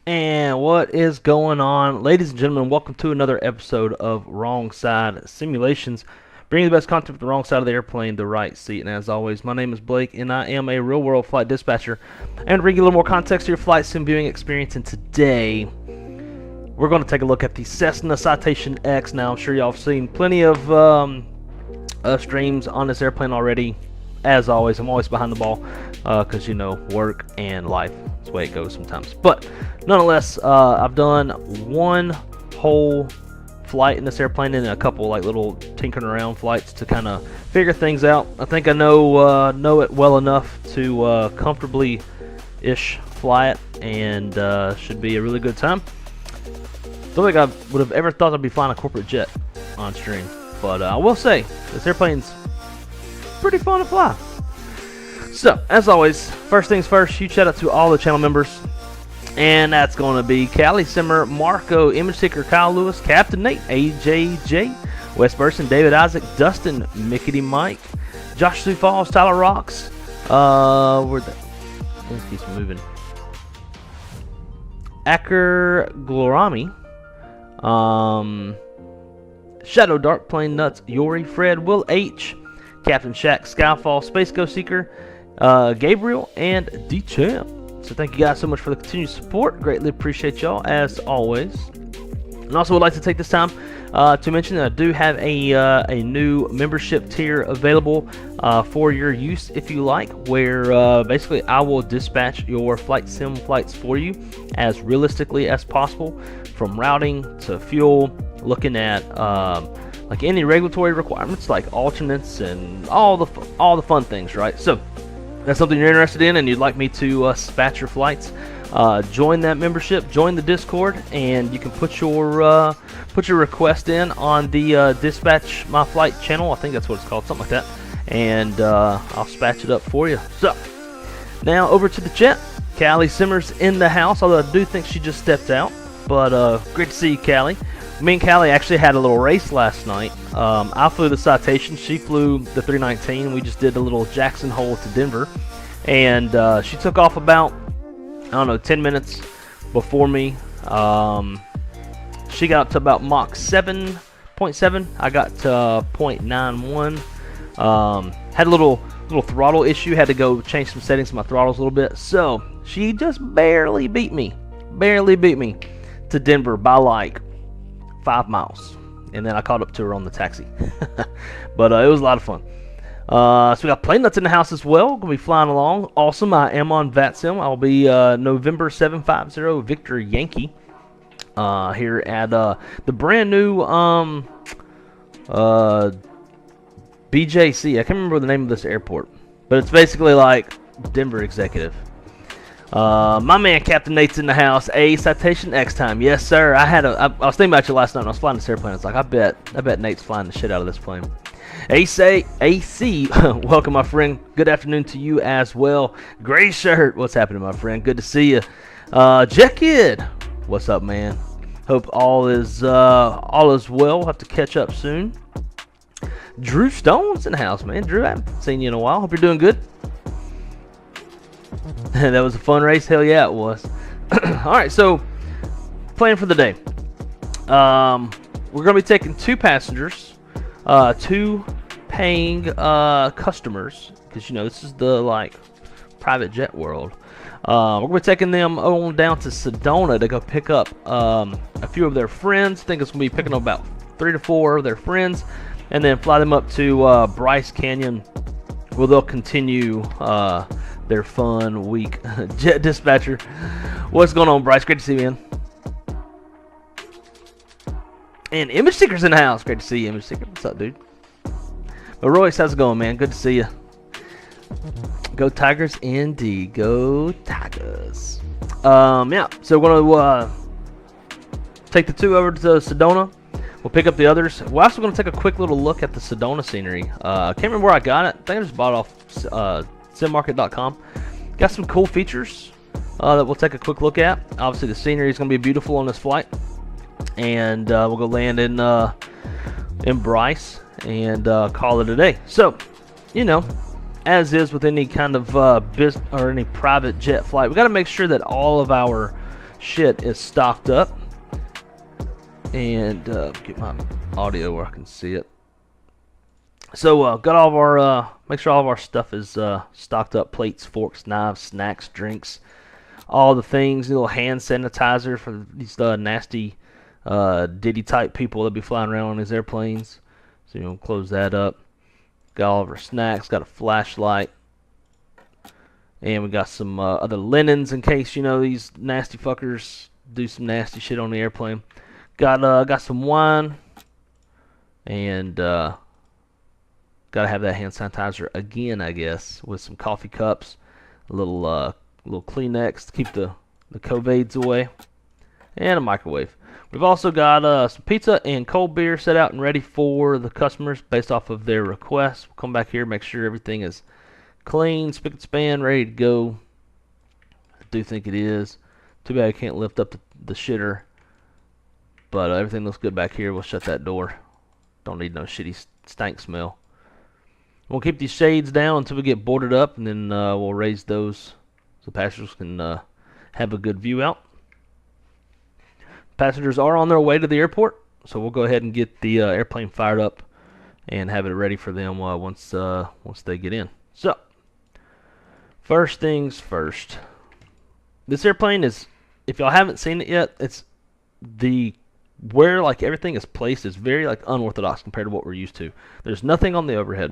And what is going on, ladies and gentlemen? Welcome to another episode of Wrong Side Simulations, bringing the best content from the wrong side of the airplane, the right seat. And as always, my name is Blake, and I am a real-world flight dispatcher. And to bring you a little more context to your flight sim viewing experience, and today we're going to take a look at the Cessna Citation X. Now, I'm sure y'all have seen plenty of streams on this airplane already. As always, I'm always behind the ball because, you know, work and life. That's the way it goes sometimes. But nonetheless, I've done one whole flight in this airplane and a couple like little tinkering around flights to kind of figure things out. I think I know it well enough to comfortably-ish fly it, and should be a really good time. Don't think I would have ever thought I'd be flying a corporate jet on stream, but I will say this airplane's pretty fun to fly. So, as always, first things first, huge shout out to all the channel members. And that's going to be Callie Simmer, Marco, Image Seeker, Kyle Lewis, Captain Nate, AJJ, Wes Burson, David Isaac, Dustin, Mickety Mike, Josh Sioux Falls, Tyler Rocks, where'd that? Let's keep moving. Acker Glorami, Shadow Dark, Plane Nuts, Yori, Fred, Will H, Captain Shack, Skyfall, Space Ghost Seeker, Gabriel, and D-Champ. So thank you guys so much for the continued support. Greatly appreciate y'all as always. And also would like to take this time to mention that I do have a new membership tier available for your use if you like, where basically I will dispatch your flight sim flights for you as realistically as possible, from routing to fuel, looking at like any regulatory requirements like alternates and all the fun things, right? So that's something you're interested in and you'd like me to dispatch your flights, join that membership, join the Discord, and you can put your request in on the Dispatch My Flight channel. I think that's what it's called, something like that. And I'll dispatch it up for you. So now over to the chat. Callie Simmers in the house, although I do think she just stepped out. But great to see you, Callie. Me and Callie actually had a little race last night. I flew the Citation. She flew the 319. We just did a little Jackson Hole to Denver. And she took off about, I don't know, 10 minutes before me. She got up to about Mach 7.7. I got to 0.91. Had a little throttle issue. Had to go change some settings on my throttles a little bit. So she just barely beat me. Barely beat me to Denver by like 5 miles. And then I caught up to her on the taxi. But it was a lot of fun. So we got Plane Nuts in the house as well. Gonna be flying along. Awesome. I am on VATSIM. I'll be November 750 Victor Yankee here at the brand new BJC. I can't remember the name of this airport, but it's basically like Denver Executive. My man Captain Nate's in the house. A Citation X time. Yes, sir. I was thinking about you last night when I was flying this airplane. It's like I bet Nate's flying the shit out of this plane. AC, welcome, my friend. Good afternoon to you as well. Gray shirt, what's happening, my friend? Good to see you. Jet Kid, what's up, man? Hope all is well. We'll have to catch up soon. Drew Stone's in the house, man. Drew, I haven't seen you in a while. Hope you're doing good. That was a fun race. Hell yeah, it was. All right, so plan for the day. We're gonna be taking 2 passengers. 2 paying customers, because you know this is the like private jet world. We're gonna be taking them on down to Sedona to go pick up a few of their friends. I think it's gonna be picking up about 3 to 4 of their friends, and then fly them up to Bryce Canyon, where they'll continue their fun week. Jet Dispatcher, what's going on, Bryce? Great to see you, man. And Image Seeker's in the house. Great to see you, Image Seeker. What's up, dude? But Royce, how's it going, man? Good to see you. Go Tigers, indeed. Go Tigers. Yeah, so we're going to take the 2 over to Sedona. We'll pick up the others. We're also going to take a quick little look at the Sedona scenery. I can't remember where I got it. I think I just bought it off simmarket.com. Got some cool features that we'll take a quick look at. Obviously, the scenery is going to be beautiful on this flight. And we'll go land in Bryce and call it a day. So, you know, as is with any kind of business or any private jet flight, we got to make sure that all of our shit is stocked up. And get my audio where I can see it. So, got all of our make sure all of our stuff is stocked up: plates, forks, knives, snacks, drinks, all the things. A little hand sanitizer for these nasty Diddy type people that be flying around on these airplanes. So you know, close that up. Got all of our snacks, got a flashlight, and we got some other linens in case, you know, these nasty fuckers do some nasty shit on the airplane. Got some wine, and gotta have that hand sanitizer again, I guess, with some coffee cups, a little Kleenex to keep the COVIDs away, and a microwave. We've also got some pizza and cold beer set out and ready for the customers based off of their requests. We'll come back here, make sure everything is clean, spick and span, ready to go. I do think it is. Too bad I can't lift up the shitter. But everything looks good back here. We'll shut that door. Don't need no shitty stank smell. We'll keep these shades down until we get boarded up, and then we'll raise those so passengers can have a good view out. Passengers are on their way to the airport, so we'll go ahead and get the airplane fired up and have it ready for them once they get in. So, first things first. This airplane is, if y'all haven't seen it yet, it's where like everything is placed is very like unorthodox compared to what we're used to. There's nothing on the overhead.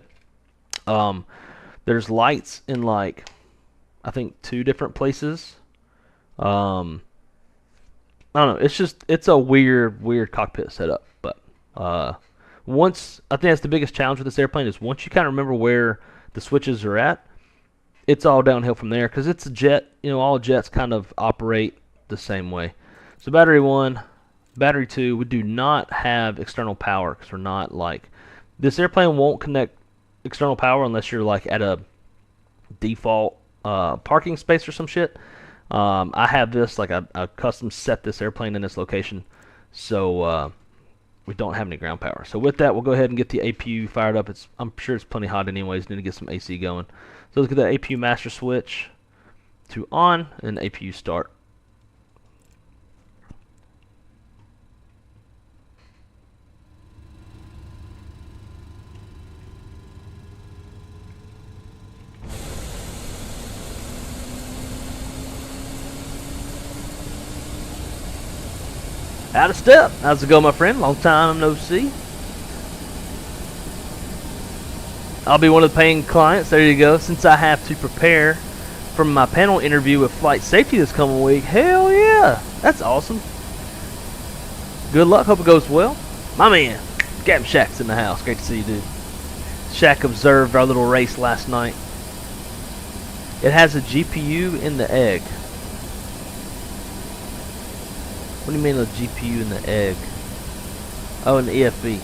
There's lights in like I think 2 different places. I don't know. It's a weird cockpit setup. But I think that's the biggest challenge with this airplane is once you kind of remember where the switches are at, it's all downhill from there because it's a jet. You know, all jets kind of operate the same way. So battery 1, battery 2, we do not have external power because we're not like, this airplane won't connect external power unless you're like at a default parking space or some shit. I have this, like I custom set this airplane in this location, so we don't have any ground power. So with that, we'll go ahead and get the APU fired up. I'm sure it's plenty hot anyways. Need to get some AC going. So let's get the APU master switch to on and APU start. Out of step. How's it going, my friend? Long time no see. I'll be one of the paying clients. There you go. Since I have to prepare for my panel interview with flight safety this coming week. Hell yeah. That's awesome. Good luck. Hope it goes well. My man, Kbjc's in the house. Great to see you, dude. Shaq observed our little race last night. It has a GPU in the egg. What do you mean a GPU in the egg? Oh, in the EFB.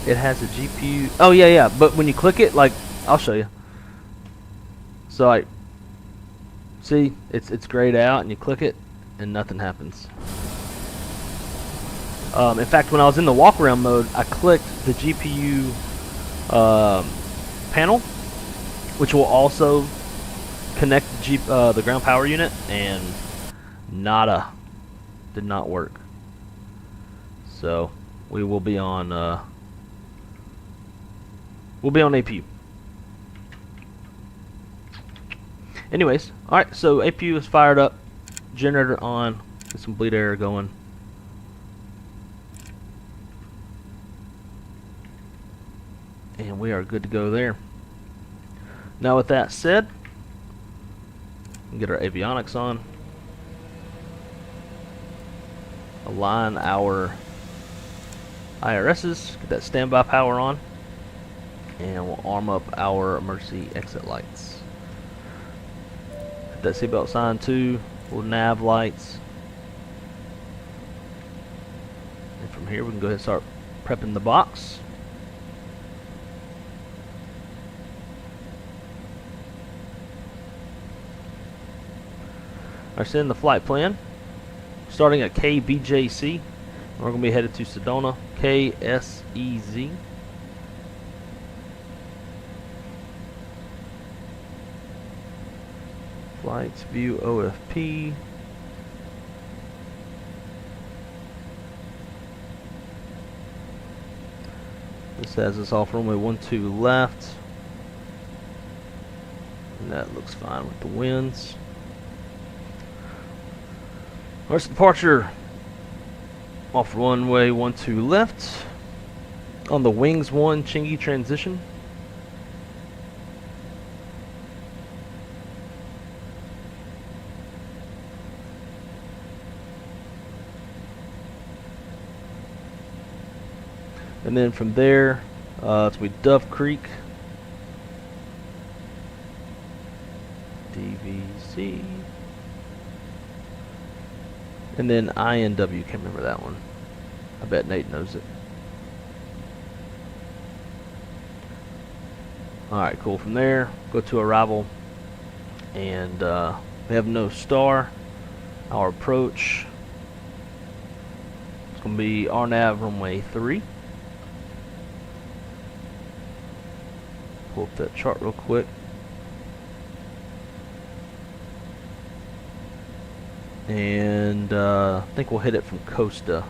It has a GPU. Oh, yeah. But when you click it, like, I'll show you. So, like, see, it's grayed out, and you click it, and nothing happens. In fact, when I was in the walk-around mode, I clicked the GPU panel, which will also connect the ground power unit, and nada, did not work. So we will be on APU. Anyways, all right. So APU is fired up, generator on, get some bleed air going. And we are good to go there. Now with that said, get our avionics on. Align our IRSs, get that standby power on, and we'll arm up our emergency exit lights. Hit that seatbelt sign too, little nav lights. And from here we can go ahead and start prepping the box. Alright, send the flight plan. Starting at Kbjc, we're going to be headed to Sedona, Ksez. Flights, view OFP. This has us off runway 12 left. And that looks fine with the winds. First departure off runway 12 left on the wings 1 Chingy transition. And then from there, it's with Dove Creek, DVC. And then INW, can't remember that one. I bet Nate knows it. Alright, cool. From there, go to arrival. And we have no star. Our approach, it's going to be RNAV runway 3. Pull up that chart real quick. And I think we'll hit it from Costa.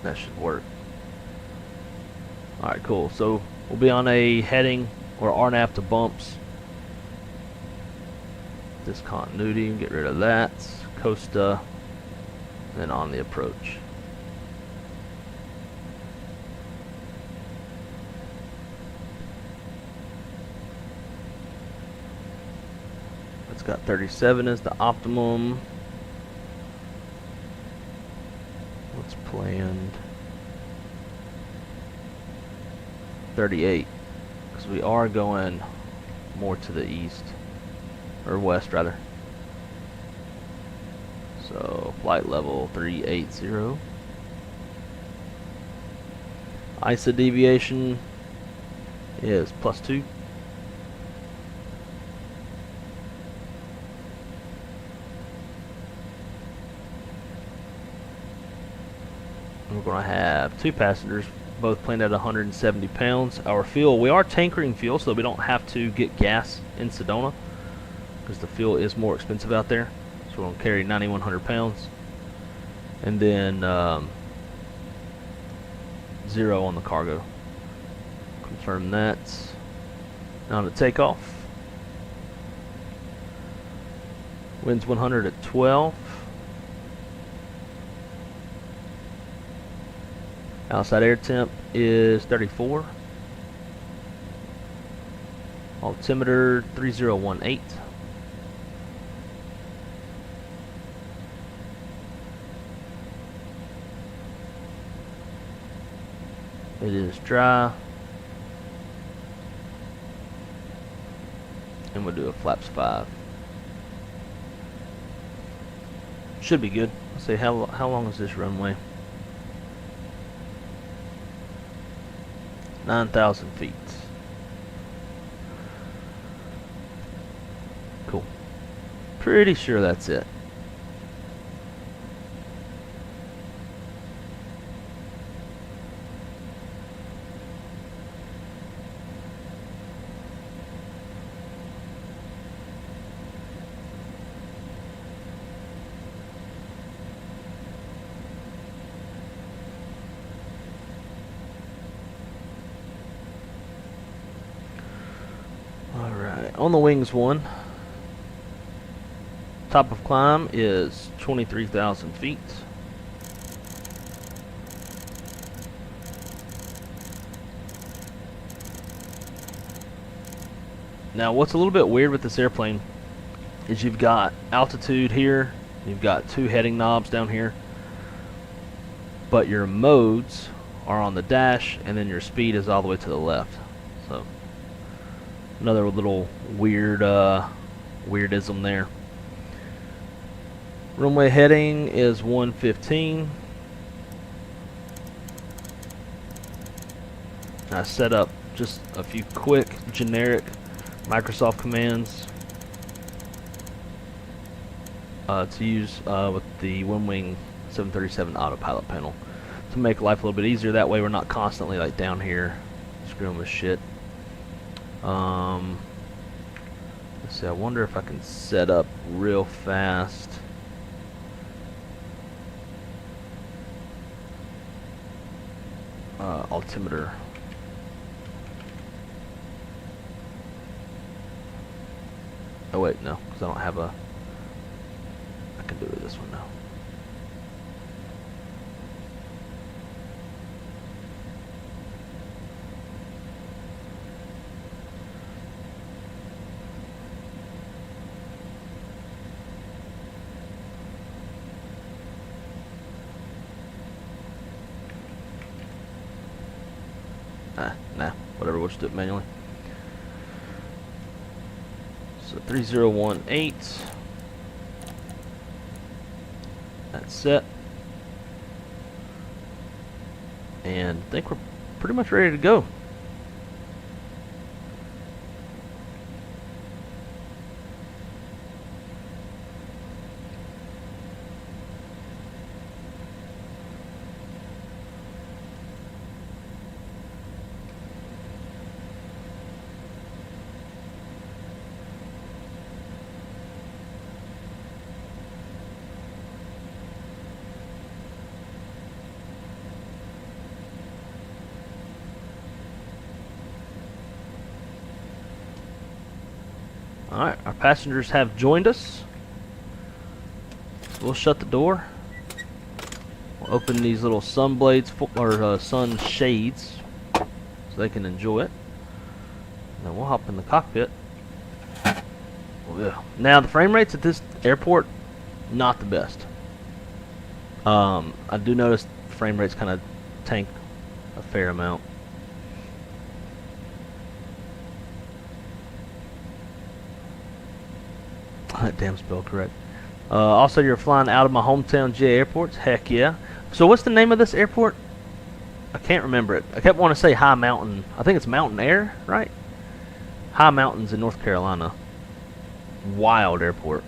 That should work. Alright, cool. So we'll be on a heading or RNAV to bumps. Discontinuity, get rid of that. Costa, then on the approach. It's got 37 as the optimum. What's planned? 38 because we are going more to the east, or west rather. So flight level 380. ISA deviation is +2. We're going to have 2 passengers, both planned at 170 pounds. Our fuel, we are tankering fuel so we don't have to get gas in Sedona because the fuel is more expensive out there. So we're going to carry 9,100 pounds. And then 0 on the cargo. Confirm that. Now to takeoff. Winds 100 at 12. Outside air temp is 34. Altimeter 3018. It is dry. And we'll do a flaps 5. Should be good. Let's see, how long is this runway? 9,000 feet. Cool. Pretty sure that's it. On the wings 1, top of climb is 23,000 feet. Now what's a little bit weird with this airplane is you've got altitude here, you've got 2 heading knobs down here, but your modes are on the dash and then your speed is all the way to the left. So another little weird weirdism there. Runway heading is 115. I set up just a few quick generic Microsoft commands to use with the Wing 737 autopilot panel to make life a little bit easier. That way we're not constantly like down here screwing with shit. Let's see, I wonder if I can set up real fast. Altimeter. Oh wait, no, because I don't have a... I can do it with this one now. Nah, whatever, we'll just do it manually. So 3018. That's set. And I think we're pretty much ready to go. Alright, our passengers have joined us. So we'll shut the door. We'll open these little sun blades, or sun shades, so they can enjoy it. And then we'll hop in the cockpit. Now, the frame rates at this airport, not the best. I do notice frame rates kind of tank a fair amount. That damn spell correct. Also, you're flying out of my hometown GA airports. Heck yeah. So what's the name of this airport? I can't remember it. I kept wanting to say High Mountain. I think it's Mountain Air, right? High Mountains in North Carolina. Wild airport.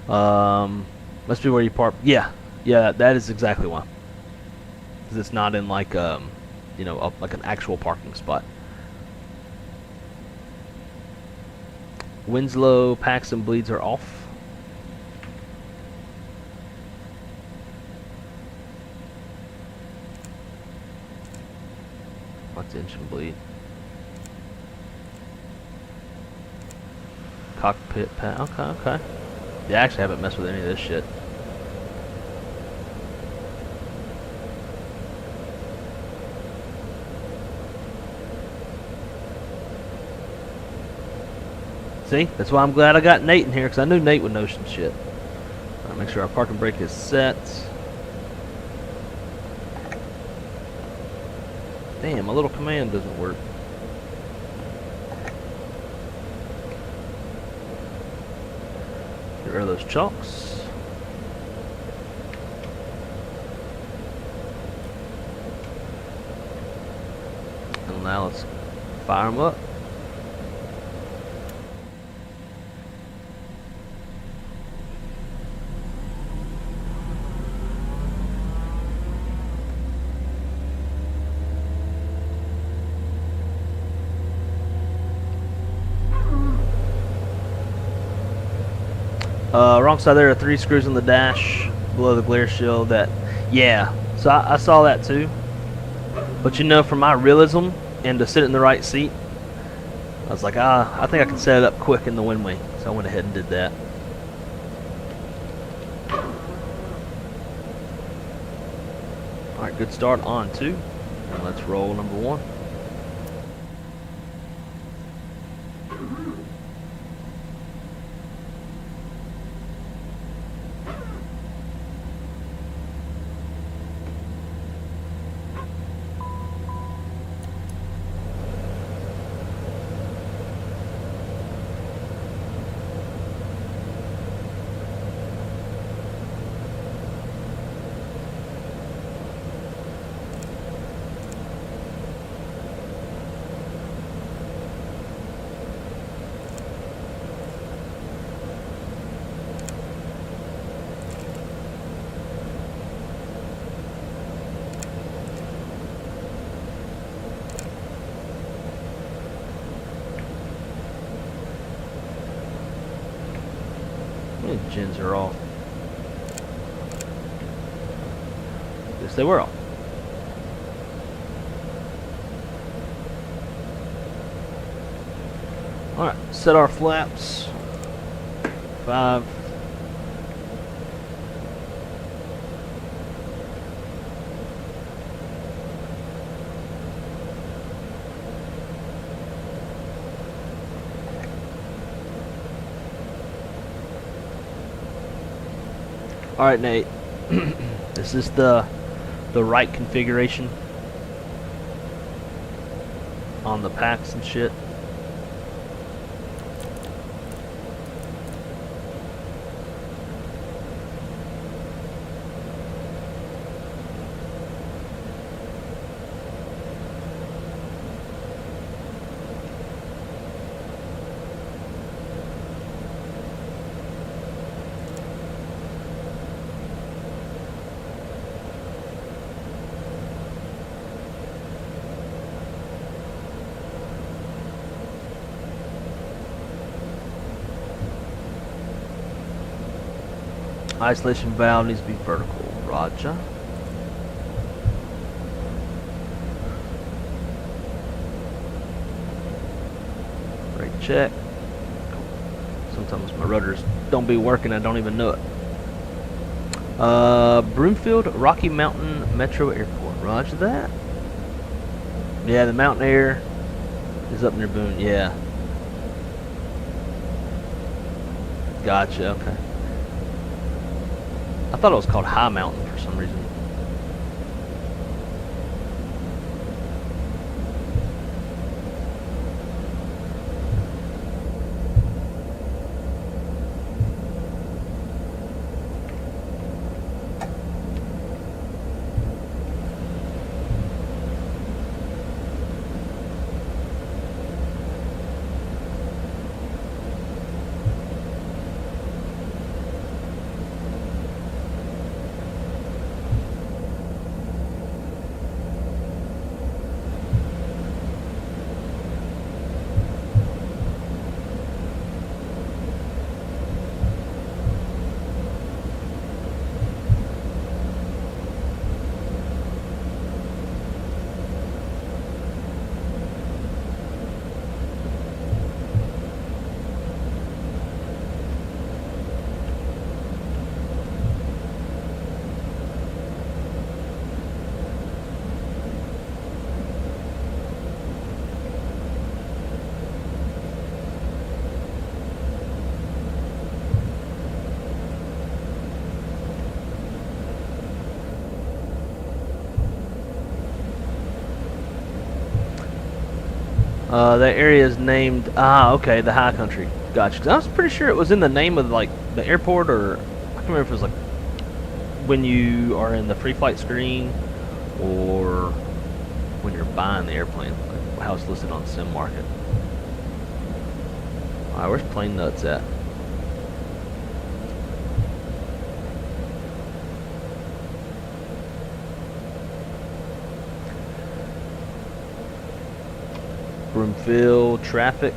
Must be where you park. Yeah, that is exactly why. Because it's not in like you know, like an actual parking spot. Winslow, packs and bleeds are off. What's engine bleed? Cockpit pack. Okay. Yeah, I actually haven't messed with any of this shit. See? That's why I'm glad I got Nate in here, because I knew Nate would know some shit. Alright, make sure our parking brake is set. Damn, my little command doesn't work. Get rid of those chocks. And now let's fire them up. Wrong side, there are 3 screws on the dash below the glare shield. That, yeah. So I saw that too. But you know, for my realism and to sit in the right seat, I was like, I think I can set it up quick in the wind wing. So I went ahead and did that. All right, good start on 2. And let's roll number 1. Gens are off. Yes, they were off. Alright, set our flaps. 5. Alright, Nate. This is the right configuration on the packs and shit. Isolation valve needs to be vertical. Roger. Brake check. Sometimes my rudders don't be working, I don't even know it. Broomfield Rocky Mountain Metro Airport. Roger that. Yeah, the Mountain Air is up near Boone. Yeah. Gotcha, okay. I thought it was called High Mountain for some reason. That area is named, okay, the High Country. Gotcha. 'Cause I was pretty sure it was in the name of, like, the airport, or I can't remember if it was, like, when you are in the free flight screen, or when you're buying the airplane, like how it's listed on Sim Market. Alright, where's Plane Nuts at? Broomfield traffic.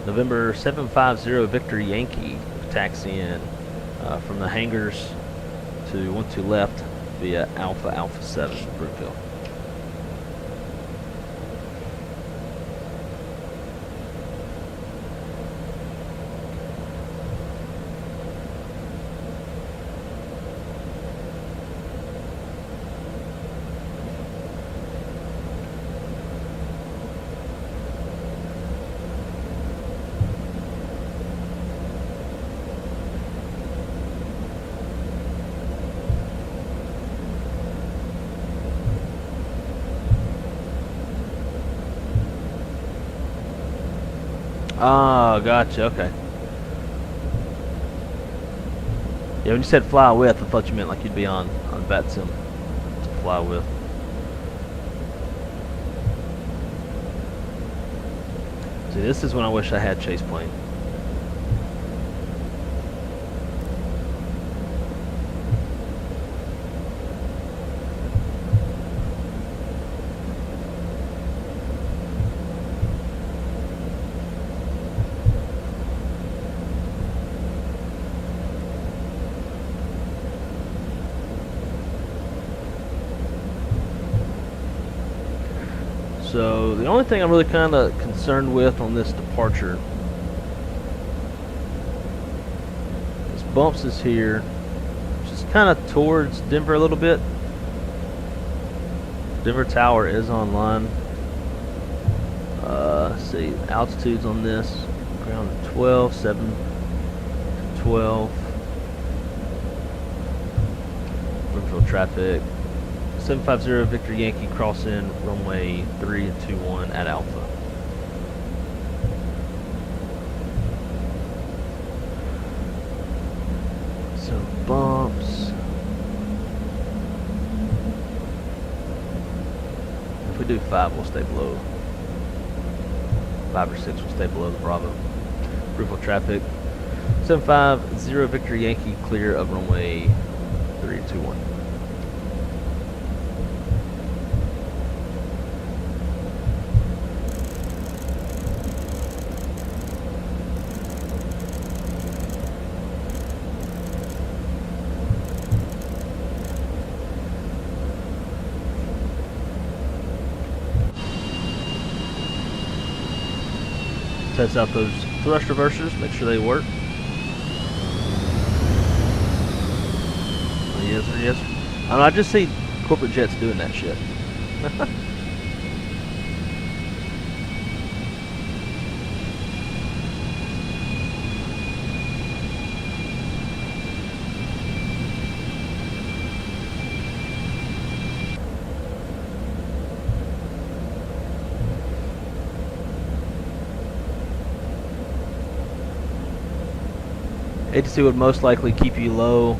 November 750 Victor Yankee taxiing from the hangars to 12 left via Alpha 7 Broomfield. Oh, gotcha, okay. Yeah, when you said fly with, I thought you meant like you'd be on VATSIM to fly with. See, this is when I wish I had chase plane. So the only thing I'm really kind of concerned with on this departure, this bumps is here, which is kind of towards Denver a little bit. Denver Tower is online. Let's see, altitudes on this, ground 12, 7, 12. Broomfield traffic. 750 Victor Yankee crossing runway 321 at Alpha. So bumps. If we do 5, we'll stay below. 5 or 6 will stay below the Bravo. Broomfield traffic. 750 Victor Yankee clear of runway 321. Test out those thrust reversers, make sure they work. Oh, yes sir, yes sir. I don't know, I just see corporate jets doing that shit. ATC would most likely keep you low,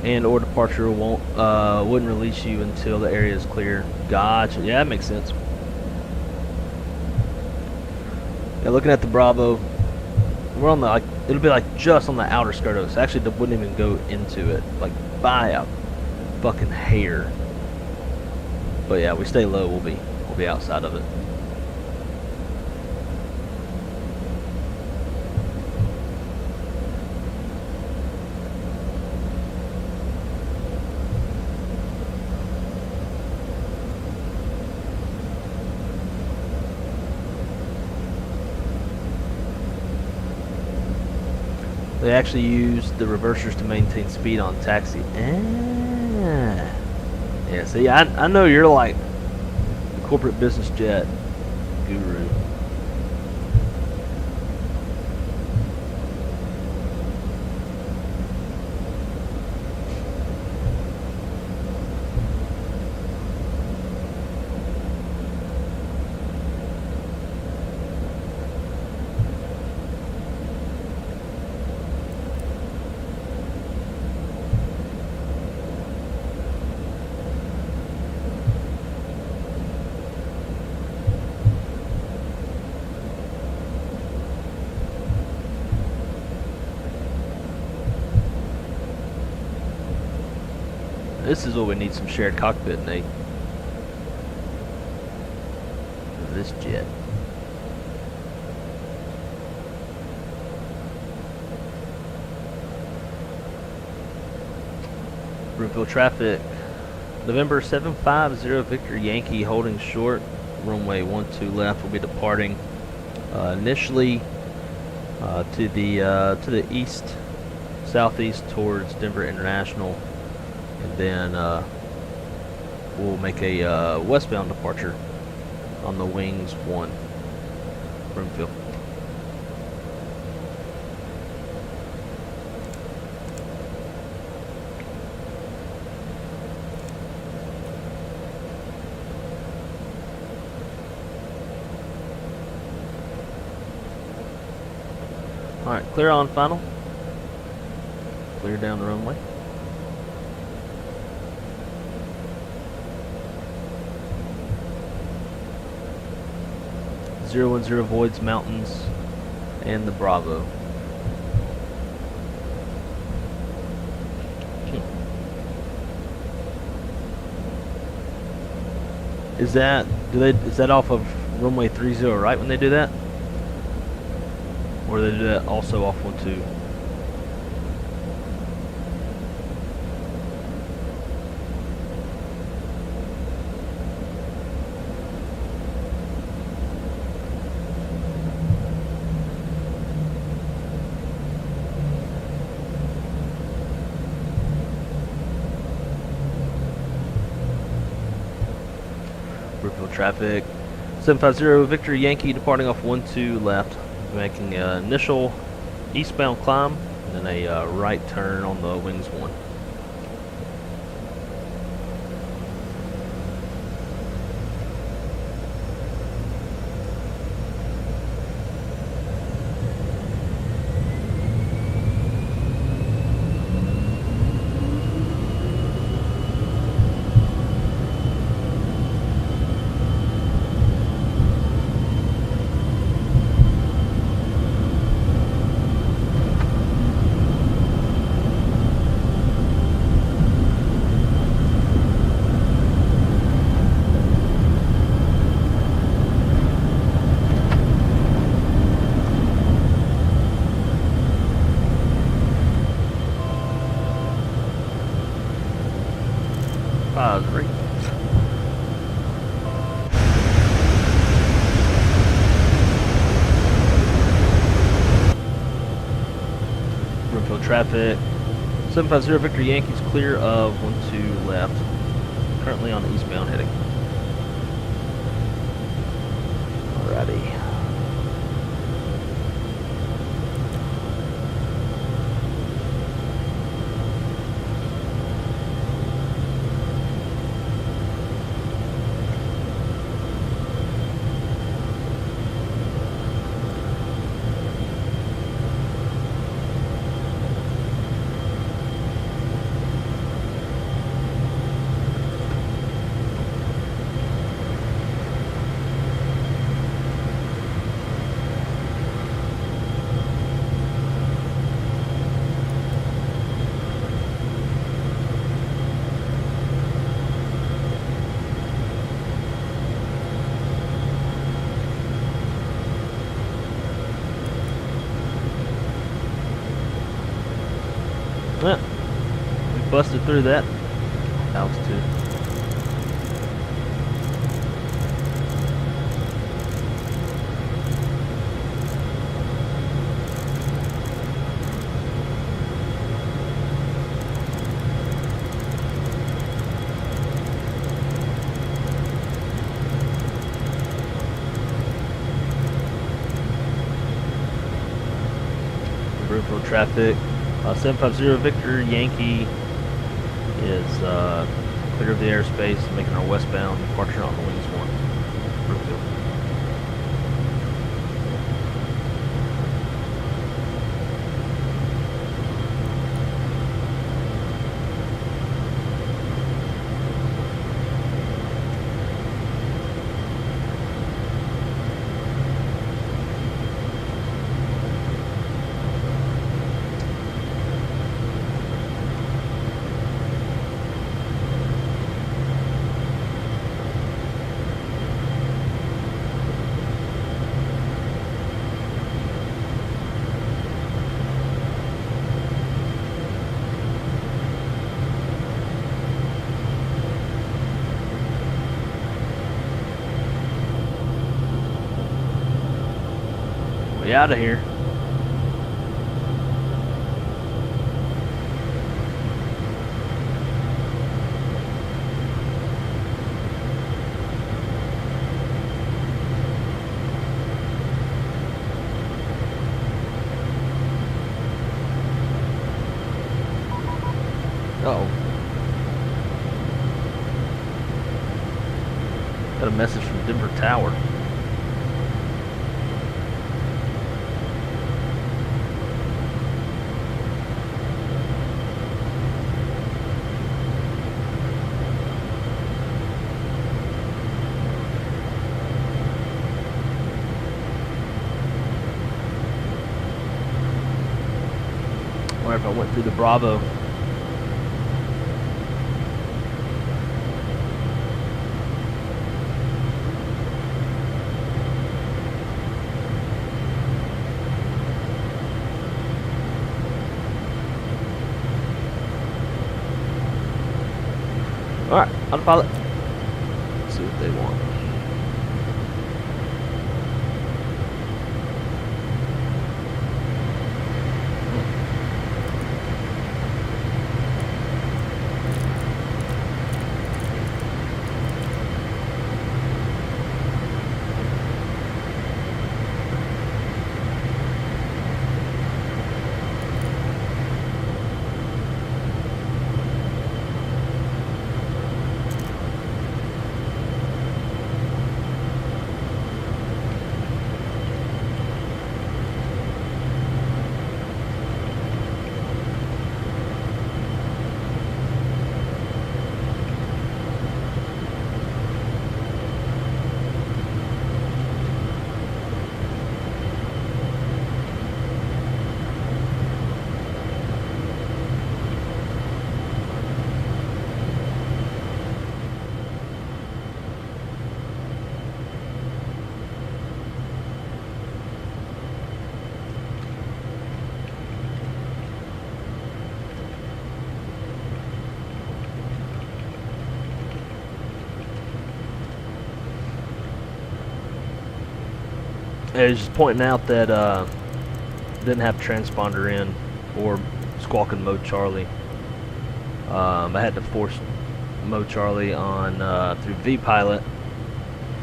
and or departure wouldn't release you until the area is clear. Gotcha. Yeah, that makes sense. Yeah, looking at the Bravo, we're on the, like, it'll be like just on the outer skirt of it. So actually, it wouldn't even go into it, like by a fucking hair. But yeah, we stay low, we'll be outside of it. They actually use the reversers to maintain speed on taxi. Yeah, see, I know you're like the corporate business jet guru. This is what we need, some shared cockpit, Nate. This jet. Broomfield traffic. November 750 Victor Yankee holding short. Runway 12 left. Will be departing initially to the east, southeast towards Denver International, and then we'll make a westbound departure on the wings 1 Broomfield. Alright, clear on final. Clear down the runway. .010 voids mountains and the Bravo. Is that off of runway 30 right when they do that? Or they do that also off 12? Broomfield traffic. 750 Victor Yankee departing off 12 left. Making an initial eastbound climb and then a right turn on the wings 1. Great. Broomfield traffic. 750 Victor Yankees clear of 12 left. Currently on eastbound heading. Alrighty. Yeah, we busted through that altitude. Broomfield traffic. 750 Victor Yankee is clear of the airspace, making our westbound departure on the wings 1. Broomfield. We out of here. Uh-oh. Got a message from Denver Tower. Or if I went through the Bravo. Alright, autopilot. Let's see what they want. I was just pointing out that didn't have transponder in or squawking mode Charlie. I had to force mode Charlie on through vPilot,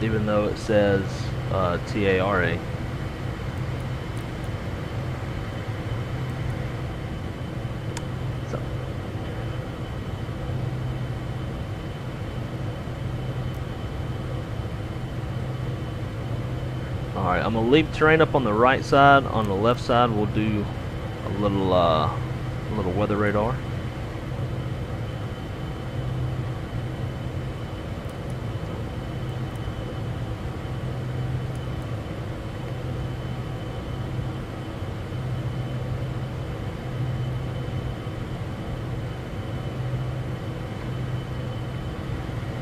even though it says TARA. So. Alright, I'm going to leave terrain up on the right side. On the left side, we'll do a little weather radar.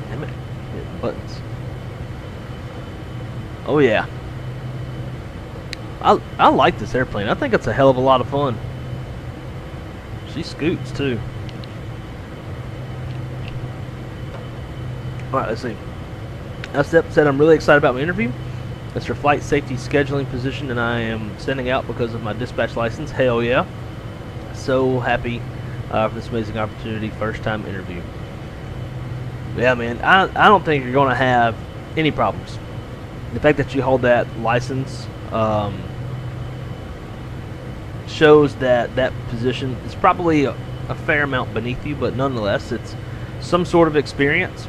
Damn it, hitting buttons. Oh yeah. I like this airplane. I think it's a hell of a lot of fun. She scoots too. Alright, let's see. As Step said, I'm really excited about my interview. It's for flight safety scheduling position, and I am standing out because of my dispatch license. Hell yeah. So happy for this amazing opportunity. First time interview. Yeah, man. I don't think you're going to have any problems. The fact that you hold that license shows that that position is probably a fair amount beneath you, but nonetheless, it's some sort of experience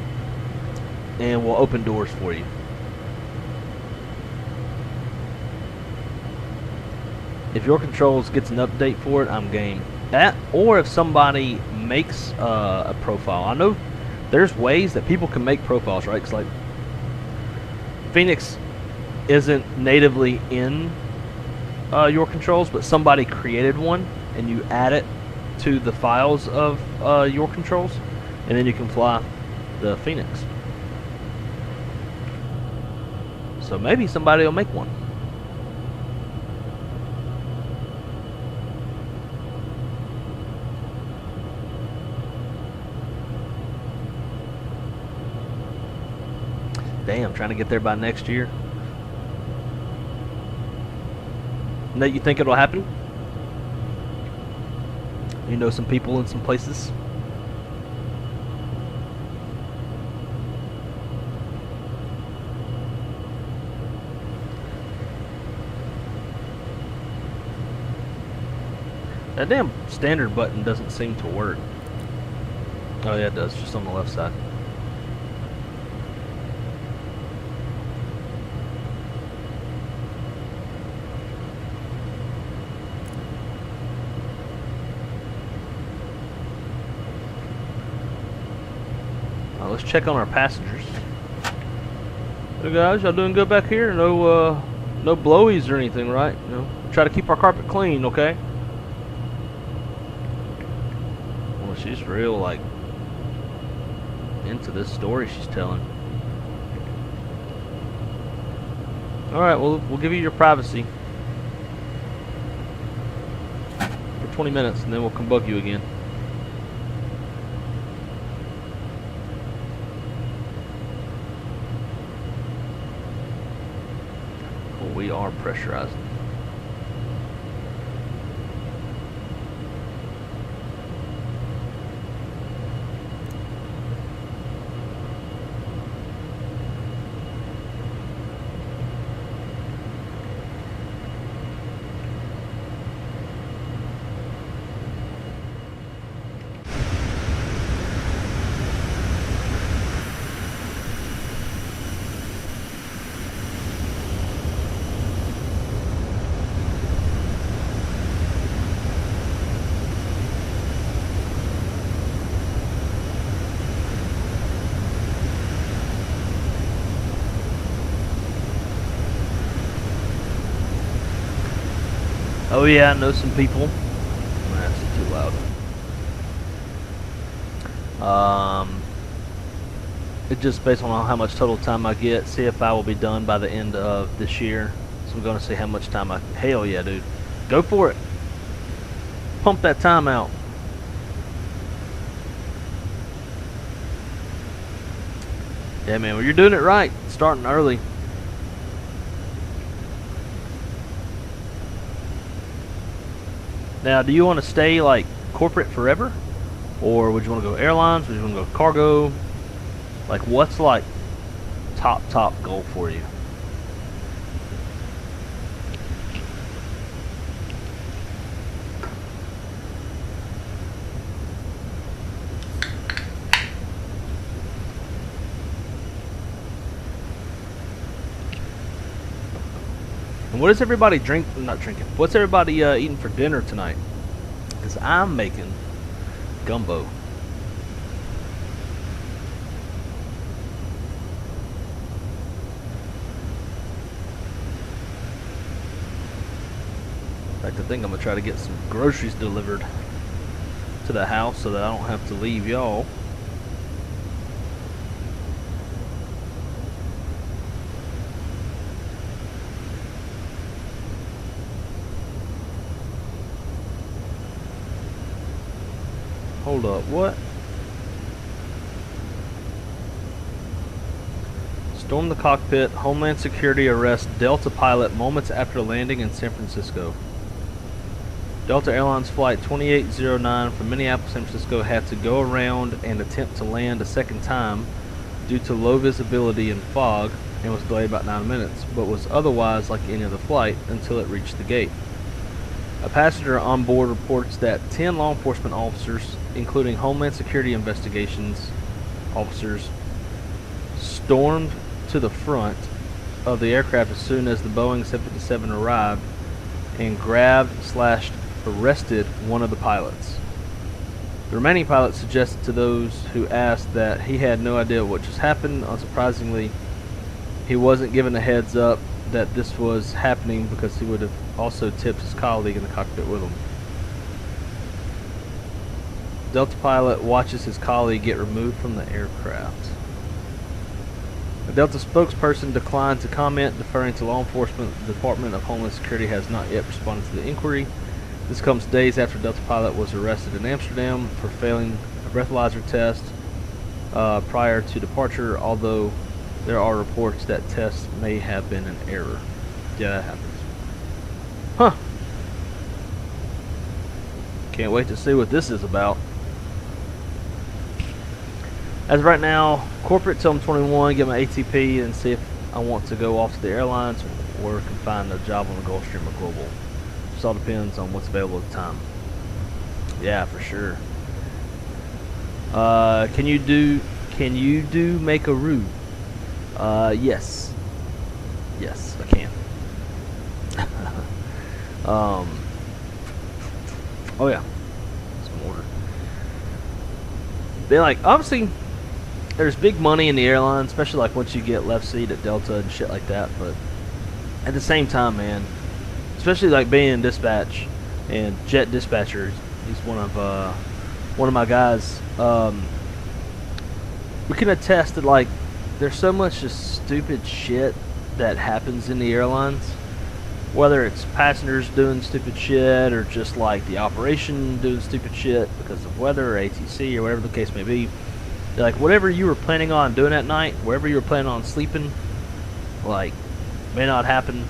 and will open doors for you. If your controls gets an update for it, I'm game. That, or if somebody makes a profile. I know there's ways that people can make profiles, right? Because like Phoenix isn't natively in your controls, but somebody created one and you add it to the files of your controls, and then you can fly the Phoenix. So maybe somebody will make one. Damn, trying to get there by next year. and that you think it'll happen? You know some people in some places? That damn standard button doesn't seem to work. Oh yeah, it does, just on the left side. Let's check on our passengers. Hey guys, y'all doing good back here? No blowies or anything, right? You know, try to keep our carpet clean, okay? Well, she's real, like, into this story she's telling. Alright, we'll give you your privacy for 20 minutes, and then we'll come bug you again. We are pressurizing. Oh yeah, I know some people. That's too loud. It just based on how much total time I get, see if I will be done by the end of this year. So I'm gonna see how much time hell yeah, dude. Go for it. Pump that time out. Yeah man, well you're doing it right. Starting early. Now, do you want to stay like corporate forever, or would you want to go airlines? Would you want to go cargo? Like, what's like top goal for you? And what is everybody not drinking? What's everybody eating for dinner tonight? Because I'm making gumbo. In fact, I think I'm going to try to get some groceries delivered to the house so that I don't have to leave y'all. Hold up, what? Storm the cockpit, Homeland Security arrests Delta pilot moments after landing in San Francisco. Delta Airlines Flight 2809 from Minneapolis, San Francisco had to go around and attempt to land a second time due to low visibility and fog and was delayed about 9 minutes, but was otherwise like any other flight until it reached the gate. A passenger on board reports that 10 law enforcement officers, including Homeland Security investigations officers, stormed to the front of the aircraft as soon as the Boeing 757 arrived and grabbed/arrested one of the pilots. The remaining pilot suggested to those who asked that he had no idea what just happened. Unsurprisingly, he wasn't given a heads up that this was happening because he would have also tipped his colleague in the cockpit with him. Delta pilot watches his colleague get removed from the aircraft. A Delta spokesperson declined to comment, deferring to law enforcement. The Department of Homeland Security has not yet responded to the inquiry. This comes days after Delta pilot was arrested in Amsterdam for failing a breathalyzer test prior to departure, although there are reports that tests may have been an error. Yeah, that happens. Huh. Can't wait to see what this is about. As of right now, corporate till I'm 21, get my ATP, and see if I want to go off to the airlines or can find a job on the Gulfstream or Global. Just all depends on what's available at the time. Yeah, for sure. Can you do make a roux? Yes. Yes, I can. Oh yeah. Some order. They like obviously there's big money in the airline, especially like once you get left seat at Delta and shit like that, but at the same time, man, especially like being in dispatch and jet dispatcher, he's one of my guys. We can attest that like there's so much just stupid shit that happens in the airlines, whether it's passengers doing stupid shit or just like the operation doing stupid shit because of weather or ATC or whatever the case may be. Like whatever you were planning on doing at night, wherever you were planning on sleeping, like may not happen.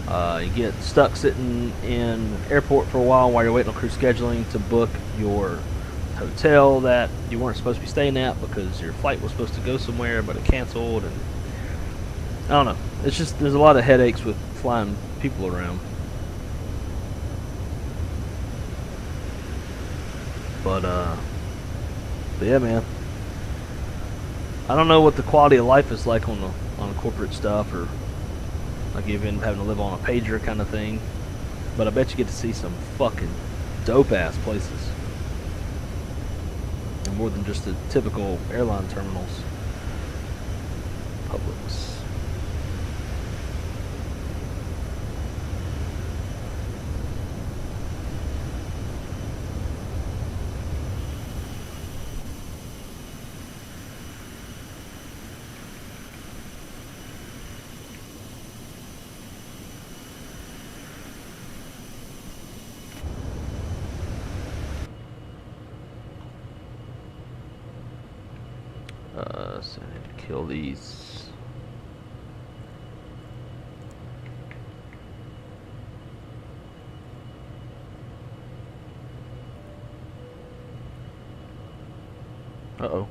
You get stuck sitting in airport for a while you're waiting on crew scheduling to book your hotel that you weren't supposed to be staying at because your flight was supposed to go somewhere but it canceled, and I don't know. It's just there's a lot of headaches with flying people around. But yeah, man. I don't know what the quality of life is like on the corporate stuff, or like even having to live on a pager kind of thing. But I bet you get to see some fucking dope ass places, and more than just the typical airline terminals. Publix. So I need to kill these. Uh-oh.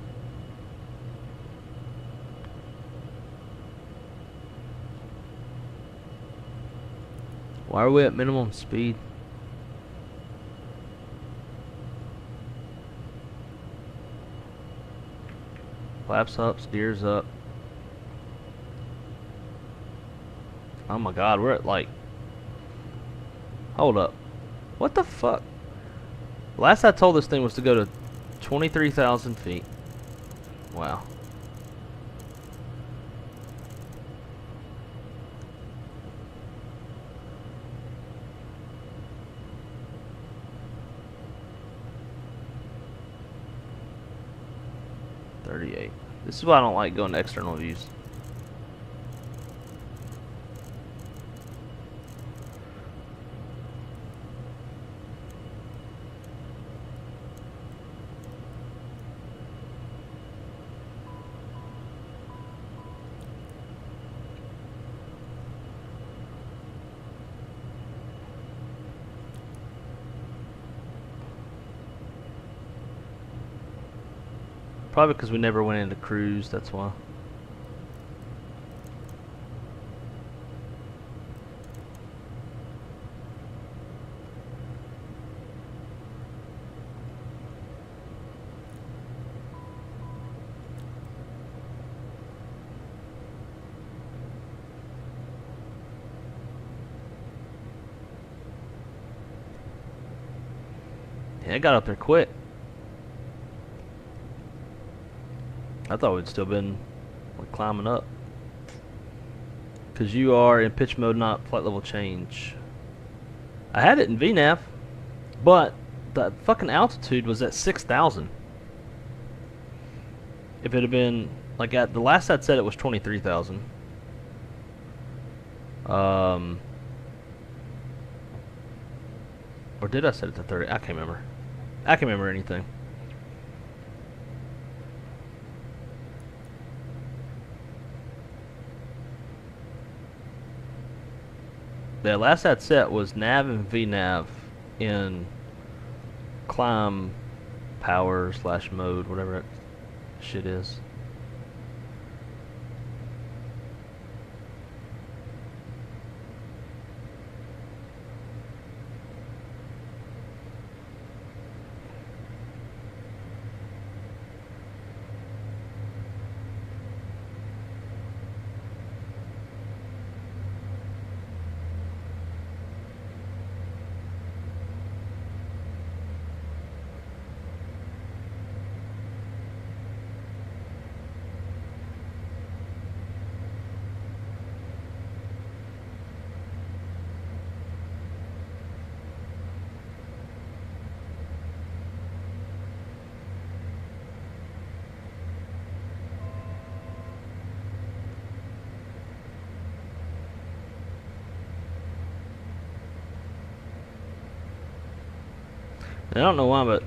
Why are we at minimum speed? Flaps up, steers up. Oh my god, we're at like... Hold up. What the fuck? Last I told this thing was to go to 23,000 feet. Wow. This is why I don't like going to external views. Probably because we never went into cruise, that's why. Yeah, it got up there quick. I thought we'd still been like climbing up. Because you are in pitch mode, not flight level change. I had it in VNAV, but the fucking altitude was at 6,000. If it had been, like at the last I'd said it was 23,000. Or did I set it to 30? I can't remember. I can't remember anything. The last I'd set was nav and VNav in climb power / mode, whatever that shit is. I don't know why, but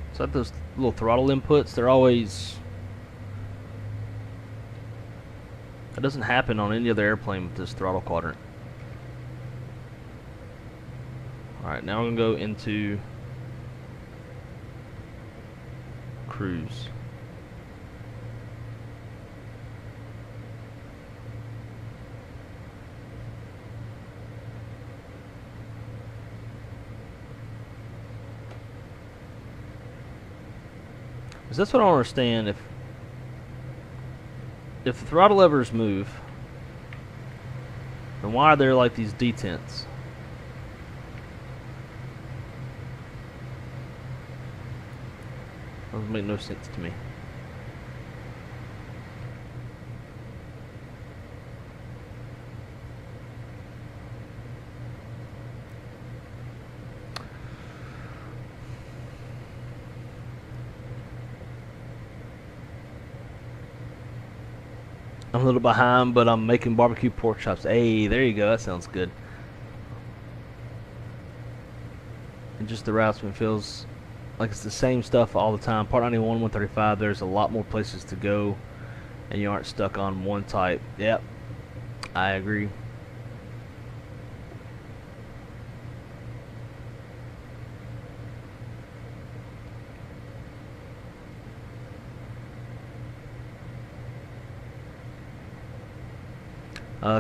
it's like those little throttle inputs. They're always. That doesn't happen on any other airplane with this throttle quadrant. Alright, now we're going to go into cruise. Because that's what I don't understand. If the throttle levers move, then why are there like these detents? Doesn't make no sense to me. I'm a little behind, but I'm making barbecue pork chops. Hey, there you go. That sounds good. And just the routeman feels like it's the same stuff all the time. Part 91, 135, there's a lot more places to go, and you aren't stuck on one type. Yep, I agree.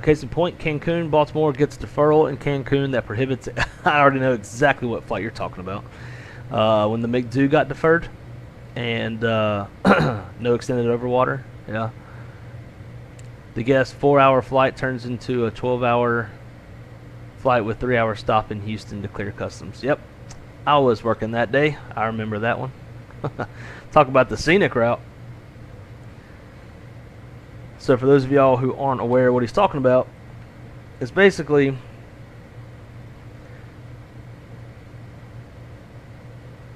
Case in point, Cancun, Baltimore gets deferral in Cancun that prohibits it. I already know exactly what flight you're talking about. When the MiG-2 got deferred and no extended overwater, yeah. The guest 4-hour flight turns into a 12-hour flight with 3-hour stop in Houston to clear customs. Yep, I was working that day. I remember that one. Talk about the scenic route. So for those of y'all who aren't aware of what he's talking about, it's basically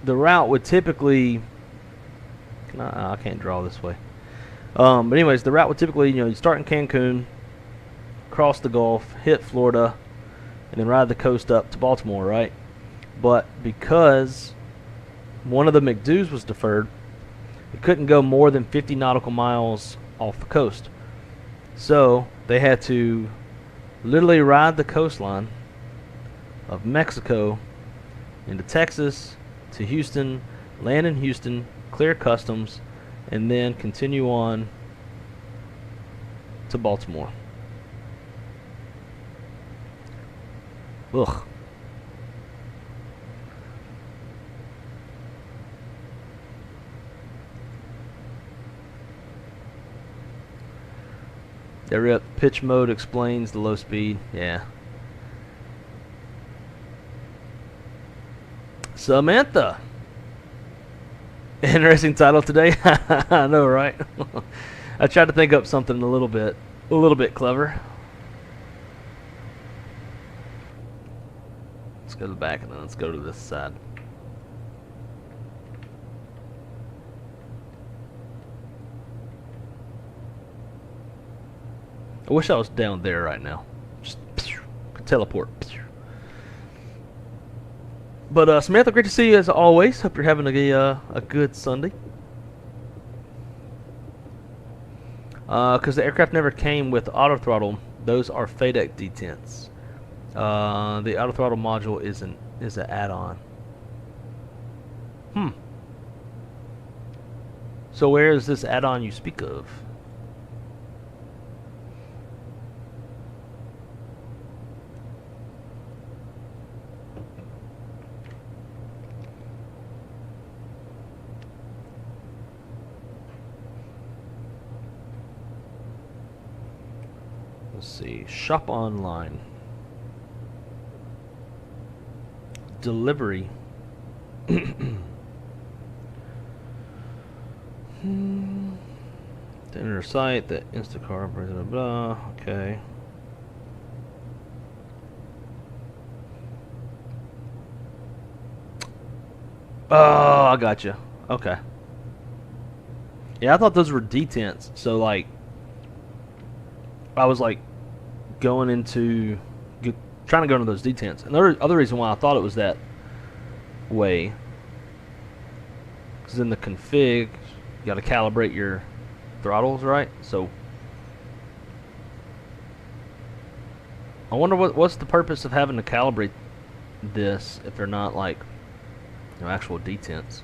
the route would typically, I can't draw this way. But anyways, the route would typically, you start in Cancun, cross the Gulf, hit Florida, and then ride the coast up to Baltimore, right? But because one of the McDo's was deferred, it couldn't go more than 50 nautical miles off the coast. So they had to literally ride the coastline of Mexico into Texas to Houston, land in Houston, clear customs, and then continue on to Baltimore. Ugh. The pitch mode explains the low speed. Yeah. Samantha. Interesting title today. I know, right? I tried to think up something a little bit clever. Let's go to the back and then let's go to this side. I wish I was down there right now. Just could teleport. But Samantha, great to see you as always. Hope you're having a good Sunday. Because the aircraft never came with auto throttle. Those are FADEC detents. The auto throttle module is an add-on. So where is this add-on you speak of? Let's see. Shop online. Delivery. To enter a site, the Instacart, blah, blah, blah. Okay. Oh, I gotcha. Okay. Yeah, I thought those were detents. So, like, I was like going into trying to go into those detents. And the other reason why I thought it was that way, because in the config, you got to calibrate your throttles, right? So I wonder what's the purpose of having to calibrate this if they're not like, you know, actual detents.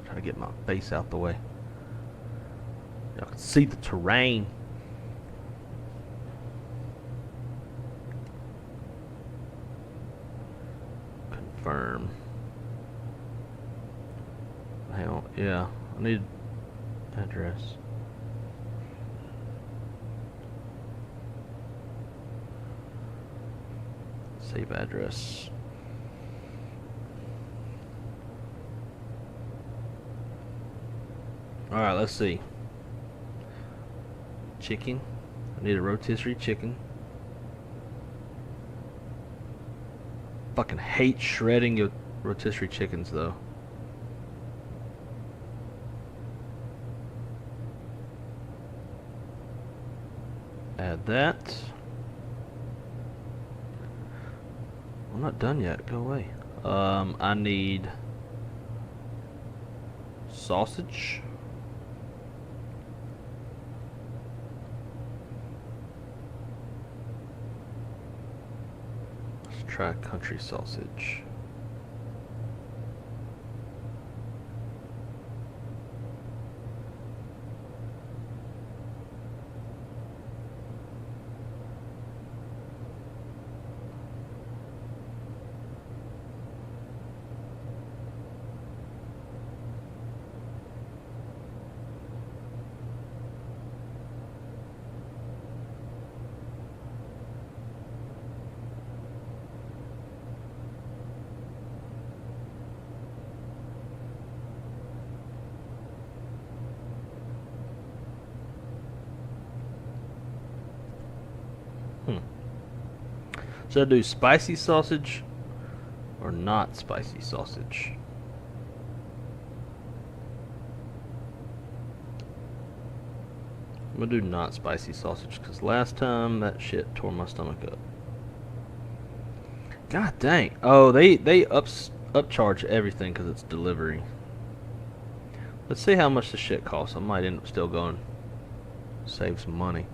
Try to get my face out the way. Y'all can see the terrain. Confirm. Hang on. Yeah, I need address. Save address. Alright, let's see. Chicken. I need a rotisserie chicken. Fucking hate shredding your rotisserie chickens though. Add that. I'm not done yet. Go away. I need sausage. Let's try country sausage. Should I do spicy sausage or not spicy sausage? I'm gonna do not spicy sausage because last time that shit tore my stomach up. God dang! Oh, they upcharge everything because it's delivery. Let's see how much the shit costs. I might end up still going save some money.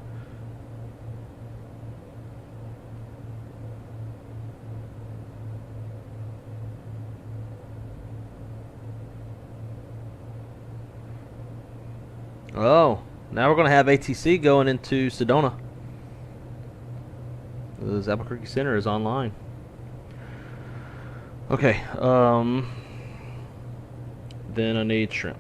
Oh, now we're going to have ATC going into Sedona. The Albuquerque Center is online. Okay, then I need shrimp.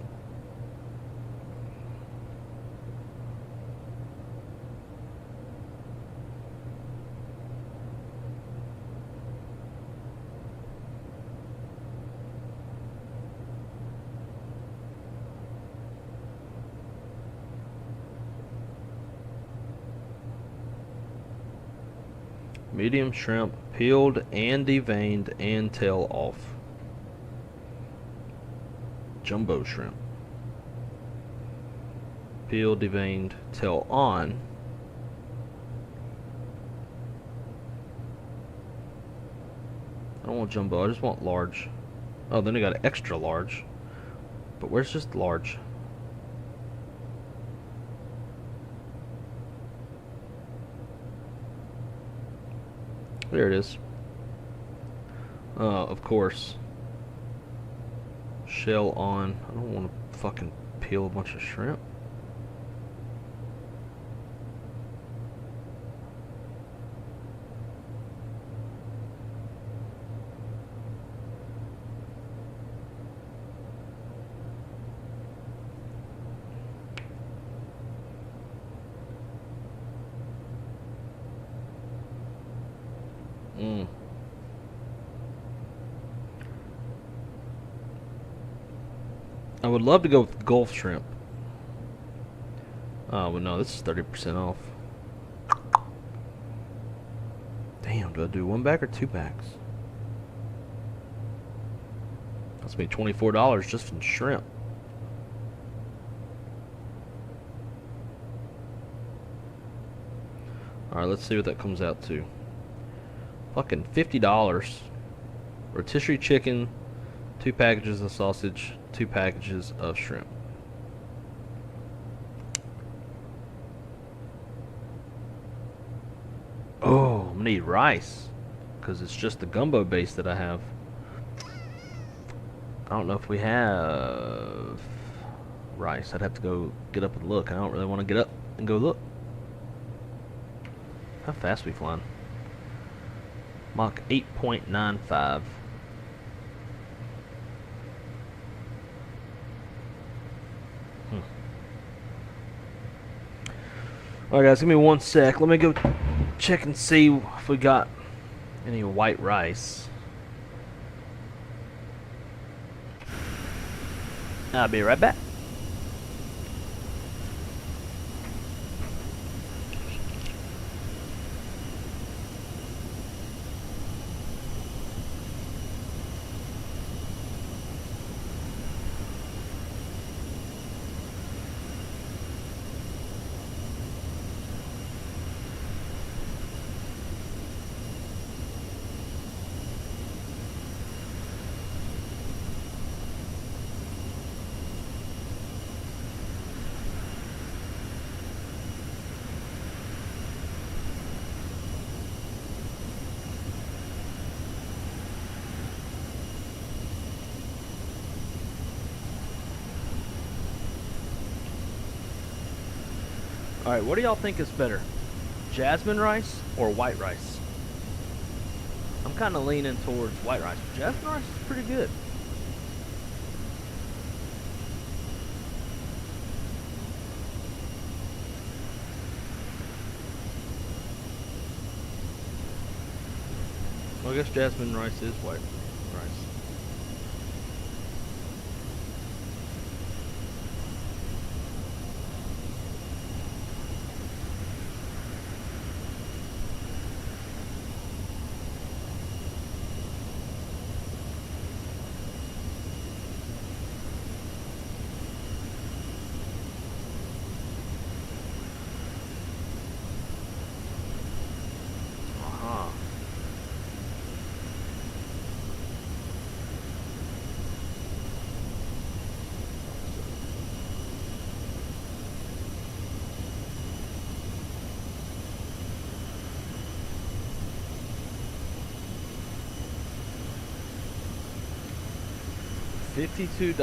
Medium shrimp, peeled and deveined and tail off. Jumbo shrimp. Peeled, deveined, tail on. I don't want jumbo, I just want large. Oh, then they got extra large. But where's just large? There it is. Of course. Shell on. I don't want to fucking peel a bunch of shrimp. I would love to go with Gulf shrimp. Oh, well, no, this is 30% off. Damn, do I do 1 bag or 2 bags? That's me $24 just in shrimp. Alright, let's see what that comes out to. Fucking $50. Rotisserie chicken, 2 packages of sausage, 2 packages of shrimp. Oh, I'm gonna need rice because it's just the gumbo base that I have. I don't know if we have rice. I'd have to go get up and look. I don't really want to get up and go look. How fast we flying? Mach 8.95. Alright guys, give me 1 sec. Let me go check and see if we got any white rice. I'll be right back. Alright, what do y'all think is better? Jasmine rice or white rice? I'm kind of leaning towards white rice. Jasmine rice is pretty good. Well, I guess jasmine rice is white rice. $52.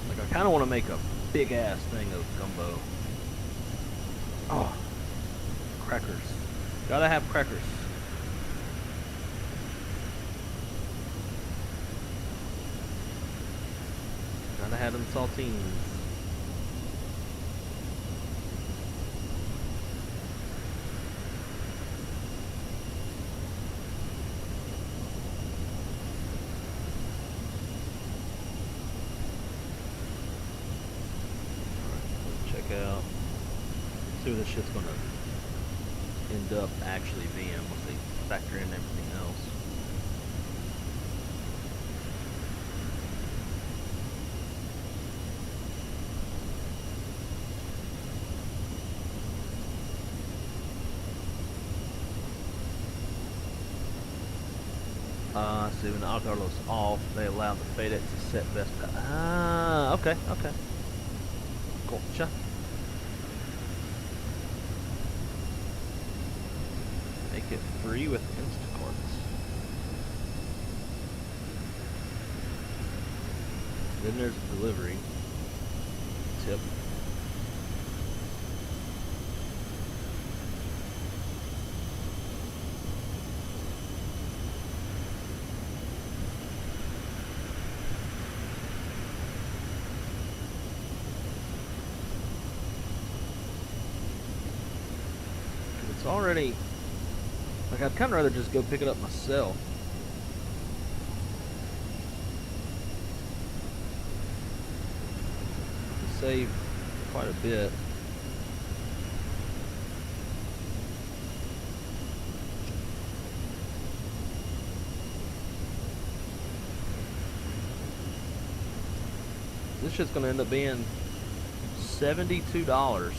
Like, I kind of want to make a big ass thing of gumbo. Oh, crackers. Gotta have crackers. Gotta have them saltines. Out, see what this shit's gonna end up actually being once they factor in everything else. See, when the autothrottle is off, they allow the FADEC to set best power. Ah, okay, okay. Gotcha. Make it free with Instacarts. Then there's a delivery tip. It's already, like, I'd kind of rather just go pick it up myself. To save quite a bit. This shit's gonna end up being $72.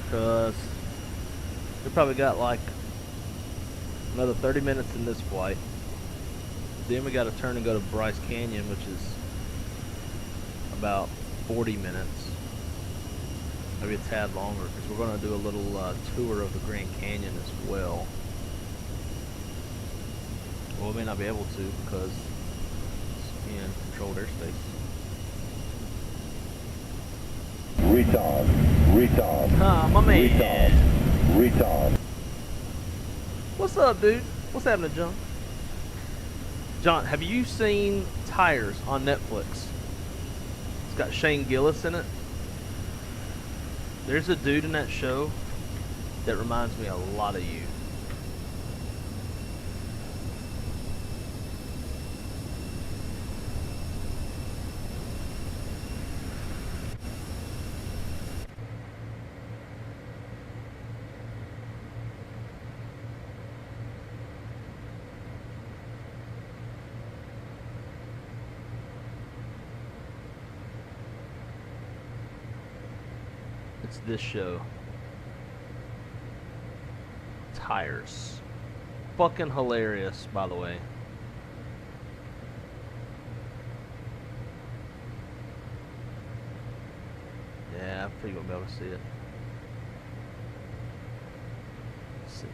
Because we probably got like another 30 minutes in this flight. Then we got to turn and go to Bryce Canyon, which is about 40 minutes. Maybe a tad longer, because we're going to do a little tour of the Grand Canyon as well. Well, we may not be able to because it's in controlled airspace. Retard. Ah, my man. Retard. What's up, dude? What's happening, John? John, have you seen Tires on Netflix? It's got Shane Gillis in it. There's a dude in that show that reminds me a lot of you. It's this show. Tires. Fucking hilarious, by the way. Yeah, I think you'll be able to see it. Let's see.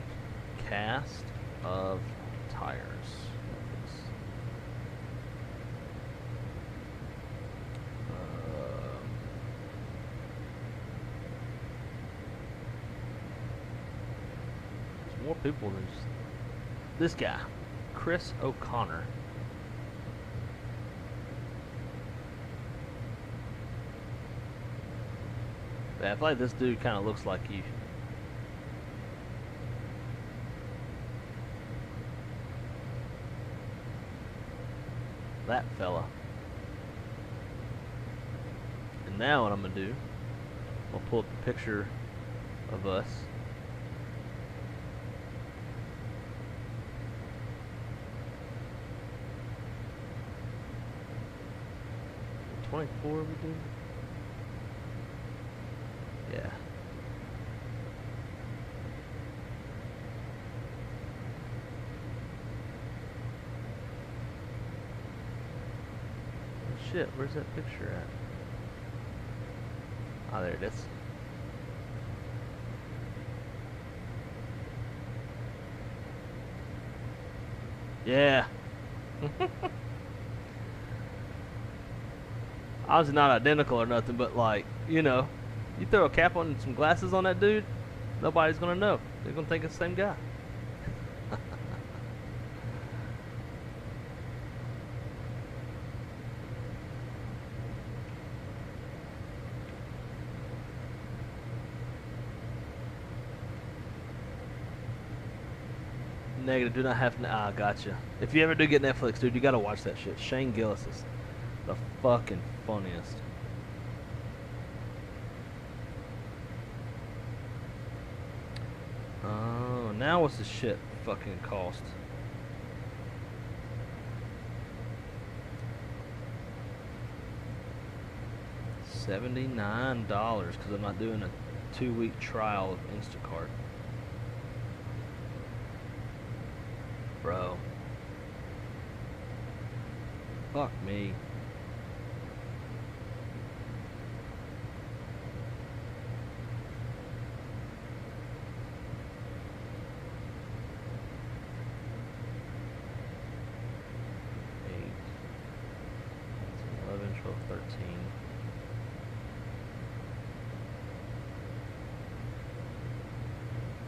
Cast of Tires. More people than just this guy, Chris O'Connor. Yeah, I feel like this dude kind of looks like you. That fella. And now what I'm gonna do, I'll pull up a picture of us. 24 we do? Yeah. Oh shit, where's that picture at? Ah, there it is. Yeah. Obviously not identical or nothing, but like, you know, you throw a cap on and some glasses on that dude, nobody's gonna know. They're gonna think it's the same guy. Negative, do not have, gotcha. If you ever do get Netflix, dude, you gotta watch that shit. Shane Gillis is The fucking funniest. Oh, now what's the shit fucking cost? $79 because I'm not doing a 2-week trial of Instacart. Bro. Fuck me.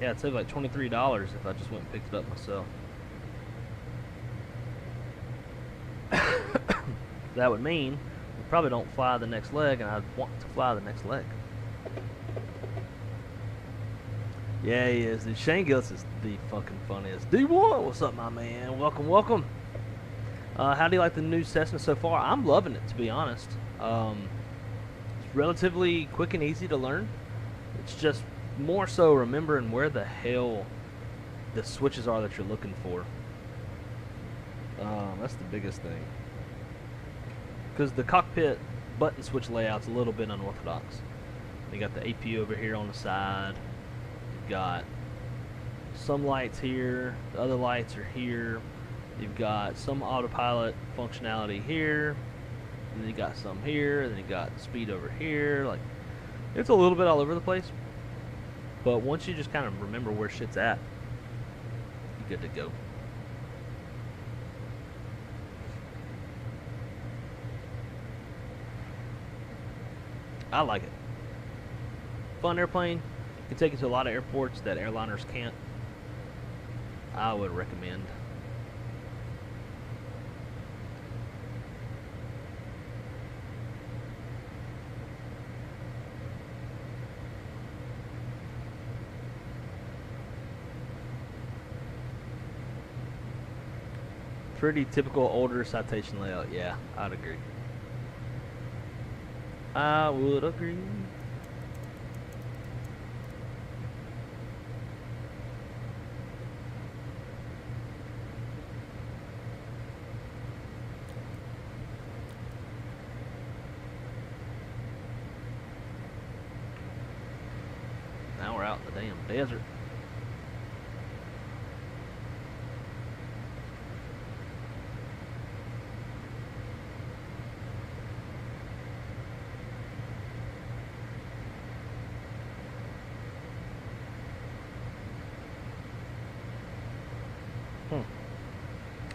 Yeah, it'd save like $23 if I just went and picked it up myself. That would mean we probably don't fly the next leg, and I'd want to fly the next leg. Yeah, he is. Dude, Shane Gillis is the fucking funniest. D1, what's up, my man? Welcome, welcome. How do you like the new Cessna so far? I'm loving it, to be honest. It's relatively quick and easy to learn. It's just more so remembering where the hell the switches are that you're looking for. That's the biggest thing. Because the cockpit button switch layout's a little bit unorthodox. You got the APU over here on the side. You've got some lights here. The other lights are here. You've got some autopilot functionality here. And then you got some here. And then you got speed over here. Like, it's a little bit all over the place. But once you just kind of remember where shit's at, you're good to go. I like it. Fun airplane. Can take you to a lot of airports that airliners can't. I would recommend. Pretty typical older citation layout. Yeah, I'd agree. I would agree. Now we're out in the damn desert.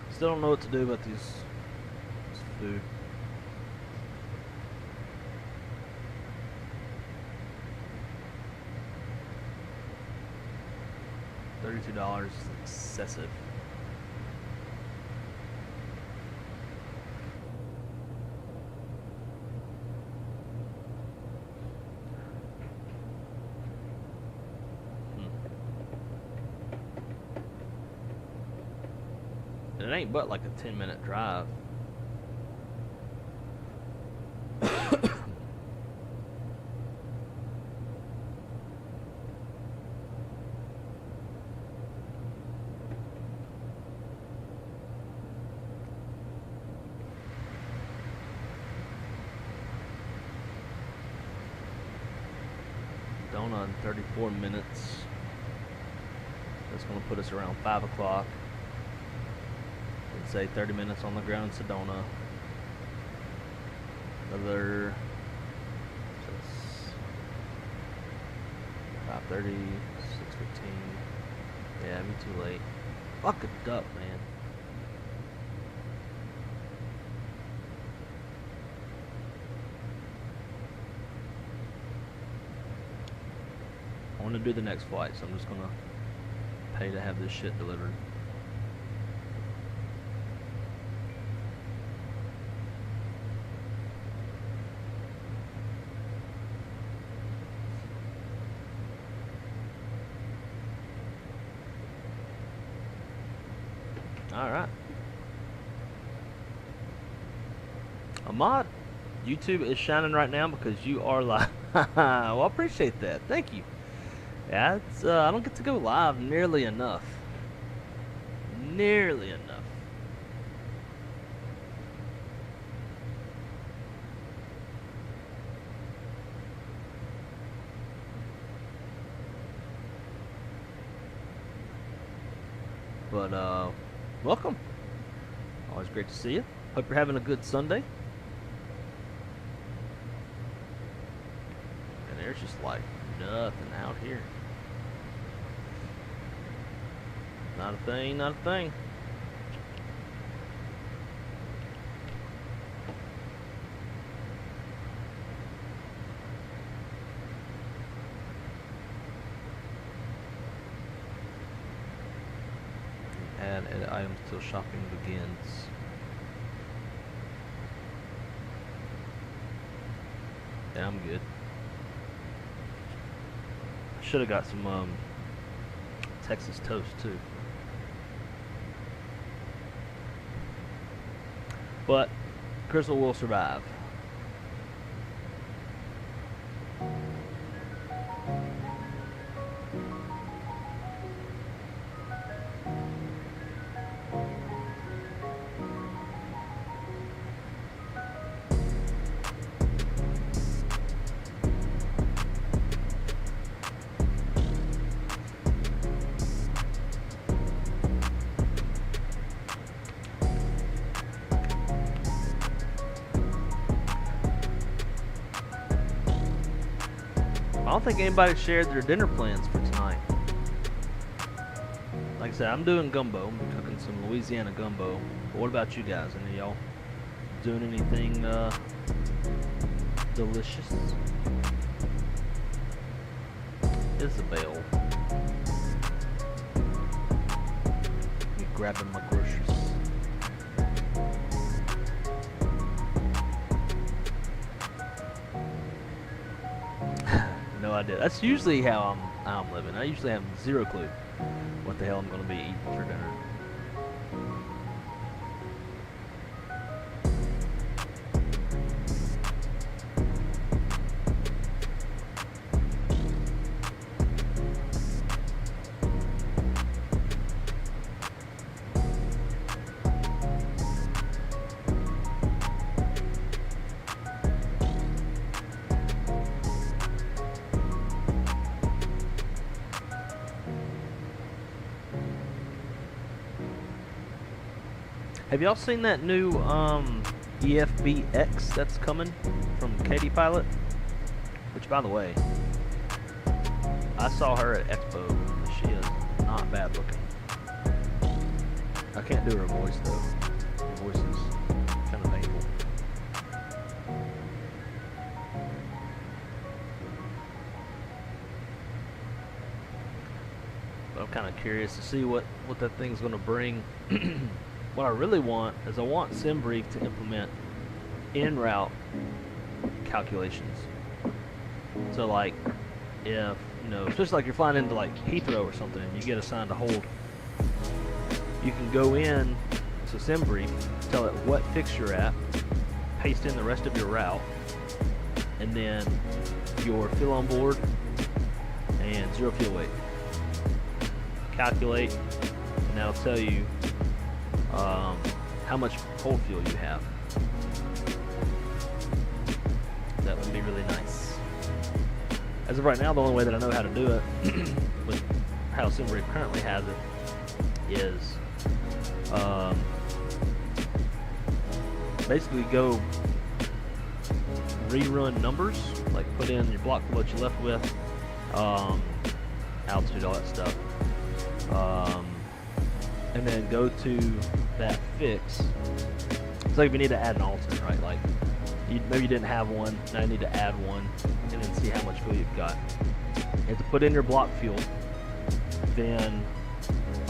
Still don't know what to do about this food. $32 is excessive. It ain't but like a 10-minute drive. Sedona in 34 minutes. That's going to put us around 5 o'clock. Let's say 30 minutes on the ground in Sedona. Another 5:30, 6:15. Yeah, me too late. Fuck it up, man. I want to do the next flight, so I'm just gonna pay to have this shit delivered. All right. Ahmad, YouTube is shining right now because you are live. Well, I appreciate that. Thank you. Yeah, it's, I don't get to go live nearly enough. Nearly enough. But, welcome. Always great to see you. Hope you're having a good Sunday. And there's just like nothing out here. Not a thing, not a thing. And I am still shopping begins. Yeah, I'm good. Should have got some Texas toast too. But Crystal will survive. I don't think anybody shared their dinner plans for tonight. Like I said, I'm doing gumbo. I'm cooking some Louisiana gumbo. But what about you guys? Any of y'all doing anything delicious? Isabel. Me grabbing my groceries. No idea. That's usually how I'm living. I usually have zero clue what the hell I'm going to be eating for dinner. Have y'all seen that new EFBX that's coming from Katie Pilot? Which, by the way, I saw her at Expo. She is not bad looking. I can't do her voice though. Her voice is kind of painful. But I'm kind of curious to see what that thing's going to bring. What I really want is I want SimBrief to implement en route calculations. So like if, you know, especially like you're flying into like Heathrow or something and you get assigned a hold, you can go in to SimBrief, tell it what fix you're at, paste in the rest of your route, and then your fuel on board and zero fuel weight. Calculate, and that'll tell you how much cold fuel you have. That would be really nice. As of right now, the only way that I know how to do it, with how SimBrief currently has it, is basically go rerun numbers, like put in your block flow that you left with, altitude, all that stuff. And then go to that fix. It's like if you need to add an alternate, right? Like maybe you didn't have one, now you need to add one, and then see how much fuel you've got. You have to put in your block fuel, then,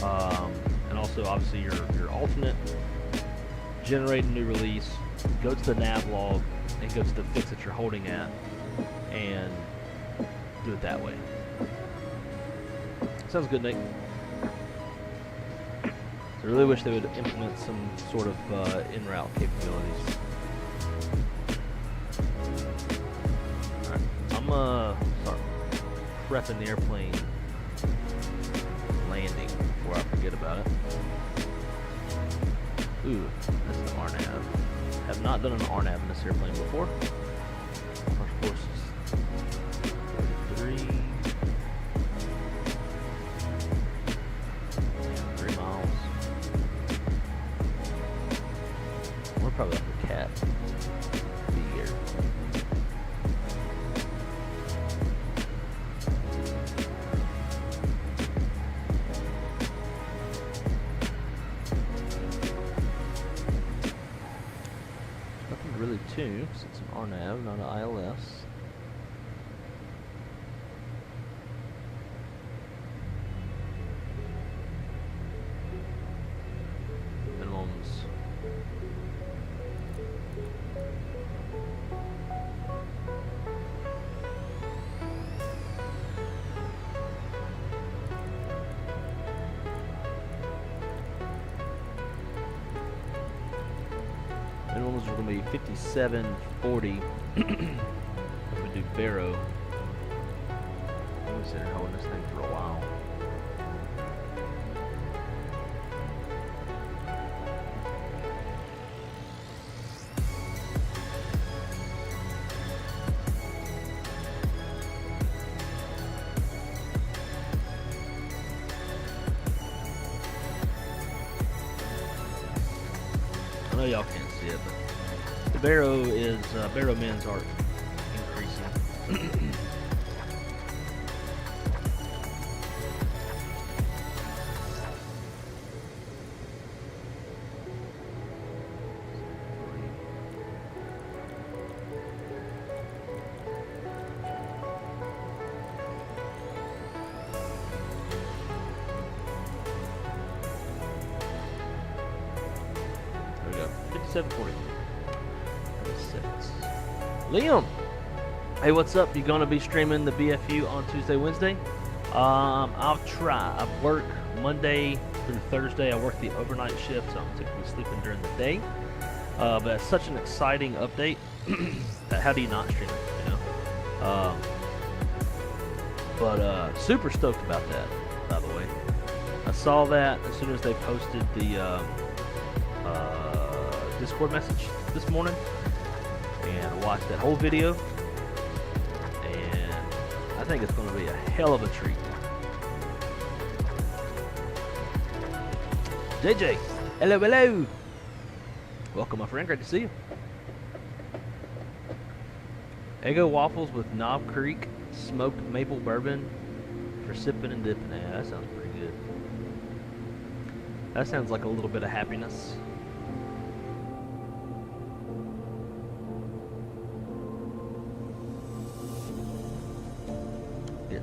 and also obviously your alternate, generate a new release, go to the nav log, and go to the fix that you're holding at, and do it that way. Sounds good, Nick. So I really wish they would implement some sort of en route capabilities. start prepping the airplane landing before I forget about it. Ooh, this is an RNAV. Have not done an RNAV in this airplane before. First course is 33. 3 miles. We're probably up the cat. Be here. Nothing really to, since it's an RNAV, not an ILS. Minimums. Minimums are going to be 57.40 if we do Barrow. I'm consider holding this thing for a while. I know y'all can't see it, but the Barrow is Barrow men's are increasing. There we go, 57.40. Liam, hey, what's up? You gonna be streaming the BFU on Tuesday, Wednesday? I'll try. I work Monday through Thursday. I work the overnight shift, so I'm typically sleeping during the day. But it's such an exciting update that how do you not stream it? You know. But super stoked about that. By the way, I saw that as soon as they posted the Discord message this morning. And watch that whole video, and I think it's going to be a hell of a treat. JJ, hello, hello. Welcome, my friend. Great to see you. Eggo waffles with Knob Creek smoked maple bourbon for sipping and dipping. Yeah, that sounds pretty good. That sounds like a little bit of happiness.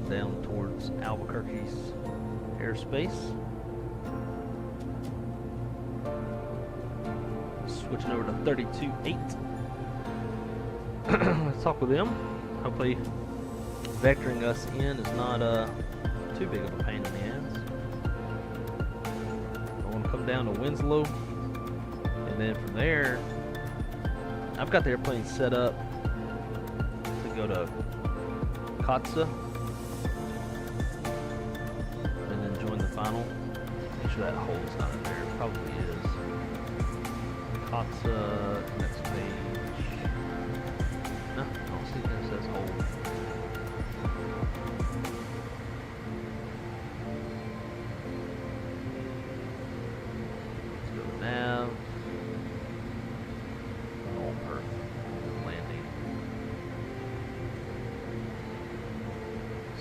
Down towards Albuquerque's airspace. Switching over to 32.8. Let's talk with them. Hopefully vectoring us in is not too big of a pain in the ass. I want to come down to Winslow, and then from there I've got the airplane set up to go to Kbjc. Final. Make sure that hole's not in there. It probably is. Kbjc, next page. No, I don't see it. It says hole. Let's go to nav. All Earth landing.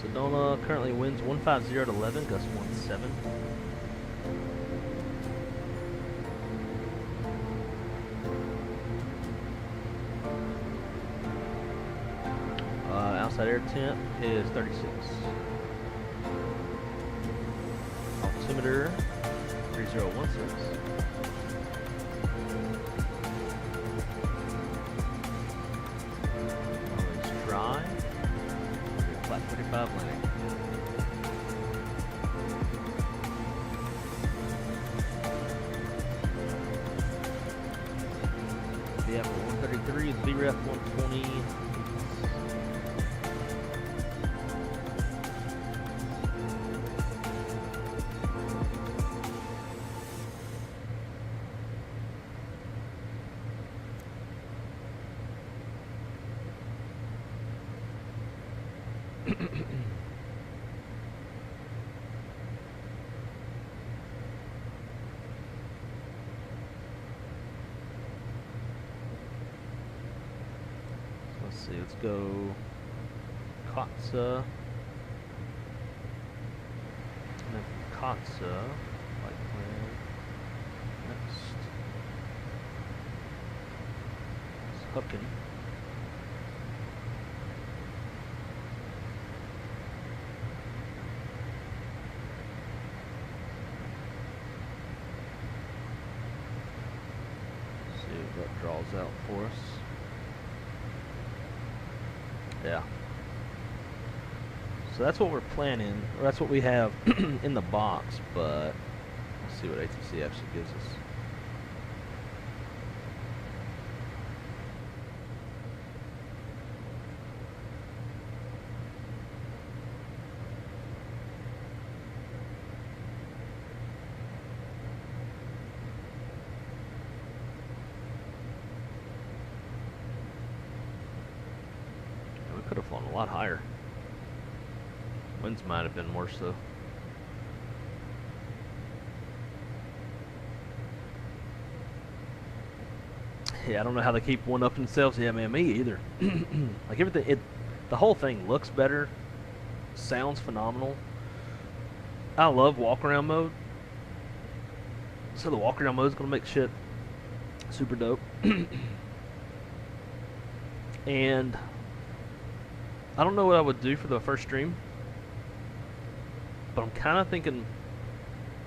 Sedona currently winds 150 at 11, gust 17. Outside air temp is 36. Altimeter 3016. Always dry. Flat 35 landing. VF 133, VREF 120. see, let's go Kbce. And then from Kbce, flight plan. Next. It's hooking. See what draws out for us. Yeah. So that's what we're planning, or that's what we have in the box, but let's see what ATC actually gives us. We could have flown a lot higher. Winds might have been worse though. Yeah, I don't know how they keep one up themselves. Yeah, man, me either. Like everything, the whole thing looks better, sounds phenomenal. I love walk around mode. So the walk around mode is gonna make shit super dope. And I don't know what I would do for the first stream, but I'm kind of thinking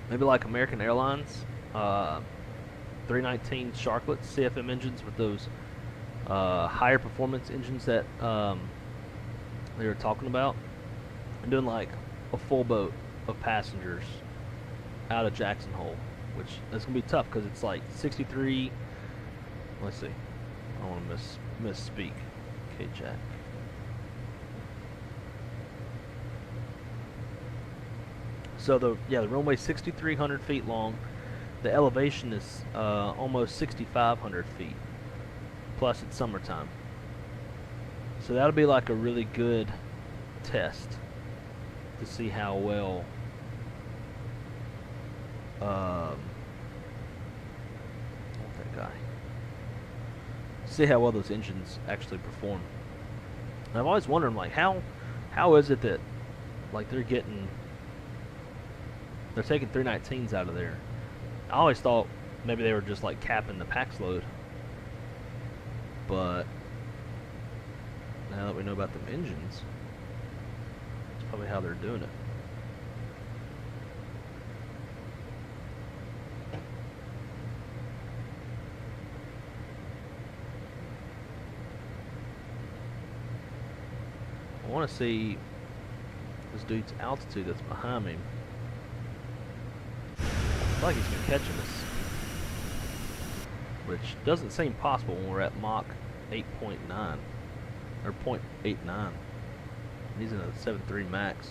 maybe like American Airlines 319 Sharklets CFM engines with those higher performance engines that they were talking about, and doing like a full boat of passengers out of Jackson Hole, which is gonna be tough because it's like 63. Let's see, I don't want to misspeak. Okay, Jack. So the runway's 6,300 feet long. The elevation is almost 6,500 feet. Plus it's summertime. So that'll be like a really good test to see how well that guy. See how well those engines actually perform. And I've always wondered, like, how is it that like they're taking 319s out of there? I always thought maybe they were just like capping the pax load, but now that we know about them engines, that's probably how they're doing it. I want to see this dude's altitude that's behind me. I feel like he's been catching us, which doesn't seem possible when we're at Mach 8.9 or 0.89. He's in a 7.3 max.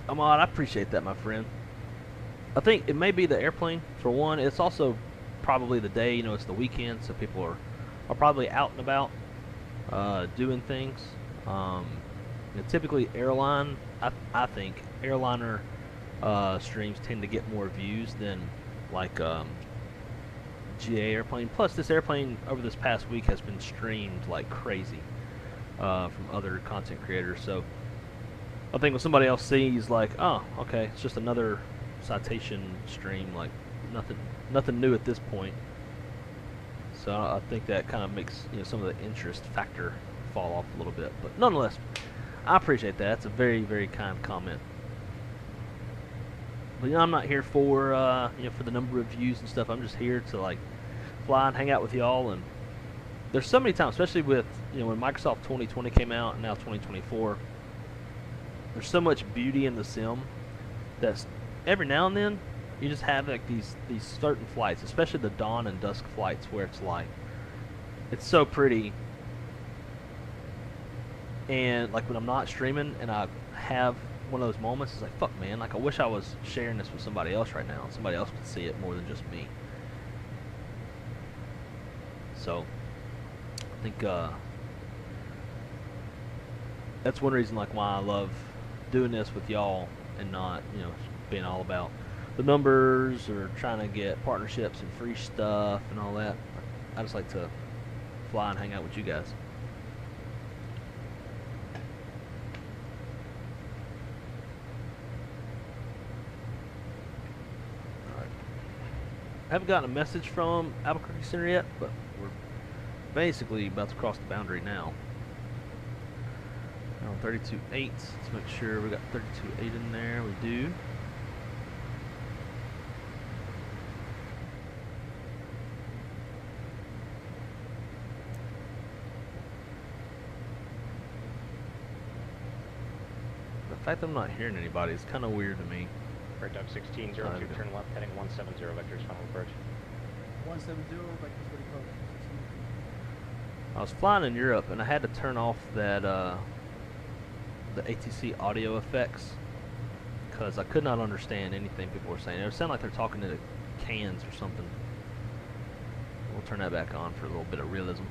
Ahmad, I appreciate that, my friend. I think it may be the airplane for one. It's also probably the day. You know, it's the weekend, so people are probably out and about. Doing things. You know, typically airline, I think airliner streams tend to get more views than like GA airplane. Plus this airplane over this past week has been streamed like crazy from other content creators. So I think when somebody else sees like, oh, okay, it's just another citation stream, like nothing new at this point. So I think that kind of makes, you know, some of the interest factor fall off a little bit. But nonetheless, I appreciate that. That's a very, very kind comment. But you know, I'm not here for you know, for the number of views and stuff. I'm just here to like fly and hang out with y'all. And there's so many times, especially with, you know, when Microsoft 2020 came out and now 2024. There's so much beauty in the sim that every now and then you just have like these certain flights, especially the dawn and dusk flights, where it's like, it's so pretty. And like when I'm not streaming and I have one of those moments, it's like, fuck man, like I wish I was sharing this with somebody else right now. Somebody else could see it more than just me. So I think that's one reason like why I love doing this with y'all and not, you know, being all about the numbers or trying to get partnerships and free stuff and all that. I just like to fly and hang out with you guys. Alright. I haven't gotten a message from Albuquerque Center yet, but we're basically about to cross the boundary now. We're on 32.8. Let's make sure we got 32.8 in there. We do. The fact that I'm not hearing anybody is kind of weird to me. Right, Doug 1602, turn left, heading 170, vectors final approach. 170, vectors pretty close. I was flying in Europe and I had to turn off that the ATC audio effects because I could not understand anything people were saying. It would sound like they're talking to cans or something. We'll turn that back on for a little bit of realism.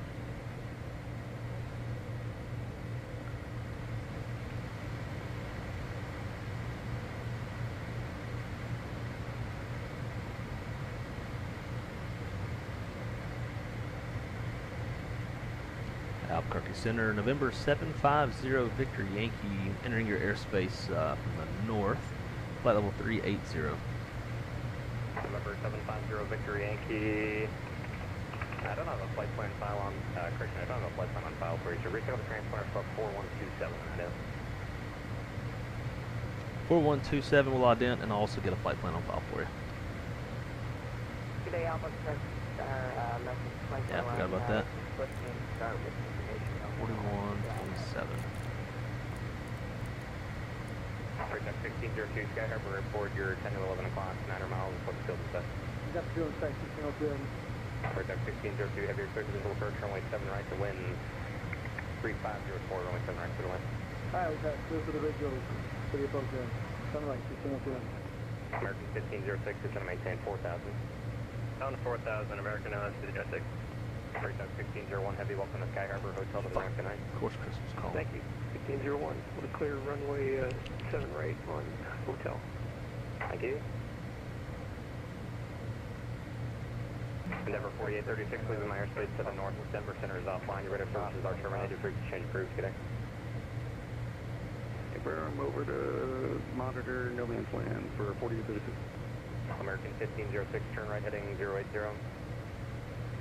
Albuquerque Center, November 750 Victor Yankee, entering your airspace from the north, flight level 380. November 750 Victor Yankee. I don't have a flight plan file on, correction, I don't have a flight plan on file for you, so reach out the transponder for 4127, I know. 4127 will ident, and I'll also get a flight plan on file for you. Good day, Alpha. Yeah, I forgot about that. 4127. Project 1602, Sky Harbor Airport, you're 10 to 11 o'clock, 900 miles, what's the field and stuff? You got the field inside 1602. Project 1602, have your clear to visual approach, runway 7 right to wind, 3504, runway 7 right to the wind. Alright, we got clear for the radio, for the approach there. Sunlight 1602. American 1506 is going to maintain 4,000. Down to 4,000, American LS to the Jet 6. Project 1601, heavy welcome to Sky Harbor Hotel to the American 9. Of course, Chris was calling. Thank you. 1601, with a clear runway 7 right on hotel. Thank you. Endeavor 4836, leaving my airspace to the north. Denver Center is offline. Your radar services are terminated. Free to change crews. Good day. I'm over to monitor no man's land for 4036. American 1506, turn right heading 080.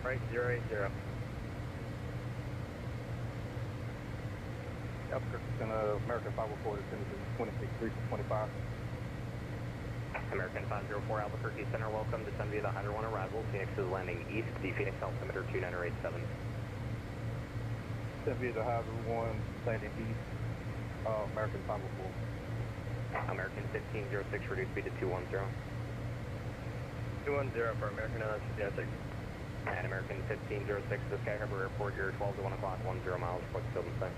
Right, 080. American 504 descended to 263 to 25. American 504 Albuquerque Center, welcome. Descend via the Hydro 1 arrival. Phoenix is landing east. The Phoenix altimeter 2987. Descend via the Hydro 1, landing east. American 504. American 1506, reduce speed to 210. 210 for American LS. And American 1506 to Sky Harbor Airport, you're 12 to 1 o'clock, 10 miles, report the field and sight.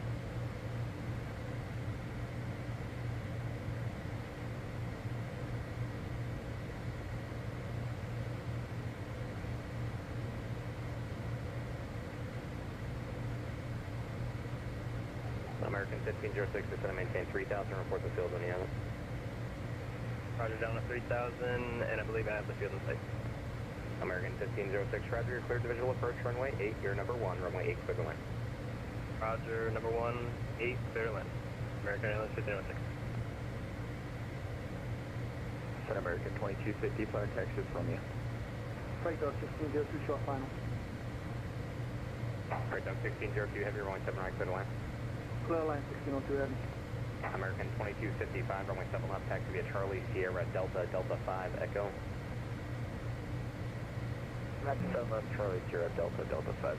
American 1506, descend and maintain 3,000, report the field when you have it. Roger, down to 3,000, and I believe I have the field in sight. American 1506, Roger, you're cleared to visual approach, runway 8, you're number 1, runway 8, clear to land. Roger, number 1, 8, clear to land. American Airlines 1506. Set American 2250, flight Texas from you. Freight Dog 1602, short final. Freight Dog 1602, heavy runway 7 right, clear to land. Clear line 1602, Evan. American 2255, runway 7 left, taxi via Charlie, Sierra, Delta, Delta 5, Echo. That's 7 left, Charlie, Sierra, Delta, Delta 5.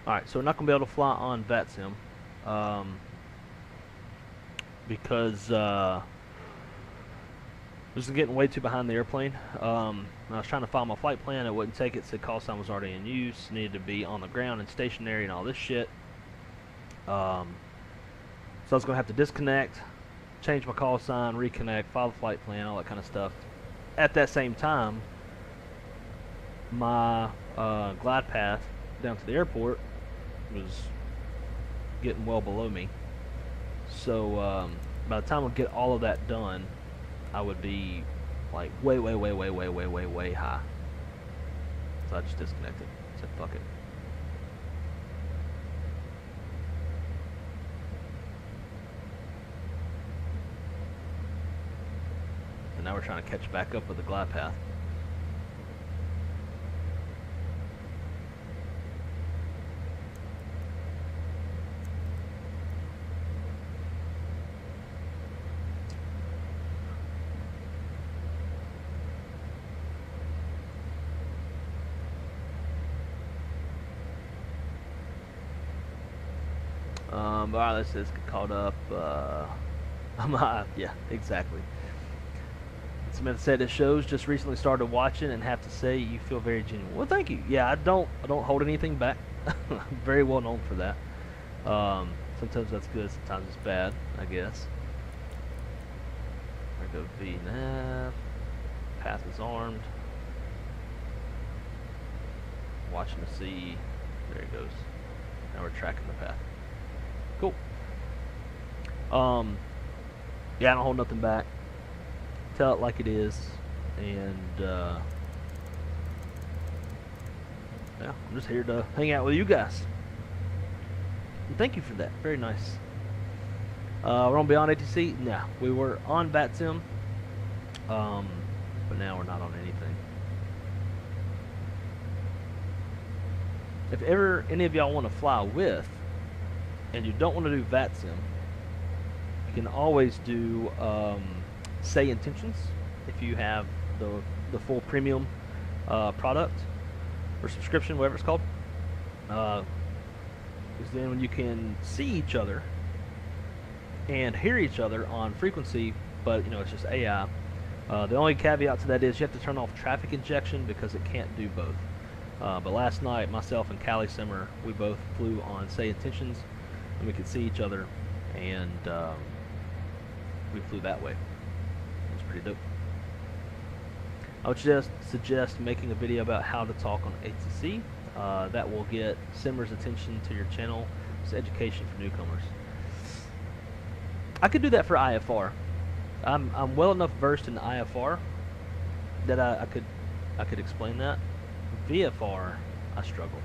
Alright, so we're not going to be able to fly on VATSIM because this is getting way too behind the airplane. I was trying to file my flight plan, it wouldn't take it, said call sign was already in use, needed to be on the ground and stationary and all this shit. So I was going to have to disconnect, change my call sign, reconnect, file the flight plan, all that kind of stuff. At that same time, my glide path down to the airport was getting well below me. So by the time I get all of that done, I would be like way high. So I just disconnected. Said fuck it. And now we're trying to catch back up with the glide path. Alright, let's just get caught up. Yeah, exactly. Samantha said it shows just recently started watching and have to say you feel very genuine. Well, thank you. Yeah, I don't hold anything back. I'm very well known for that. Sometimes that's good, sometimes it's bad, I guess. There go VNAV. Path is armed. Watching to see. There it goes. Now we're tracking the path. Cool. Yeah, I don't hold nothing back. Tell it like it is, and yeah, I'm just here to hang out with you guys. And thank you for that. Very nice. We're on Beyond ATC. No, we were on VATSIM, but now we're not on anything. If ever any of y'all want to fly with, and you don't want to do VATSIM, you can always do say intentions if you have the full premium product or subscription, whatever it's called. Because then when you can see each other and hear each other on frequency, but you know it's just AI. The only caveat to that is you have to turn off traffic injection because it can't do both. But last night, myself and Callie Simmer, we both flew on say intentions, and we could see each other, and we flew that way. It was pretty dope. I would just suggest making a video about how to talk on ATC. That will get Simmer's attention to your channel. It's education for newcomers. I could do that for IFR. I'm well enough versed in IFR that I could explain that. VFR, I struggle.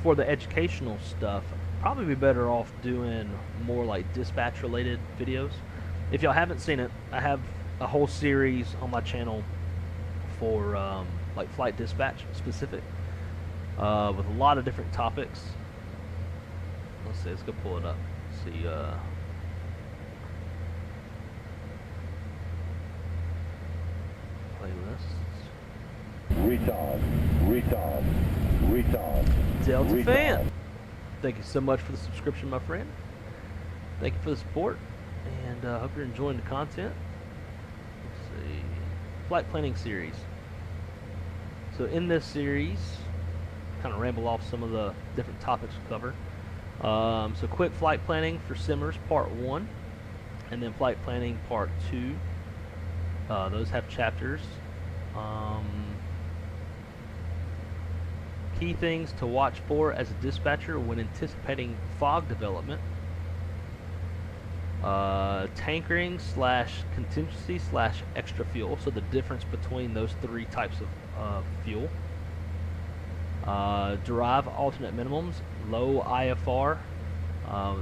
For the educational stuff, probably be better off doing more like dispatch related videos. If y'all haven't seen it, I have a whole series on my channel for like flight dispatch specific, with a lot of different topics. Let's see, let's go pull it up. Let's see, playlists. Retard. Delta fan, thank you so much for the subscription, my friend. Thank you for the support, and hope you're enjoying the content. Let's see, flight planning series. So in this series, kind of ramble off some of the different topics we cover. So quick flight planning for Simmers part 1, and then flight planning part 2. Those have chapters. Key things to watch for as a dispatcher when anticipating fog development. Tankering / contingency / extra fuel. So the difference between those three types of fuel. Derive alternate minimums. Low IFR.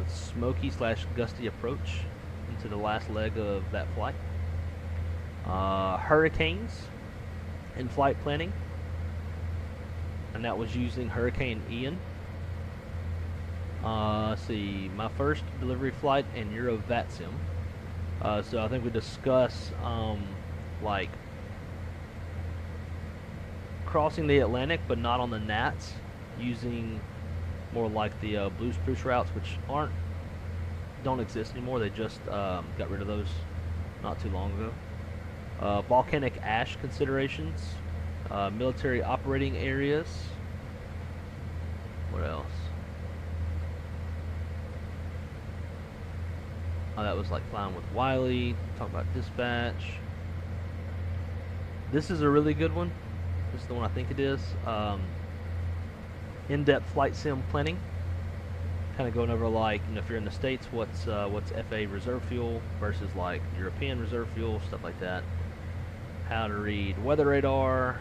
Smoky / gusty approach into the last leg of that flight. Hurricanes in flight planning, and that was using Hurricane Ian. Let's see, my first delivery flight in Euro VATSIM. So I think we discuss like crossing the Atlantic but not on the Nats, using more like the blue spruce routes, which don't exist anymore. They just got rid of those not too long ago. Volcanic ash considerations, military operating areas. What else? Oh, that was like flying with Wiley. Talk about dispatch. This is a really good one. This is the one I think it is. In-depth flight sim planning. Kind of going over, like, you know, if you're in the States, what's FA reserve fuel versus like European reserve fuel, stuff like that. How to read weather radar.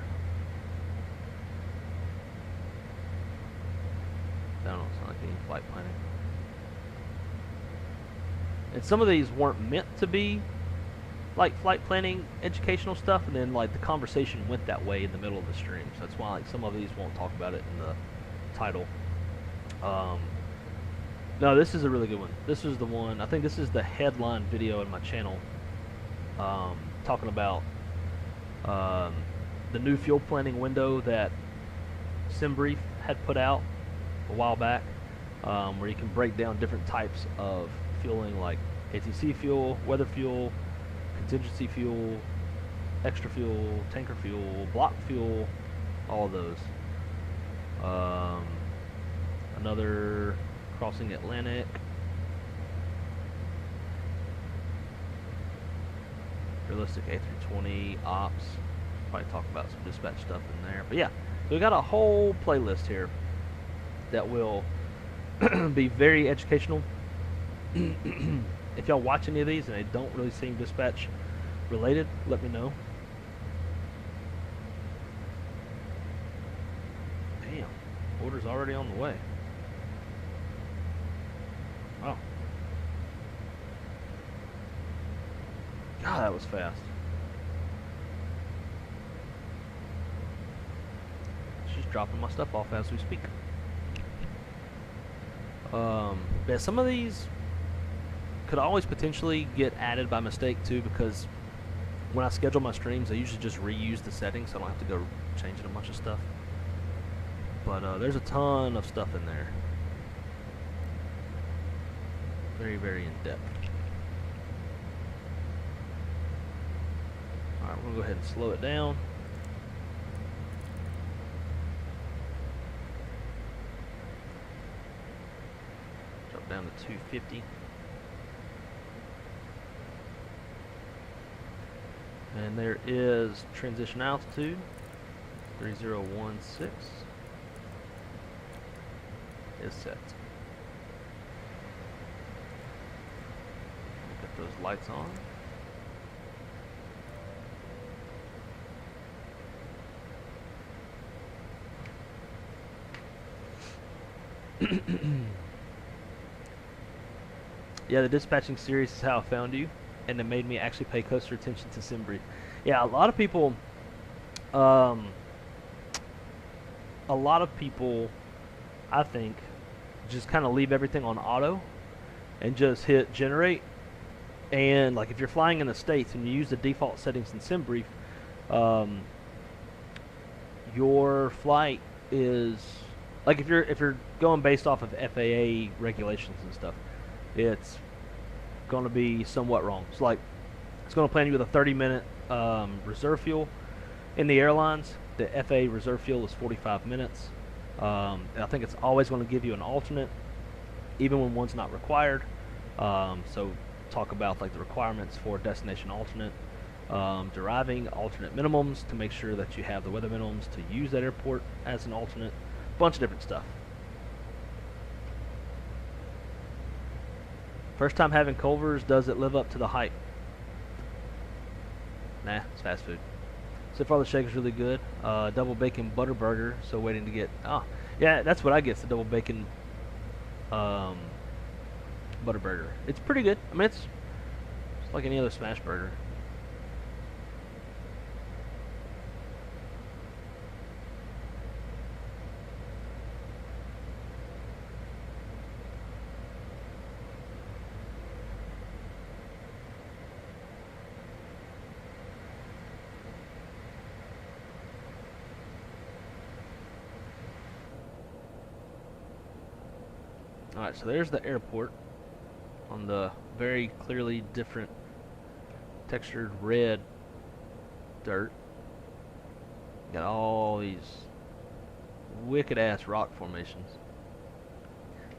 I don't know, it's not like any flight planning. And some of these weren't meant to be like flight planning educational stuff, and then like the conversation went that way in the middle of the stream. So that's why like some of these won't talk about it in the title. No, this is a really good one. This is the one, I think this is the headline video in my channel, talking about the new fuel planning window that SimBrief had put out a while back, where you can break down different types of fueling, like ATC fuel, weather fuel, contingency fuel, extra fuel, tanker fuel, block fuel, all of those. Another crossing Atlantic. Realistic A320 ops. Probably talk about some dispatch stuff in there. But yeah, so we got a whole playlist here that will be very educational. If y'all watch any of these and they don't really seem dispatch related, let me know. Damn, order's already on the way. Oh. God, that was fast. She's dropping my stuff off as we speak. Yeah, some of these could always potentially get added by mistake too, because when I schedule my streams, I usually just reuse the settings, so I don't have to go changing a bunch of stuff. But there's a ton of stuff in there. Very, very in-depth. Alright, we're going to go ahead and slow it down. Drop down to 250. And there is transition altitude, 3016 is set. Get those lights on. Yeah, the dispatching series is how I found you, and it made me actually pay closer attention to SimBrief. Yeah, a lot of people, I think, just kind of leave everything on auto and just hit generate. And like if you're flying in the States and you use the default settings in SimBrief, your flight is like if you're going based off of FAA regulations and stuff, it's going to be somewhat wrong. It's like it's going to plan you with a 30-minute reserve fuel. In the airlines, the FAA reserve fuel is 45 minutes. And I think it's always going to give you an alternate, even when one's not required. So talk about like the requirements for destination alternate, deriving alternate minimums to make sure that you have the weather minimums to use that airport as an alternate. Bunch of different stuff. First time having Culver's, does it live up to the hype? Nah, it's fast food. So far the shake is really good. Double bacon butter burger, so waiting to get, yeah, that's what I get, the double bacon butter burger. It's pretty good. I mean, it's like any other smash burger. Alright, so there's the airport on the very clearly different textured red dirt. Got all these wicked ass rock formations.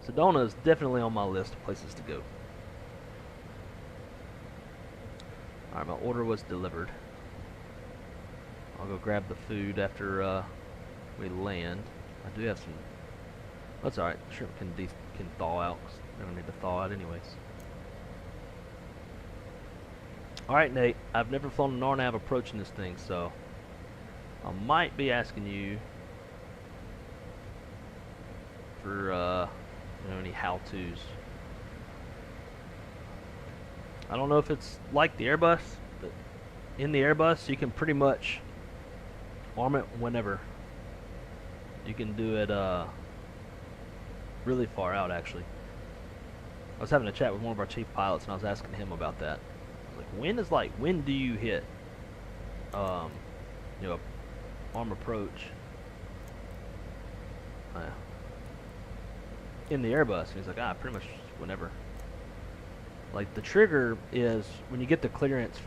Sedona is definitely on my list of places to go. Alright, my order was delivered. I'll go grab the food after we land. I do have some. That's alright. Shrimp can thaw out. They don't need to thaw out anyways. Alright, Nate. I've never flown an RNAV approaching this thing, so I might be asking you for any how-tos. I don't know if it's like the Airbus, but in the Airbus you can pretty much arm it whenever. You can do it really far out, actually. I was having a chat with one of our chief pilots and I was asking him about that. I was like, when do you hit arm approach in the Airbus? And he's like, pretty much whenever. Like, the trigger is when you get the clearance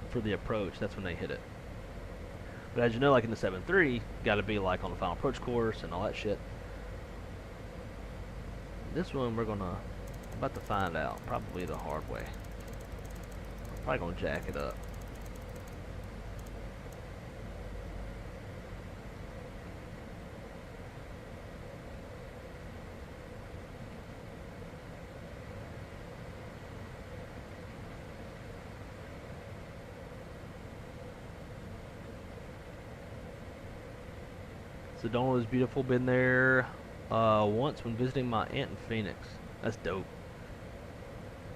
for the approach, that's when they hit it. But as you know, like in the 7.3, you gotta be like on the final approach course and all that shit. This one we're about to find out, probably the hard way. I'm probably gonna jack it up. Sedona is beautiful. Been there once when visiting my aunt in Phoenix. That's dope.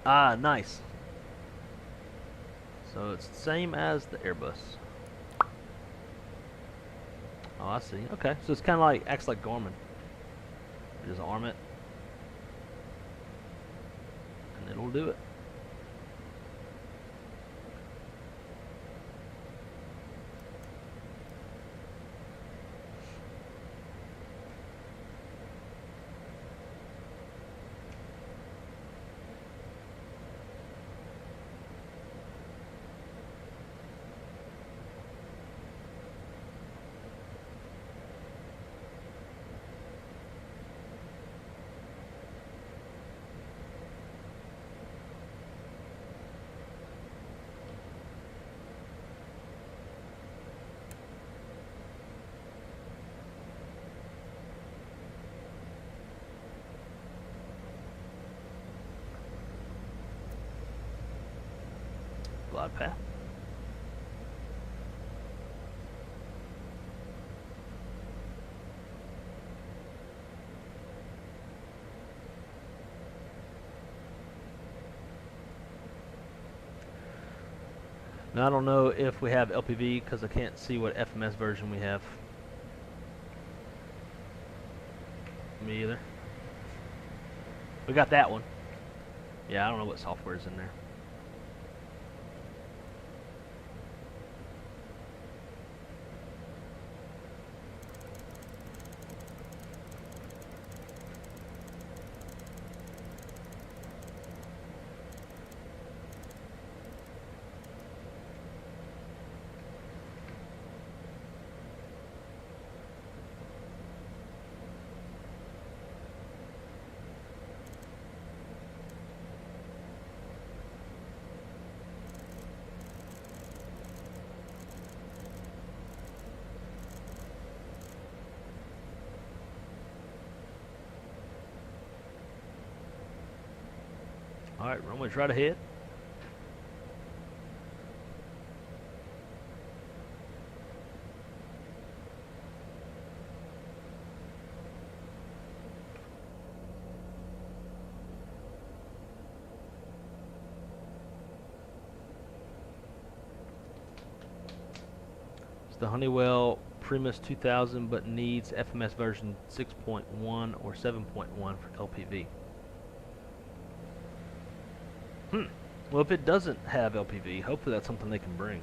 Ah, nice. So it's the same as the Airbus. Oh, I see. Okay, so it's kind of like, acts like Garmin. You just arm it, and it'll do it. Glide path. Now I don't know if we have LPV because I can't see what FMS version we have. Me either. We got that one. Yeah, I don't know what software is in there. Alright, runway's right ahead. It's the Honeywell Primus 2000 but needs FMS version 6.1 or 7.1 for LPV. Well, if it doesn't have LPV, hopefully that's something they can bring.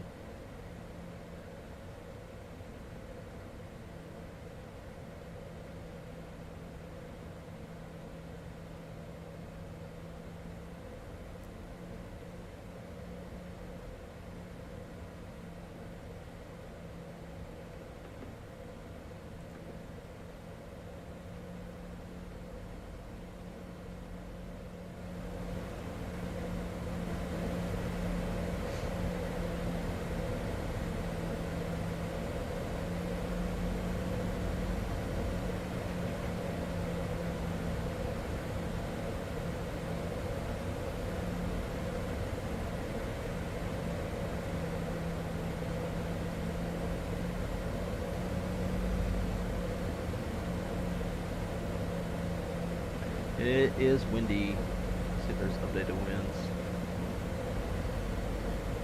It is windy. Let's see if there's updated winds.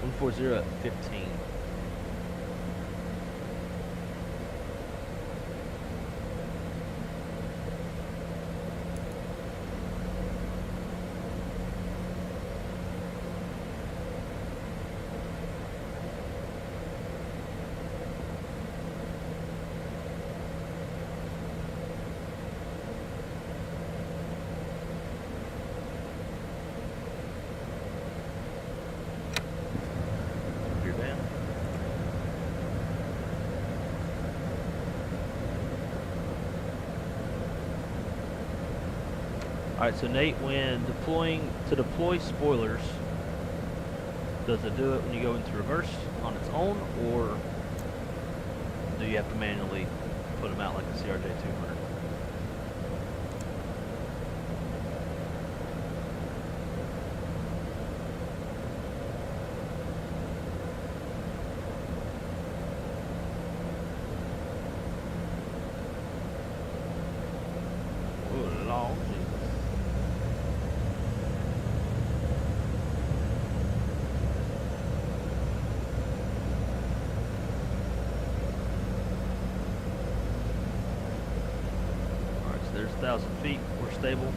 140 at 15. You're down. Alright, so Nate, when deploy spoilers, does it do it when you go into reverse on its own, or do you have to manually put them out like a CRJ 200? Oh, Lord. There's 1,000 feet. We're stable.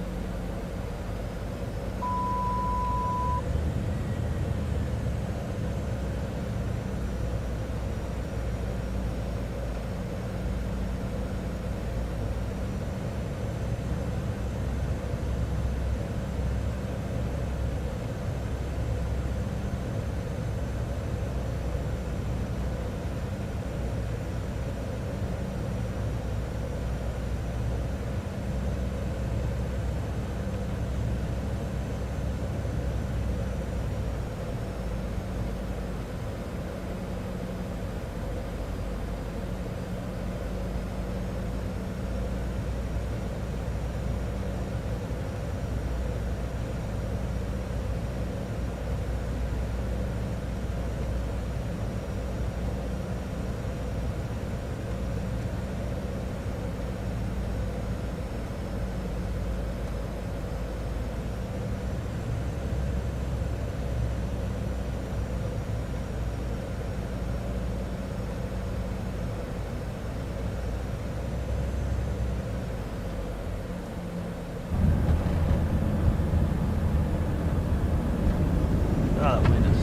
Ah, that wind is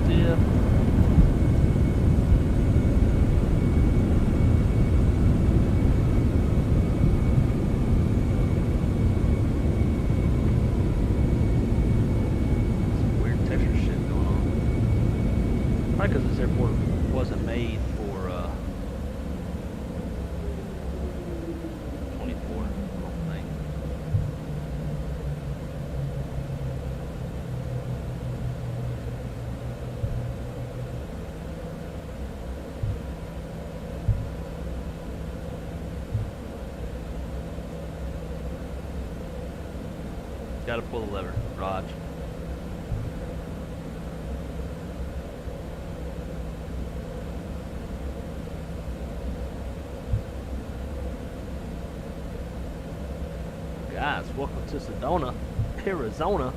stiff. Some weird texture shit going on. Probably because this airport wasn't made for 24, I don't think. Gotta pull the lever, Raj. Guys, welcome to Sedona, Arizona.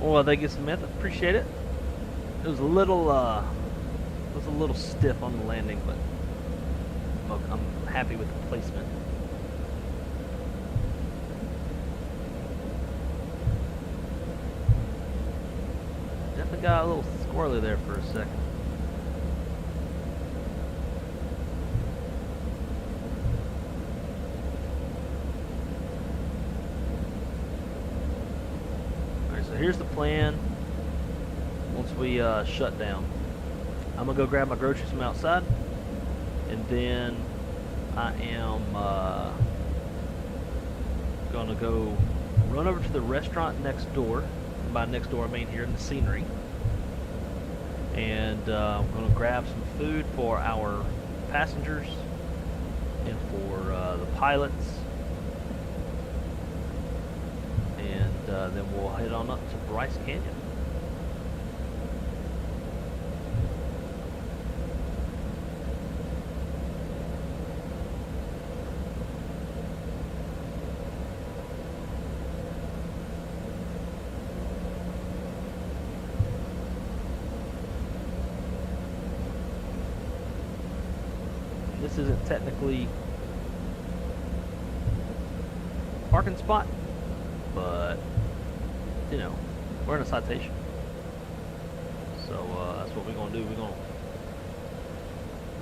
Well, thank you, Samantha. Appreciate it. It was a little stiff on the landing, but I'm happy with the placement. Definitely got a little squirrely there for a second. So here's the plan once we shut down. I'm gonna go grab my groceries from outside, and then I am gonna go run over to the restaurant next door. And by next door I mean here in the scenery. And I'm gonna grab some food for our passengers and for the pilots. And then we'll head on up to Bryce Canyon. This isn't technically a parking spot, but you know, we're in a citation, so that's what we're gonna do. We're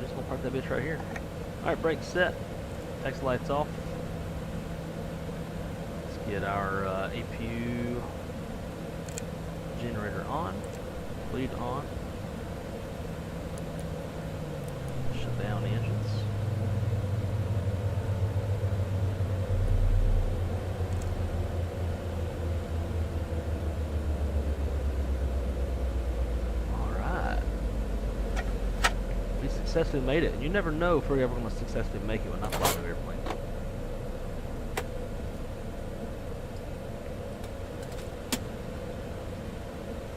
just gonna park that bitch right here. All right, brakes set, taxi lights off. Let's get our APU generator on, bleed on. Shut down the engines. Successfully made it. You never know if we're ever going to successfully make it when I fly the airplane.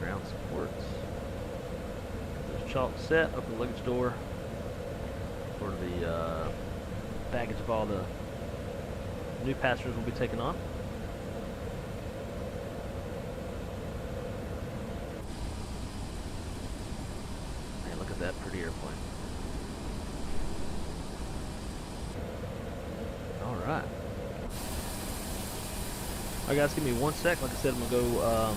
Ground supports. There's chalk set. Open the luggage door for the baggage of all the new passengers will be taken on. Man, look at that pretty airplane. Alright. Alright guys, give me 1 sec. Like I said, I'm going to go,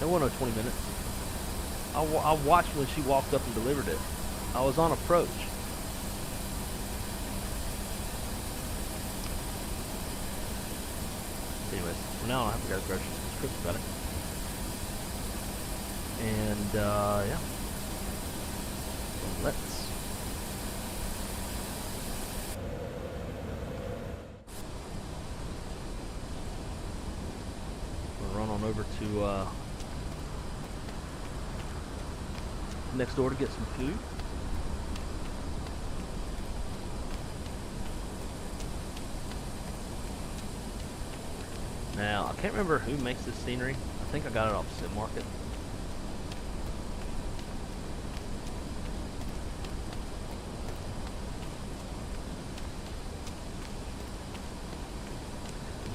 it wasn't 20 minutes. I watched when she walked up and delivered it. I was on approach. Anyways, for now I have to go to groceries because Chris got it. And, yeah. So let's run on over to next door to get some food. Now, I can't remember who makes this scenery. I think I got it off Sim Market.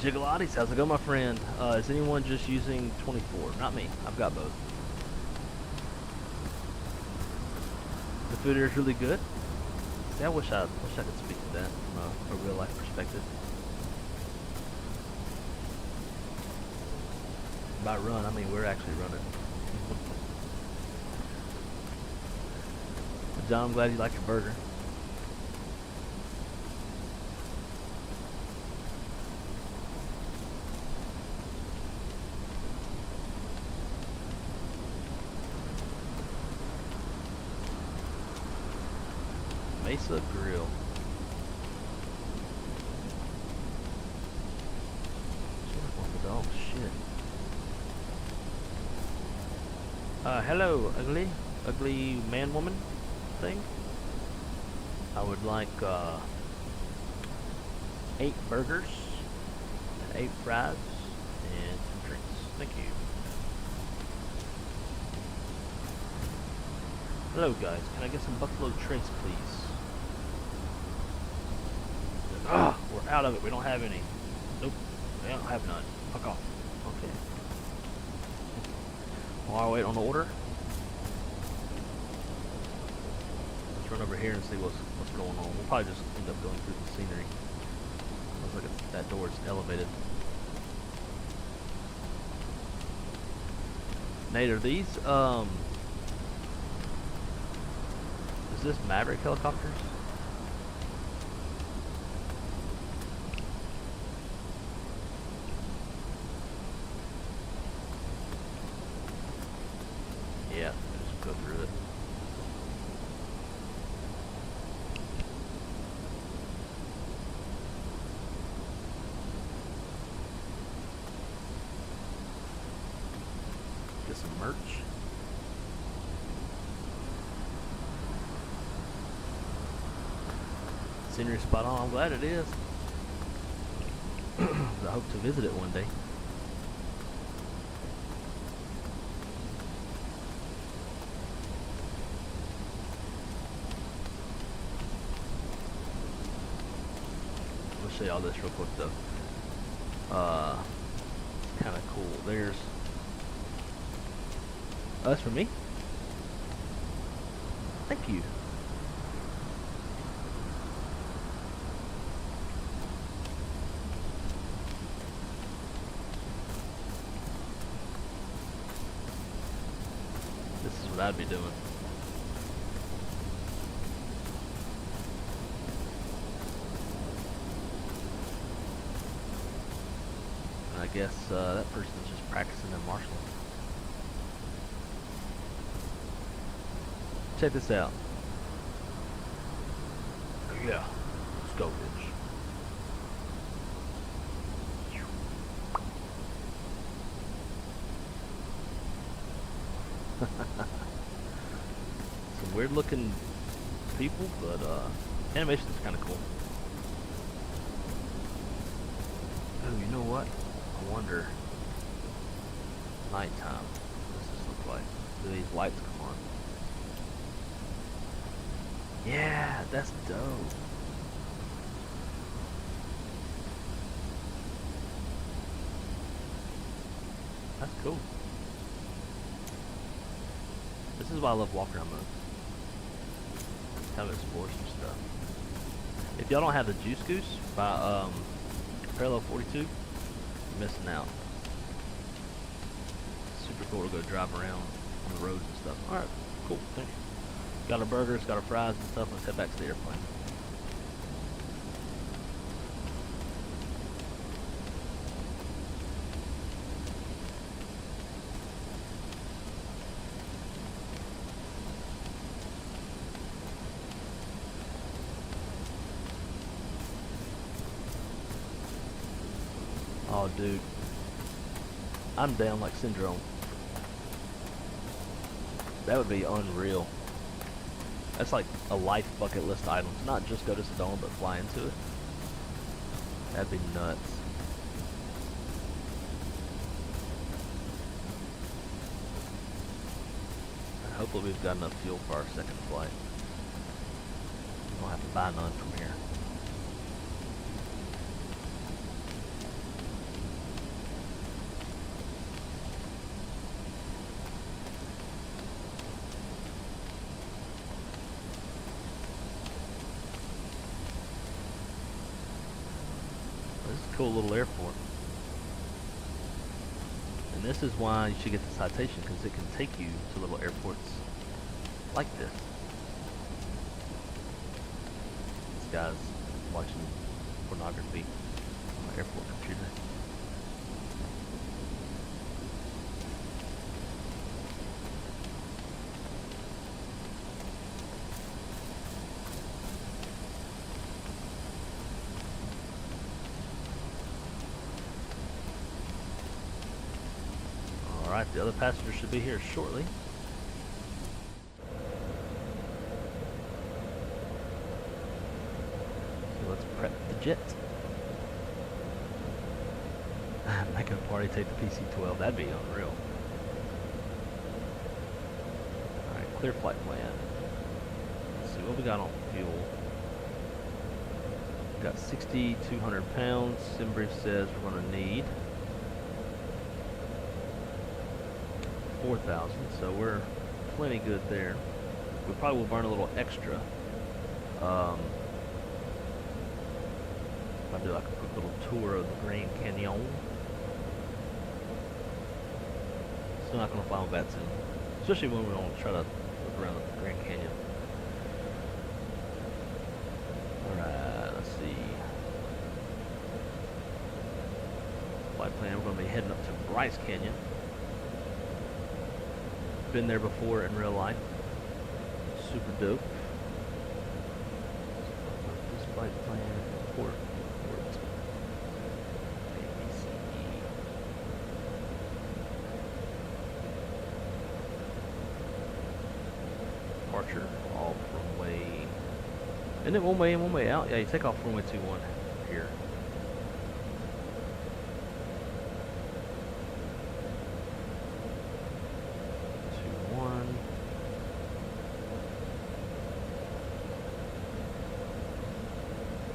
Jiggleotties, how's it going, my friend? Is anyone just using 24? Not me. I've got both. The food here is really good. See, I wish I could speak to that from a real life perspective. By run, I mean we're actually running. John, I'm glad you like your burger. Mesa Grill. Oh shit. Hello, ugly man woman thing. I would like 8 burgers and 8 fries and some drinks. Thank you. Hello guys, can I get some Buffalo Trace please? Ah, we're out of it. We don't have any. Nope. We don't have none. Fuck off. Okay. While I wait on the order, let's run over here and see what's going on. We'll probably just end up going through the scenery. Looks like that door is elevated. Nate, are these is this Maverick helicopters? Yeah, just go through it. Scenery spot on. I'm glad it is. I hope to visit it one day. I'll show y'all this real quick though. Kind of cool. There's. Oh, that's for me? Thank you. This is what I'd be doing. I guess that person's just practicing their marshalling. Check this out. Yeah, let's go, bitch. Some weird looking people, but animation is kind of cool. Oh, you know what? I wonder, nighttime, what does this look like? Do these lights come on? Yeah, that's dope. That's cool. This is why I love walk around mode. Kind of explore some stuff. If y'all don't have the Juice Goose by Parallel 42, you're missing out. Super cool to go drive around on the roads and stuff. Alright, cool, thank you. Got our burgers, got our fries and stuff. Let's head back to the airplane. Oh, dude. I'm down like Syndrome. That would be unreal. That's like a life bucket list item. Not just go to Sedona, but fly into it. That'd be nuts. And hopefully we've got enough fuel for our second flight. We don't have to buy none from here. Cool little airport. And this is why you should get the citation, because it can take you to little airports like this. This guy's watching pornography on my airport computer. Alright, the other passengers should be here shortly. So let's prep the jet. Make a party take the PC-12, that'd be unreal. Alright, clear flight plan. Let's see what we got on fuel. We got 6,200 pounds. SimBrief says we're going to need 4,000, so we're plenty good there. We probably will burn a little extra. I'll do like a quick little tour of the Grand Canyon. Still not going to fly on that soon, especially when we want to try to look around the Grand Canyon. Alright, let's see. Flight plan, we're going to be heading up to Bryce Canyon. Been there before in real life. Super dope. This flight plan, port. Kbce. Departure, all runway Isn't it one way in, one way out? Yeah, you take off runway 21 here.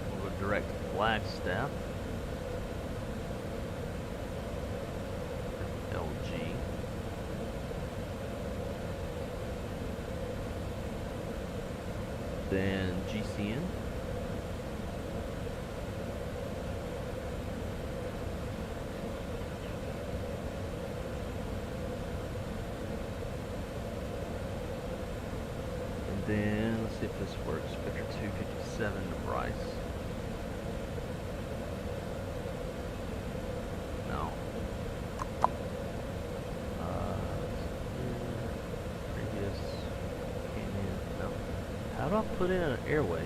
We'll go direct to Flagstaff. LG. Then GCN. And then let's see if this works. Victor 257 to Bryce. No. Previous Canyon. No. How do I put in an airway?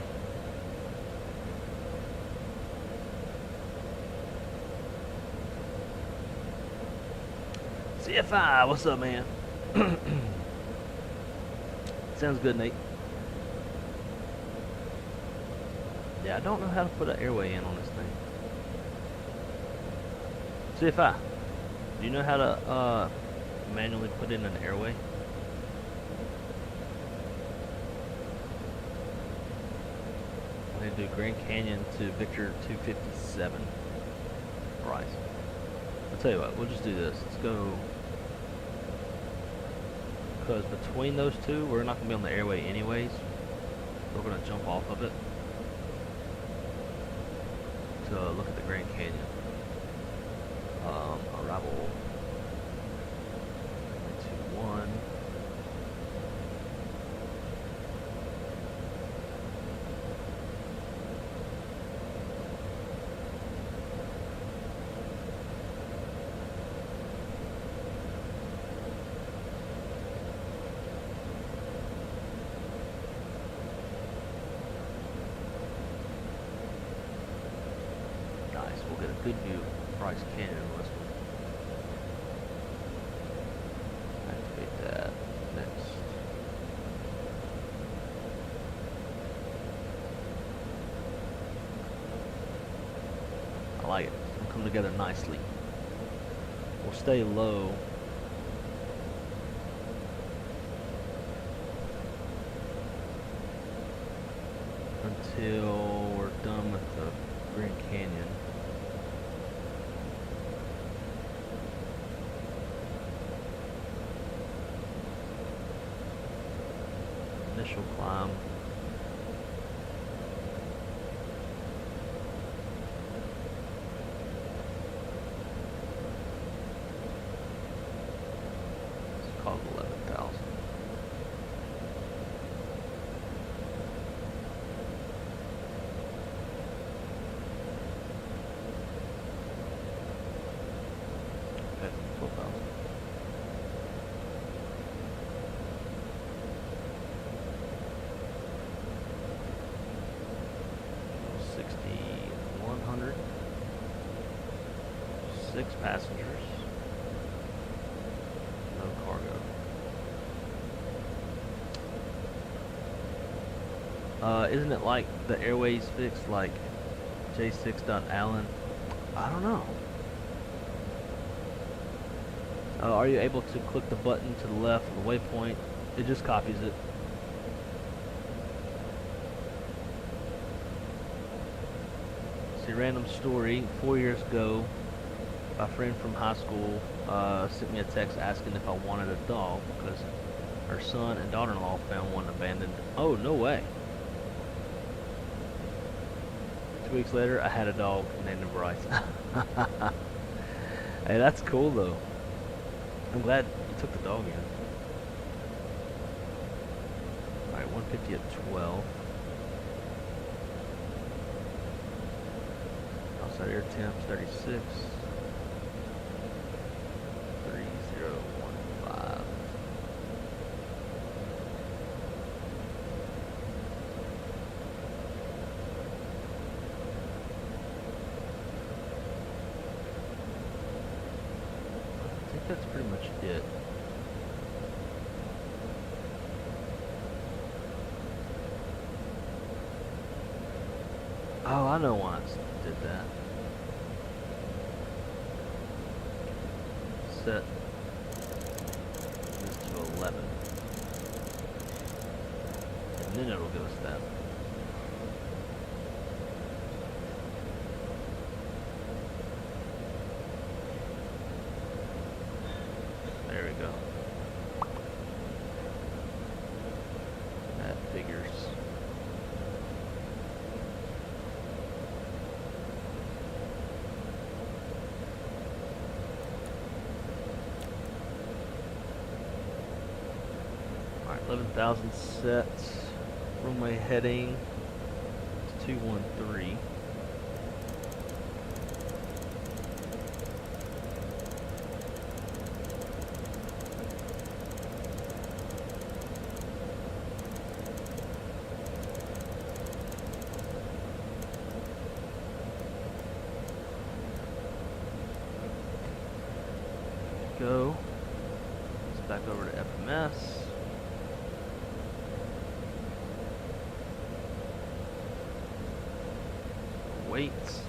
CFI, what's up, man? Sounds good, Nate. Yeah, I don't know how to put an airway in on this thing. CFI, do you know how to manually put in an airway? I'm going to do Grand Canyon to Victor 257. Bryce. I'll tell you what, we'll just do this. Let's go. Because between those two, we're not going to be on the airway anyways. We're going to jump off of it to look at the Grand Canyon. Arrival 21. We'll get a good view of Bryce Canyon in this one. Activate that. Next. I like it. It'll come together nicely. We'll stay low. Until we're done with the Grand Canyon. Initial climb. It's called 11,000. Okay, 12,000. Six passengers, no cargo. Isn't it like the airways fixed like J6.Allen? I don't know. Are you able to click the button to the left of the waypoint? It just copies it. See, random story. 4 years ago, a friend from high school sent me a text asking if I wanted a dog because her son and daughter-in-law found one abandoned. Oh, no way. 2 weeks later, I had a dog named Bryce. Hey, that's cool though. I'm glad you took the dog in. Alright, 150 at 12. Outside air temp 36. 3015. I think that's pretty much it. I know why I did that. Set this to 11. And then it'll give us that. There we go. That figures. Alright, 11,000 sets. Runway heading is 213. Go. Let's back over to FMS. Weights.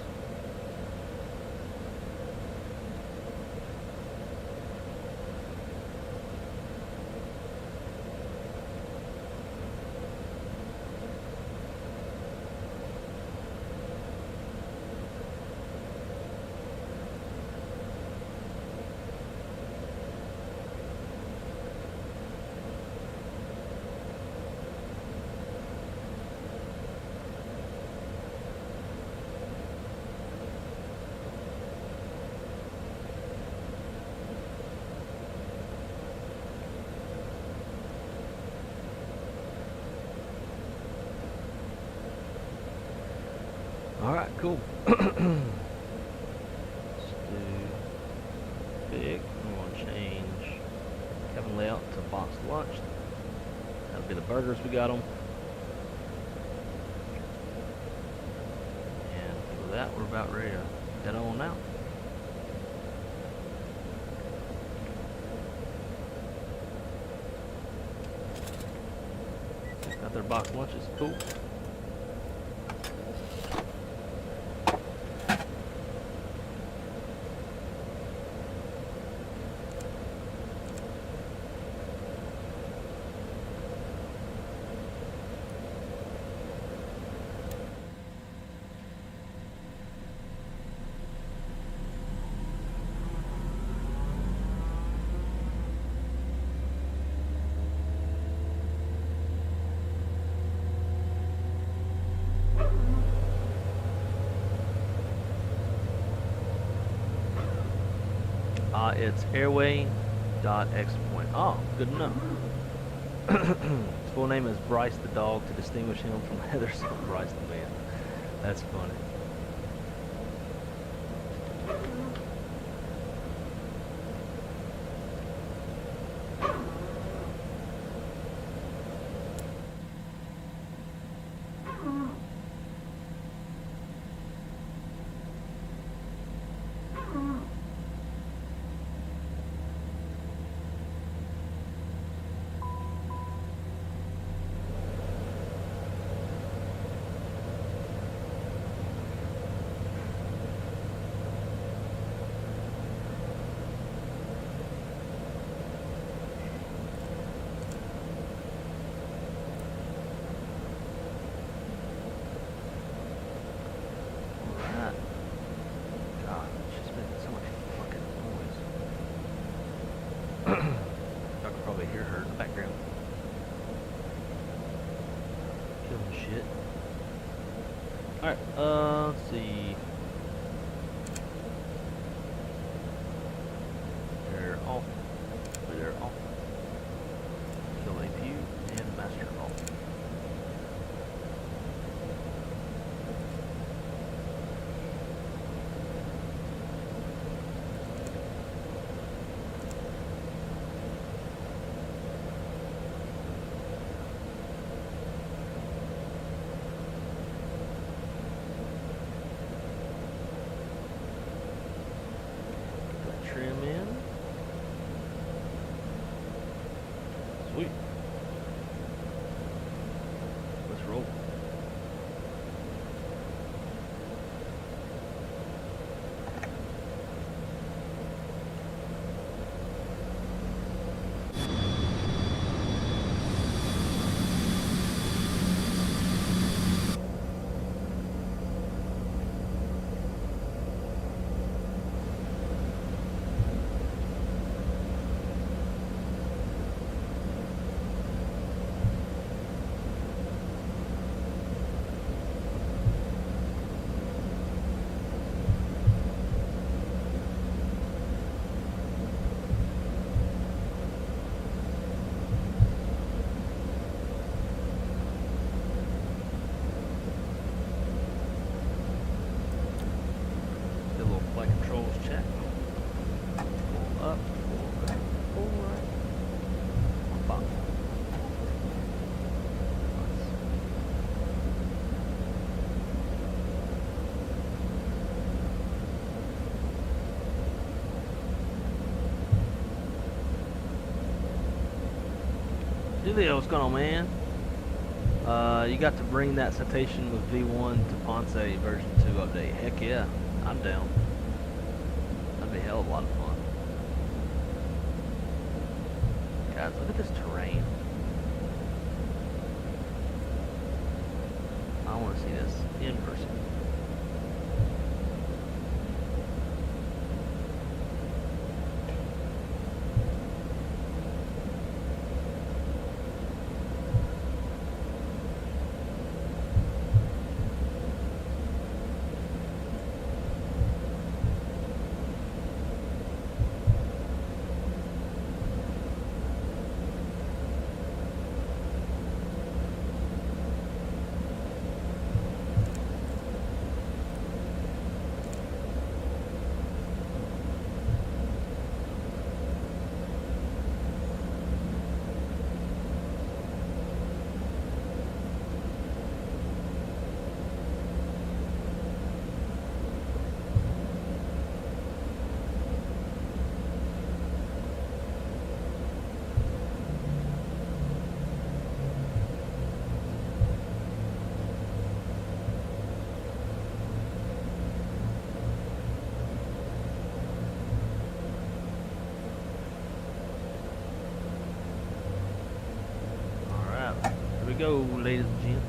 Alright, cool. Let's do big. I'm going to change cabin layout to box lunch. That'll be the burgers we got them. And with that, we're about ready to head on out. Got their box lunches. Cool. It's airway.xpoint. Oh, good enough. His full name is Bryce the dog to distinguish him from Heather's Bryce the man. That's funny. go. Flight controls check. Pull up, pull right, pull right. Bop. Julio, what's going on, man? You got to bring that citation with V1 to Ponce version 2 update. Heck yeah, I'm down. That'd be a hell of a lot of fun. Guys, look at this terrain. I want to see this in person. Here we go, ladies and gents.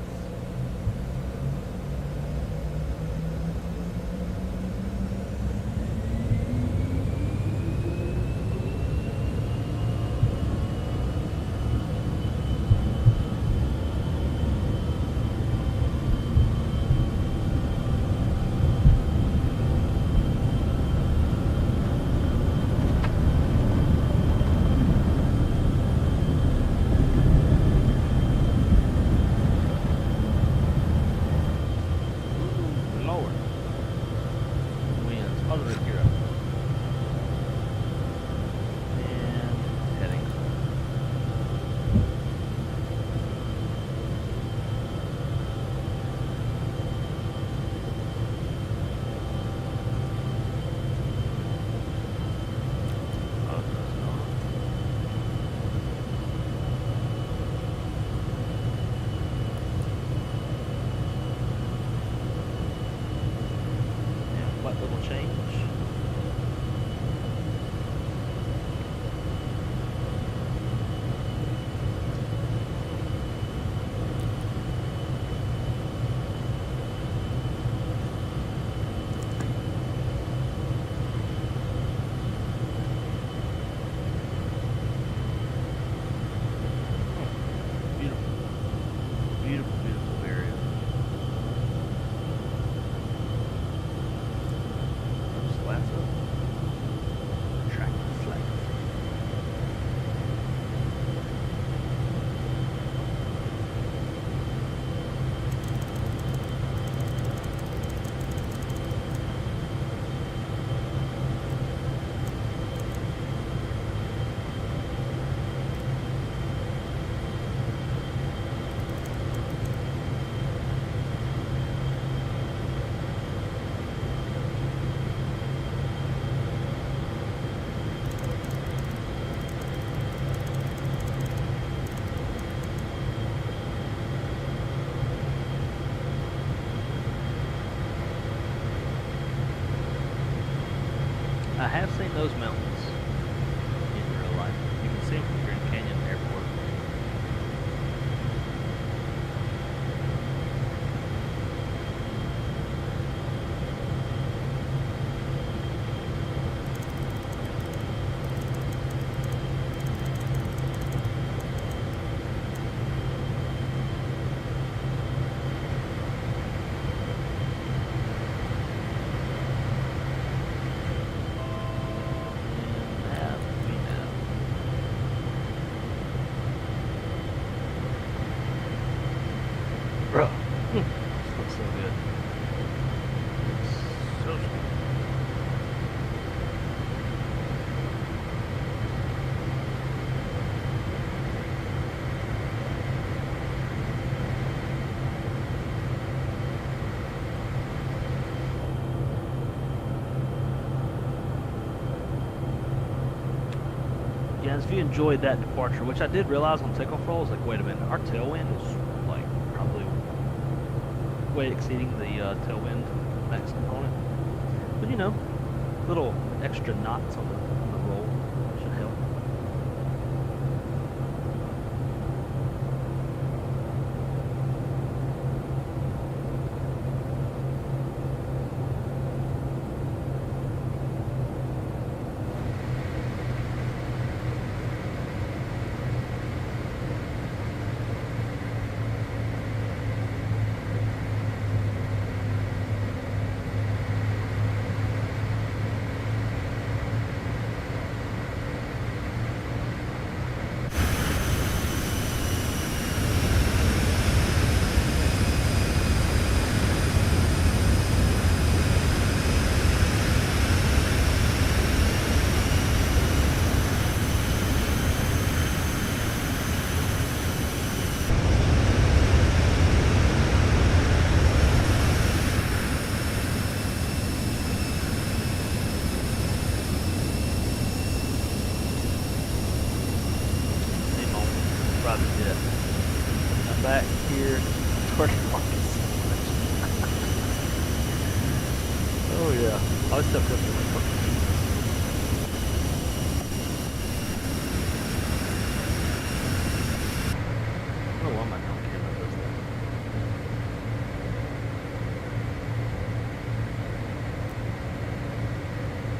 I have seen those mountains in real life. You can see them from Grand Canyon Airport. chance. If you enjoyed that departure, which I did realize on takeoff roll, I was like, wait a minute, our tailwind is like probably way exceeding the tailwind max component. But you know, little extra knots on the roll should help. Back here towards Marcus. Oh yeah, I was stuck up in the fucking. I don't know why my camera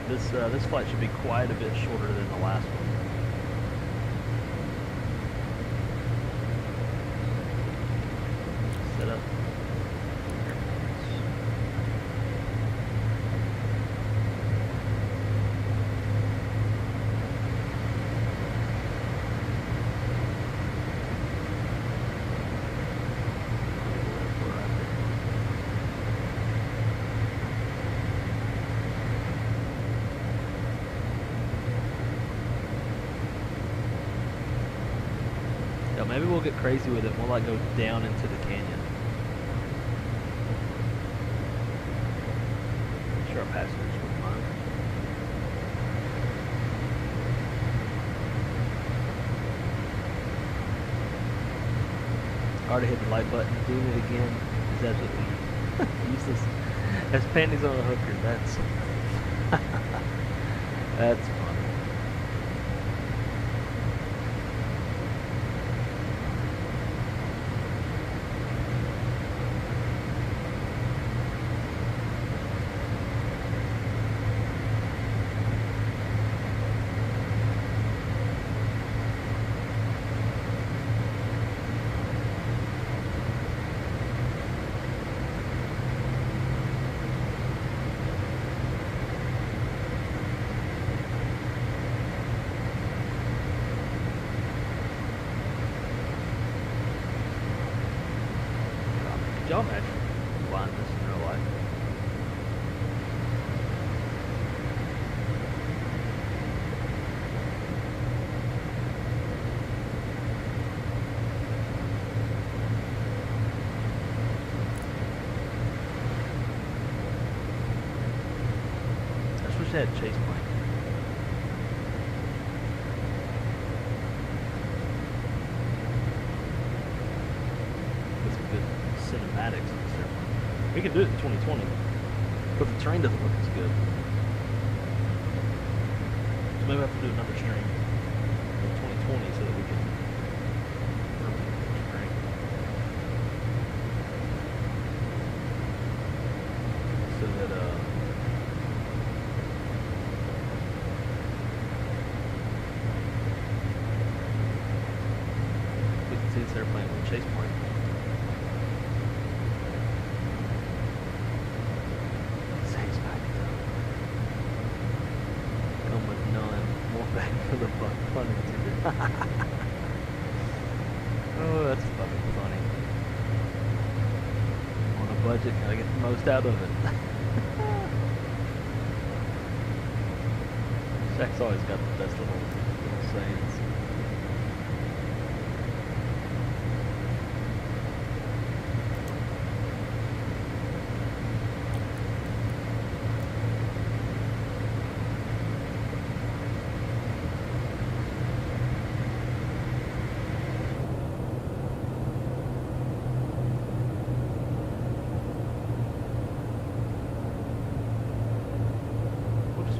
does that. This flight should be quite a bit shorter than the last one. Set up. Yeah, maybe we'll get crazy with it. We'll like go down into the canyon. I'm sure our passengers wouldn't mind. Already hit the like button. Doing it again is absolutely useless. As panties on a hooker. That's that's funny. Could y'all imagine flying this in real life? I just wish I had a chase plane. Cinematics on this airplane. We can do it in 2020, but the terrain doesn't look as good. So maybe we have to do another stream in 2020 so that we can terrain. So that we can see this airplane with a chase plane. For the fun intended. Oh, that's fucking funny. On a budget, gotta get the most out of it. Shaq's always got the best little sayings.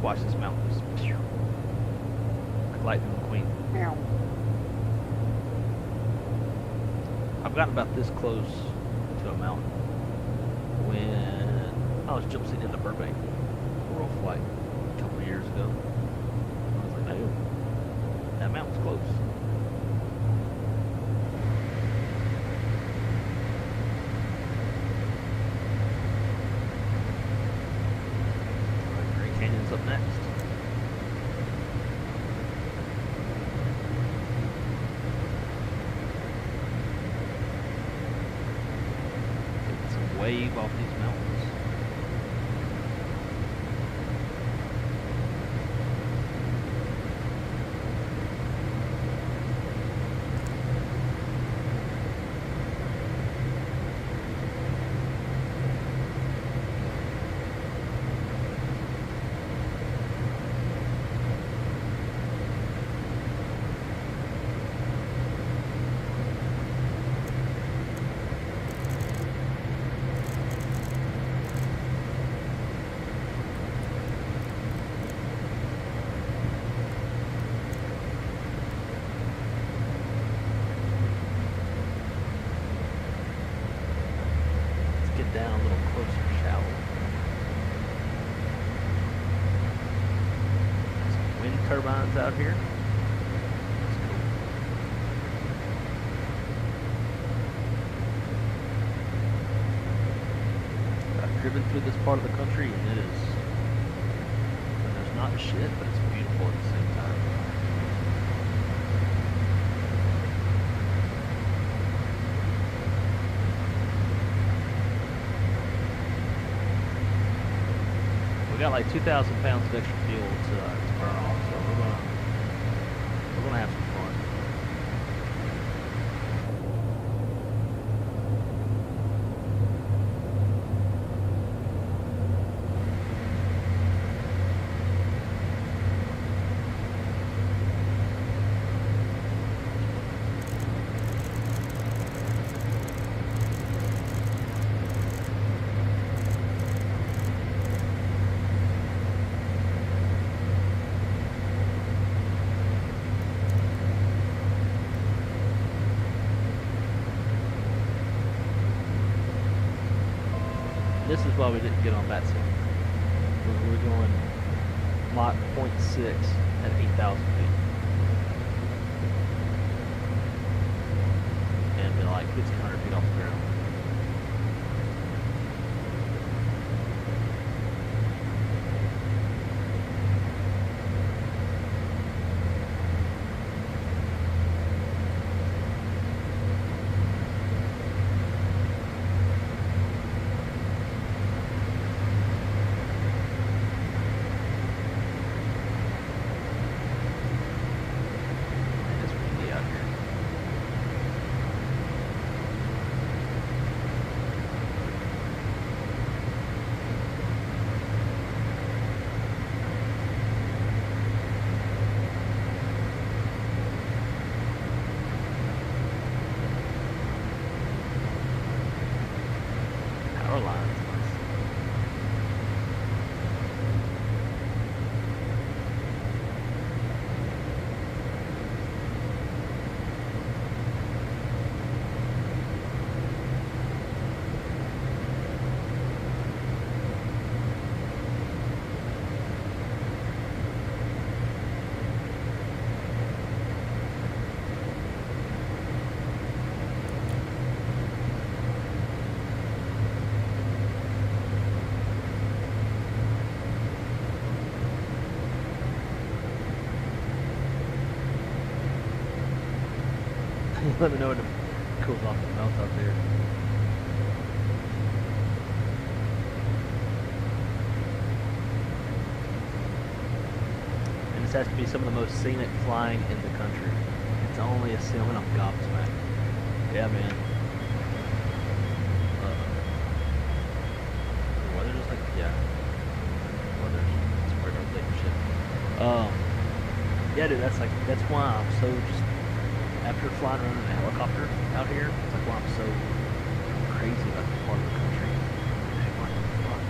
Just watch this mountain. Just, like Lightning McQueen. I've gotten about this close to a mountain when I was jump seating into Burbank for Foreflight a couple of years ago. I was like, "Damn, that mountain's close." Alright, Grand Canyon's up next. Wave off these mountains. Down a little closer, shall we? Some wind turbines out here. That's cool. I've driven through this part of the country and it is, there's not shit, but it's beautiful at the same time. We got like 2,000 pounds of extra fuel to burn off, so we're gonna have some fun. This is why we didn't get on that side. We're going Mach 0.6 at 8,000 feet. And be like 1,500 feet off the ground. Let me know when it cools off the melt out there. And this has to be some of the most scenic flying in the country. It's only a ceiling. I'm gobsmacked. Yeah, man. The weather just like, yeah. Weather, it's weird on lake and shit. Yeah, dude, that's why I'm so just, after flying around in a helicopter out here, it's like why I'm so crazy about this part of the country. Man, what the fuck?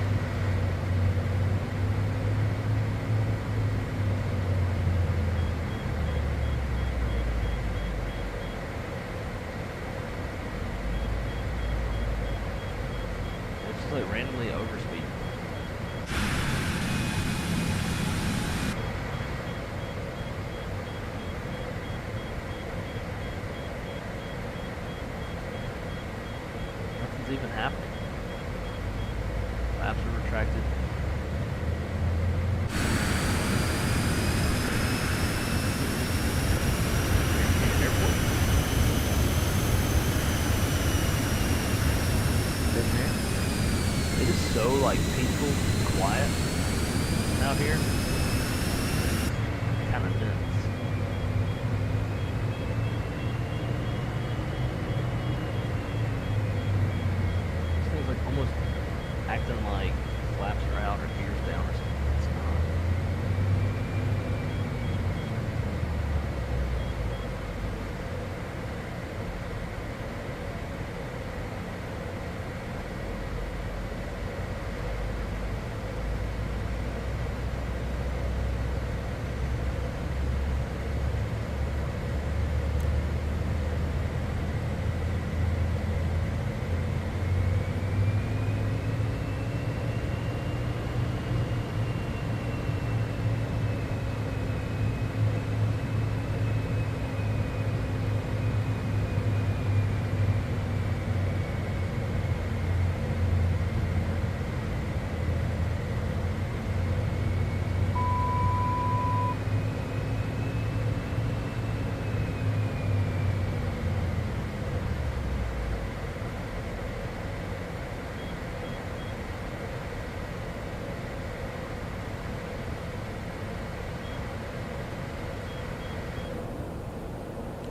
here. Kind of nuts. This thing's like almost acting like flaps are out or gears down or something. It's not.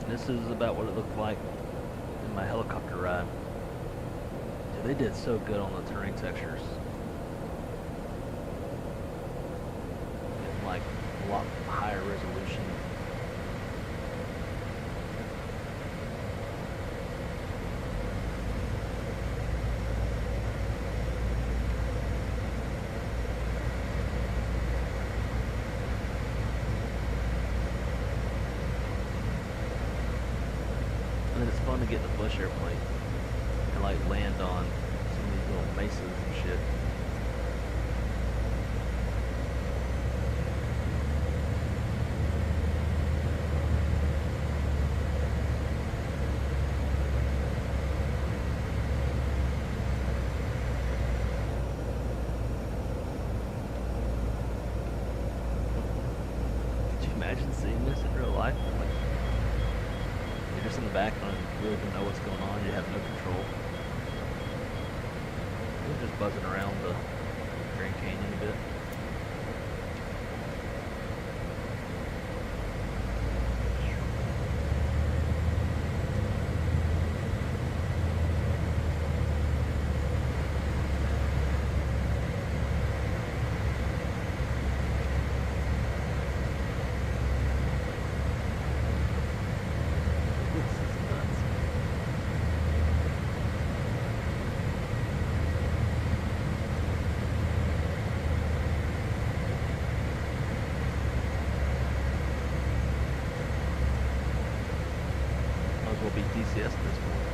This is about what it looked like in my helicopter ride. Dude, they did so good on the terrain textures. Getting like a lot higher resolution. And it's fun to get in a bush airplane and like land on some of these little mesas and shit. Could you imagine seeing this in real life? Like, you're just in the back and you don't even know what's going on. You have no control. You're just buzzing around the Grand Canyon a bit. This is nuts. Might as well be DCS at this point.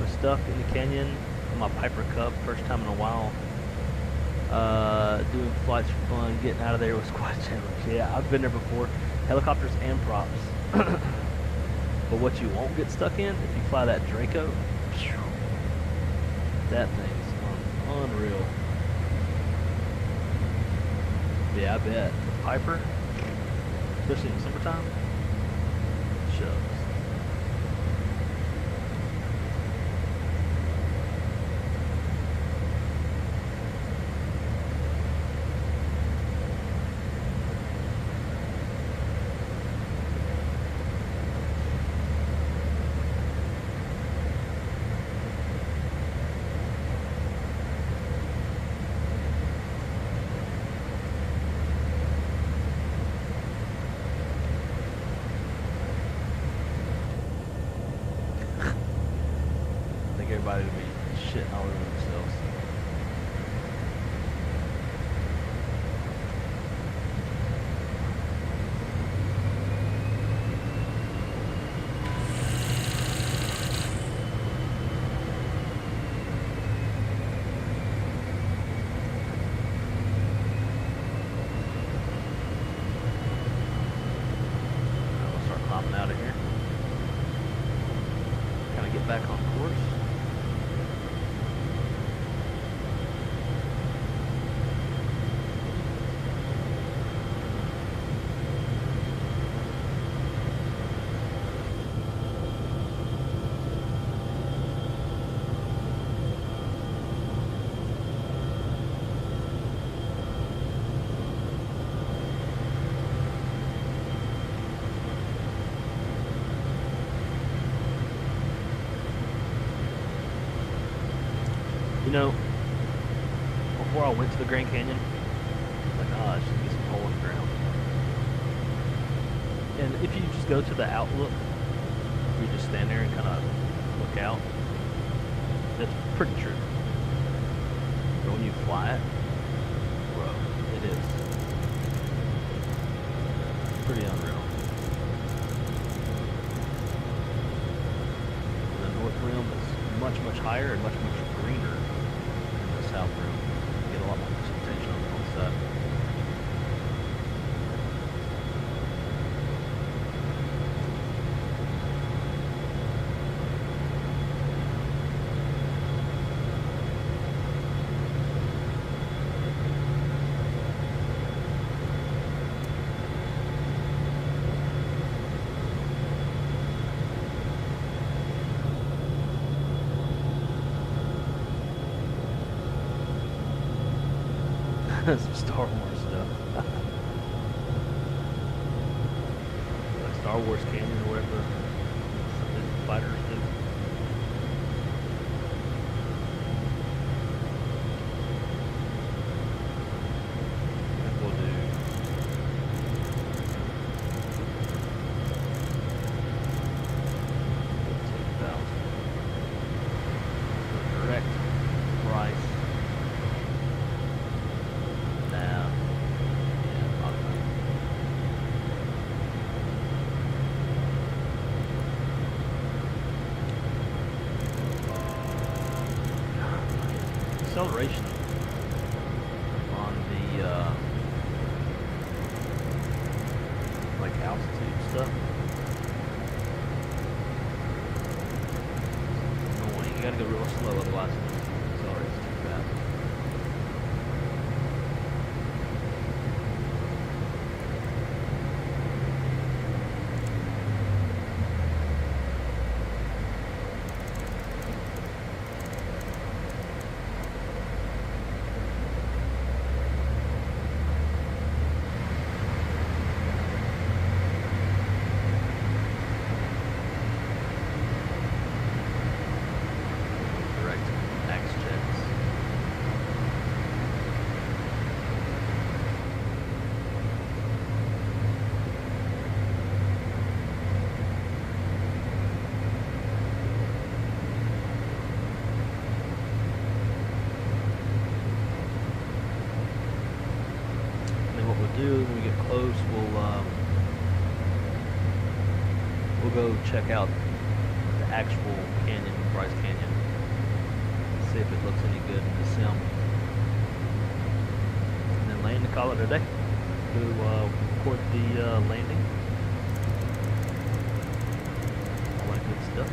We're stuck in the canyon on my Piper Cub, first time in a while. Doing flights for fun, getting out of there was quite a challenge. Yeah, I've been there before, helicopters and props. But what you won't get stuck in, if you fly that Draco, phew, that thing's unreal. Yeah, I bet. The Piper, especially in the summertime, shows. everybody to be shitting all over themselves. Out of here. Kind of get back on course. You know, before I went to the Grand Canyon, I was like, I should get some hole in the ground. And if you just go to the outlook, you just stand there and kind of look out, that's pretty true. But when you fly it, bro, it is pretty unreal. The north rim is much, much higher and much, much greener. South rim. You get a lot more precipitation on the side. Some Star Wars stuff. Like Star Wars Canyon or whatever the fighters do. I think we'll do 15,000. Direct Bryce. Acceleration on the like altitude stuff. Annoying. You gotta go real slow, otherwise it accelerates too fast. When we get close, we'll go check out the actual canyon, Bryce Canyon, see if it looks any good in the sim, and then land and call it a day. Go record the landing, all that good stuff.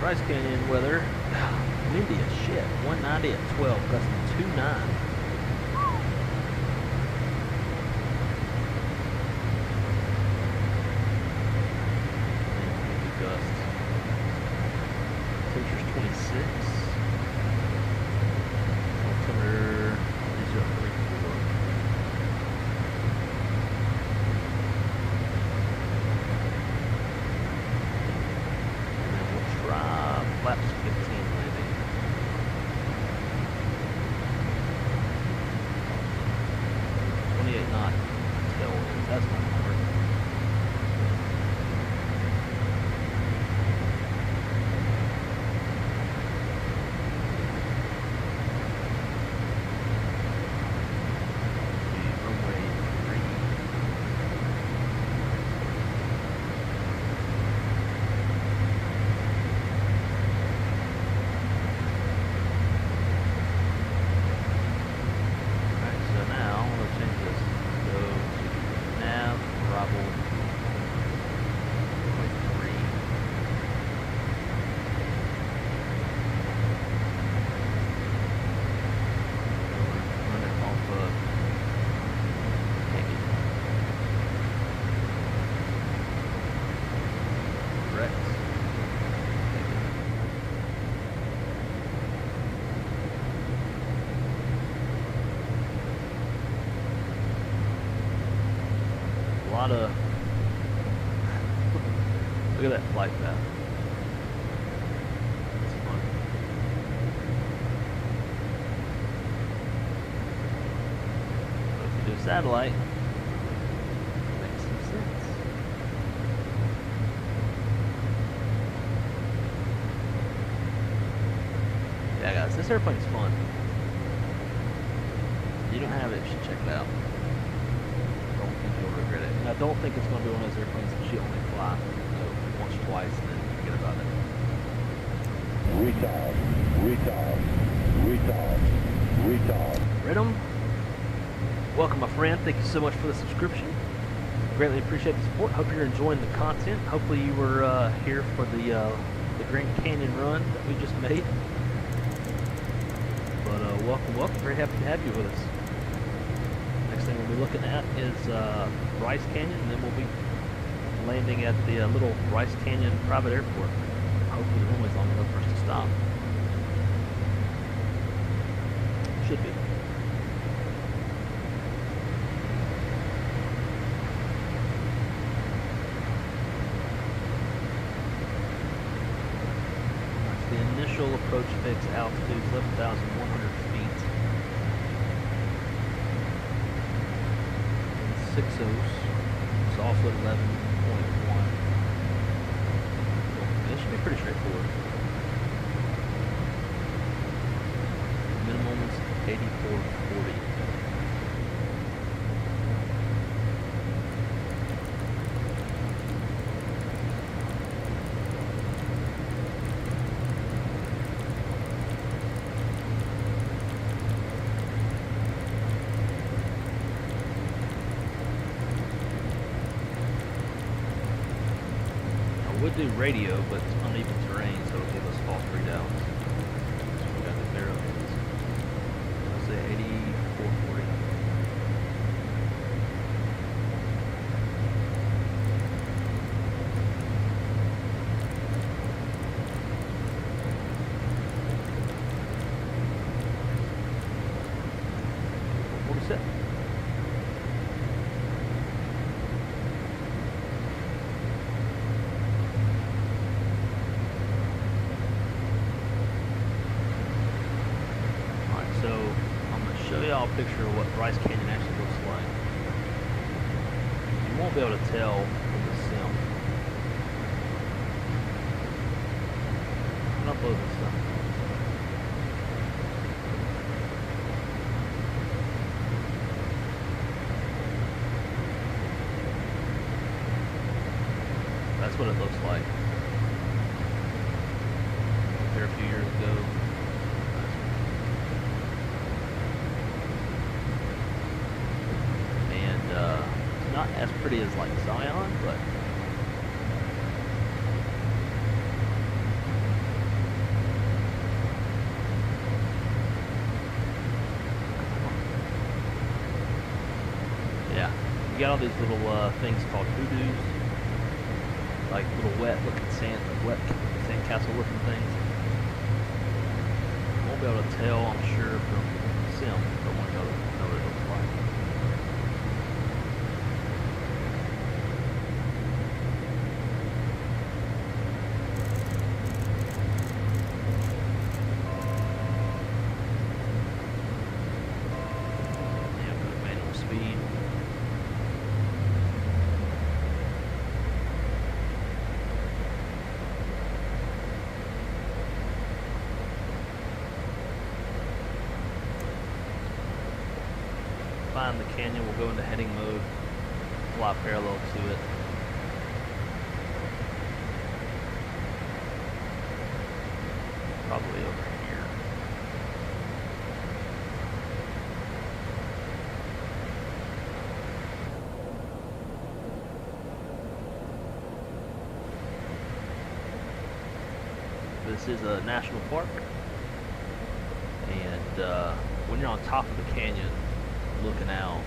Bryce Canyon weather, windy as shit, 190 at 12, gusting 2.9. Gusts. Okay, not tailwinds. That's not gonna work. Runway 3. Alright, so now we'll change this. Go to nav, Bravo, point 3. Run it off of Naked. Rex. A lot of look at that flight path. It's fun. So if you do satellite, makes some sense. Yeah, guys, this airplane's fun. If you don't have it, you should check it out. Don't think you'll regret it. And I don't think it's going to be one of those airplanes that you only fly once or twice and then forget about it. Retard. Retard. Retard. Retard. Rhythm, welcome, my friend. Thank you so much for the subscription. Greatly appreciate the support. Hope you're enjoying the content. Hopefully you were here for the Grand Canyon run that we just made. But welcome, welcome. Very happy to have you with us. Next thing we'll be looking at is Bryce Canyon, and then we'll be landing at the little Bryce Canyon private airport. Hopefully the runway's long enough for us to stop. Should be. That's the initial approach fix altitude is 11,100 feet. 6 O's. It's also at 11.1. It should be pretty straightforward. Minimum is 8440. Would do radio, but it's uneven terrain, so it'll give us false readouts. So we got the barrel is, let's say 8440. A picture of what Bryce Canyon actually looks like. You won't be able to tell from the sim. I'm gonna upload this stuff. That's what it looks like. There a few years ago. Not as pretty as like Zion, but yeah, you got all these little things called hoodoos, like little wet sandcastle looking things. You won't be able to tell, I'm sure, from sim, but won't be able to know what it looks like. Speed. canyon, we'll go into heading mode, fly parallel to it. Probably over here. This is a national park, and when you're on top of the canyon looking out,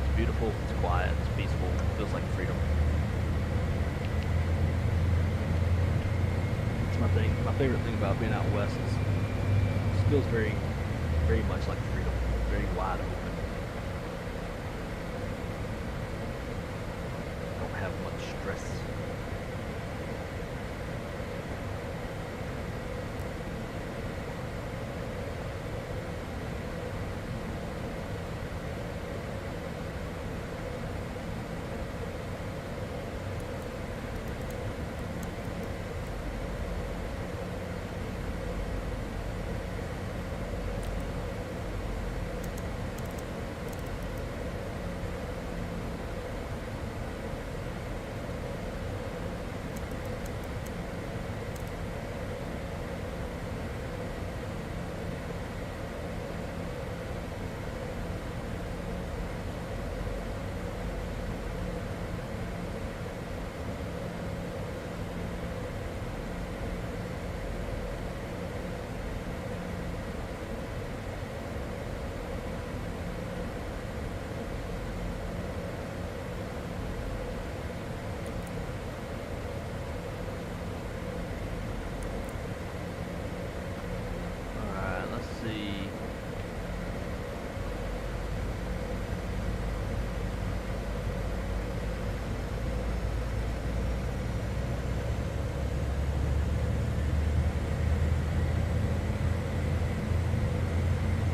it's beautiful, it's quiet, it's peaceful, it feels like freedom. It's my favorite thing about being out west is it feels very, very much like freedom, very wide open. Don't have much stress.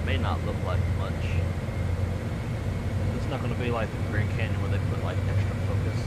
May not look like much. It's not going to be like the Grand Canyon where they put like extra focus.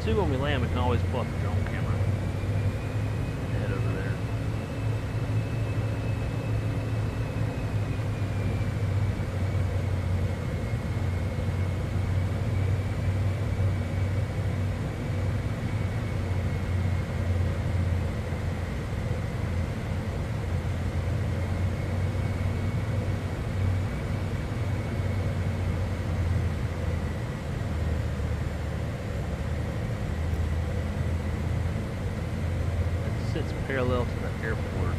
Too, when we land, we can always pull up the drone camera and head over there. Sits parallel to the airport.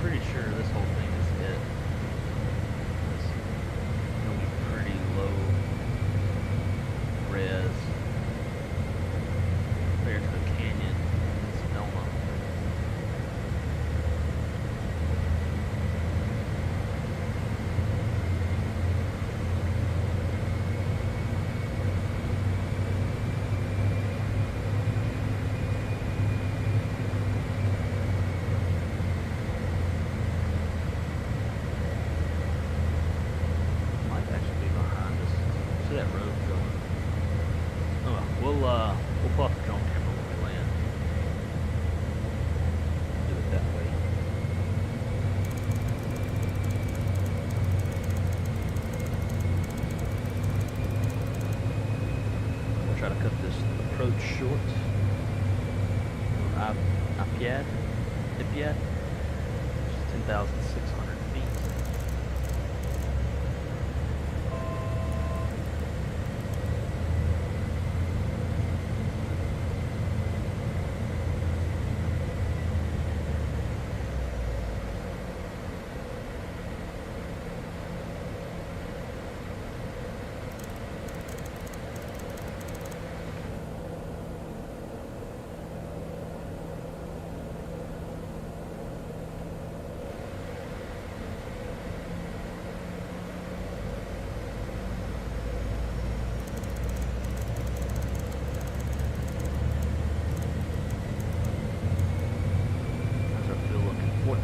Pretty sure this whole thing is it. It's gonna be pretty low res compared to the canyon in Sedona. we'll pull off the drone camera when we land. Do it that way. We'll try to cut this approach short. IPAD, IPAD, 10,600 feet.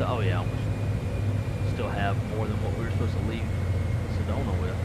Oh yeah, we still have more than what we were supposed to leave Sedona with.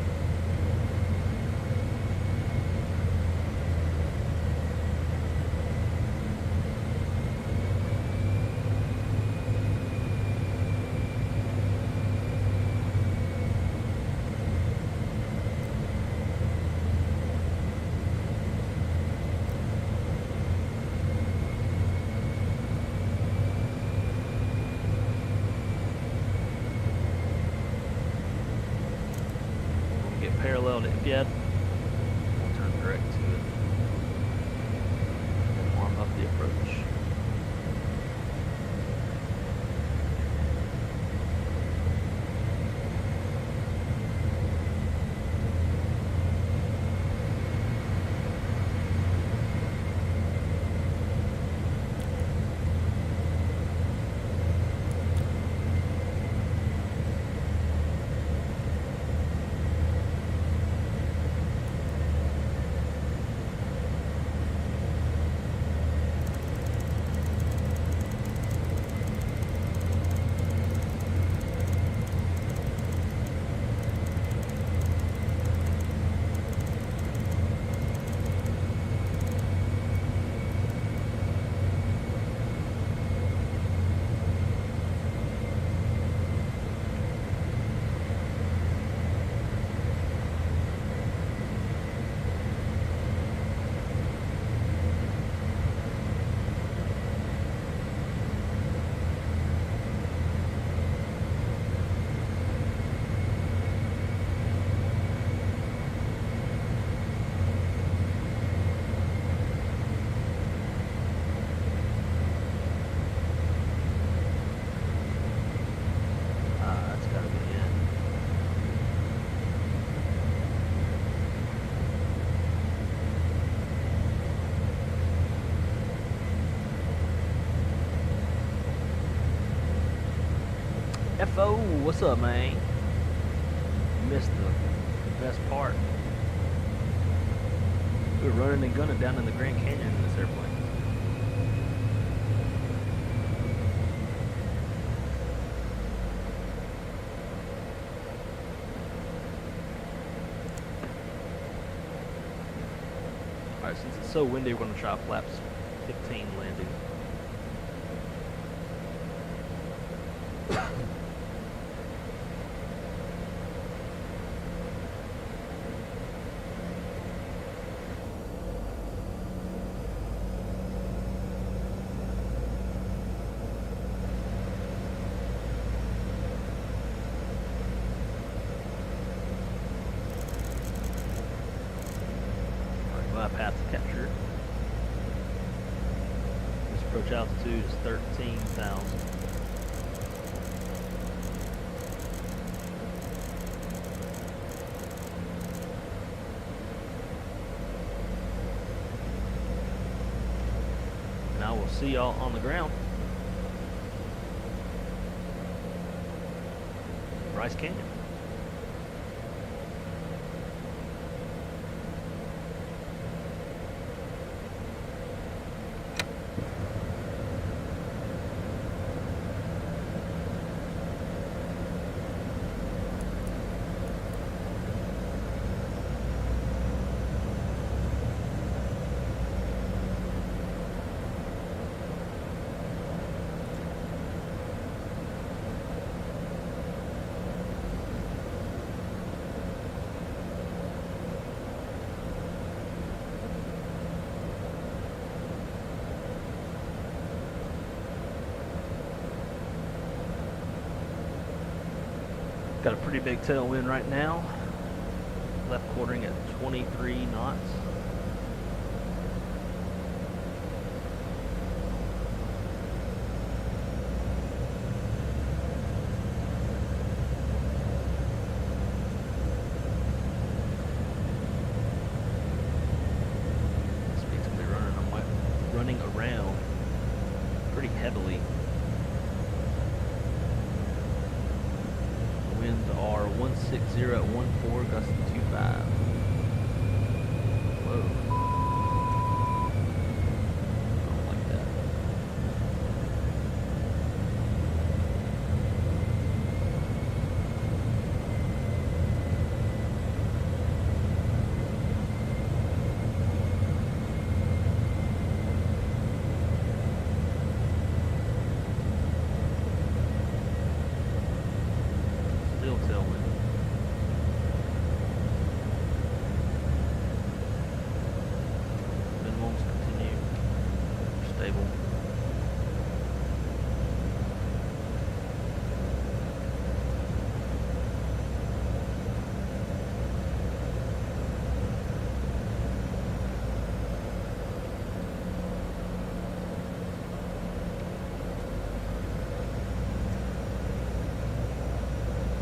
Parallel to IPAD. We'll turn direct to it. And warm up the approach. FO, what's up, man? Missed the best part. We were running and gunning down in the Grand Canyon in this airplane. Alright, since it's so windy, we're going to try flaps 15 landing. Path capture. This approach altitude is 13,000. And I will see y'all on the ground. Bryce Canyon. Got a pretty big tailwind right now. Left quartering at 23 knots. Speed's gonna be running around pretty heavily. Winds are 160 at 14, gusts to 25. Whoa. Don't like that. Still tailwind. Minimums continue. Stable.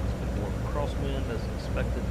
It's been more of a crosswind as expected.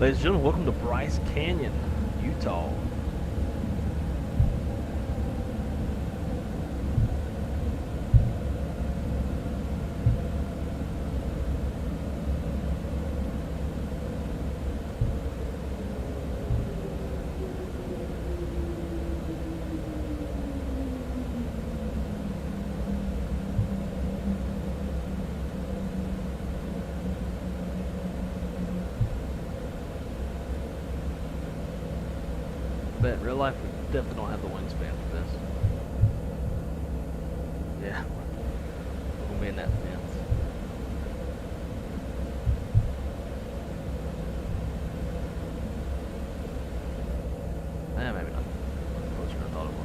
Ladies and gentlemen, welcome to Bryce Canyon, Utah. But in real life, we definitely don't have the wingspan for this. Yeah, we're gonna be in that fence. Maybe not. Closer than I thought it was.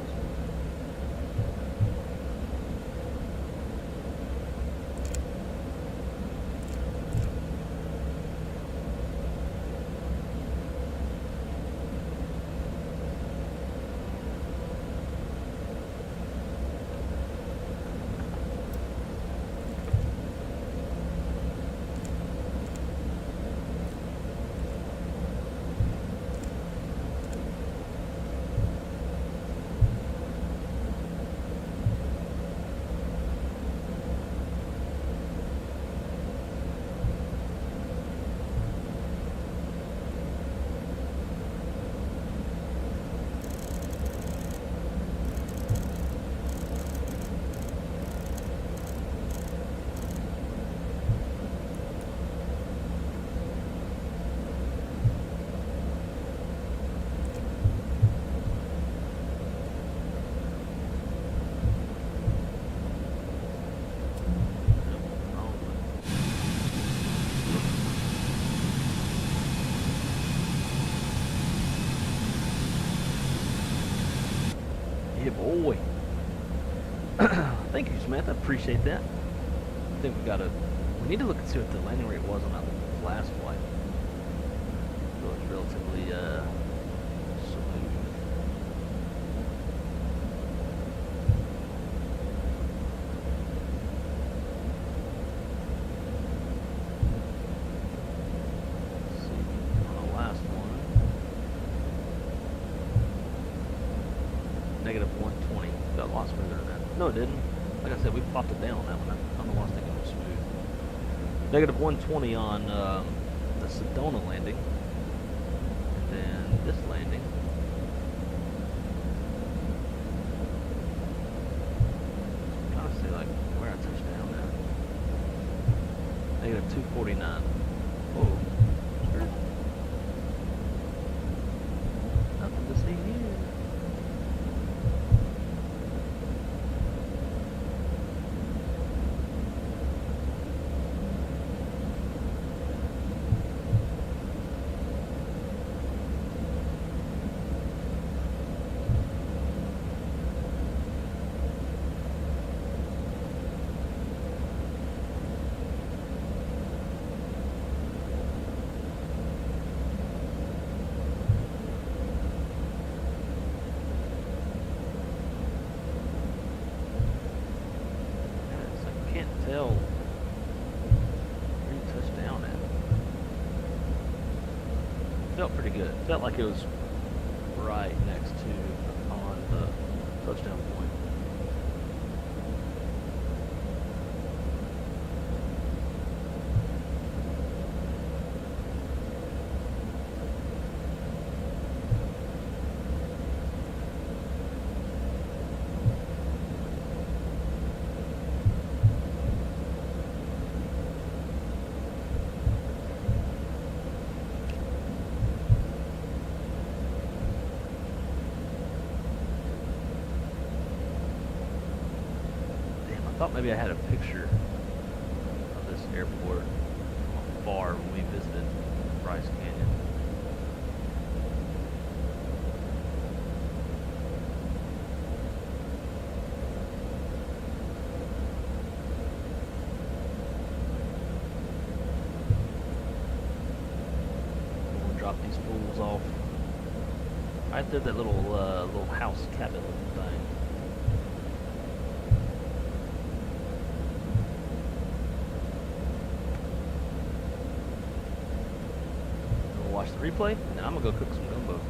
Yeah, boy. Thank you, Smith. I appreciate that. I think we need to look and see what the landing rate was on that last flight. It was relatively smooth. Let's see, on the last one. it didn't. Like I said, we popped it down on that one. I don't know why I was thinking it was smooth. Negative 120 on the Sedona landing. And then this landing. I'm trying to see like where I touched down at. Negative 249. Whoa. Screwed. Nothing to see here. Tell where you touched down at. Felt pretty good. Felt like it was right next to on the touchdown point. I thought maybe I had a picture of this airport from afar when we visited Bryce Canyon. We'll drop these fools off right there, that little little house cabin thing. Watch the replay, and then I'm gonna go cook some gumbo.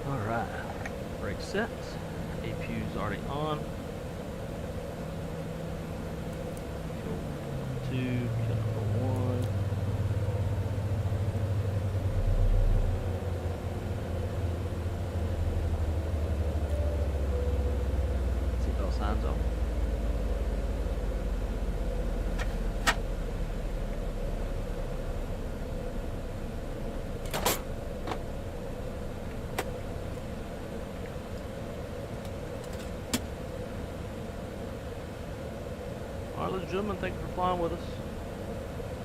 Alright, brake set, APU's already on. Kill 2, kill number 1. Seatbelt signs off. Alright, ladies and gentlemen, thank you for flying with us.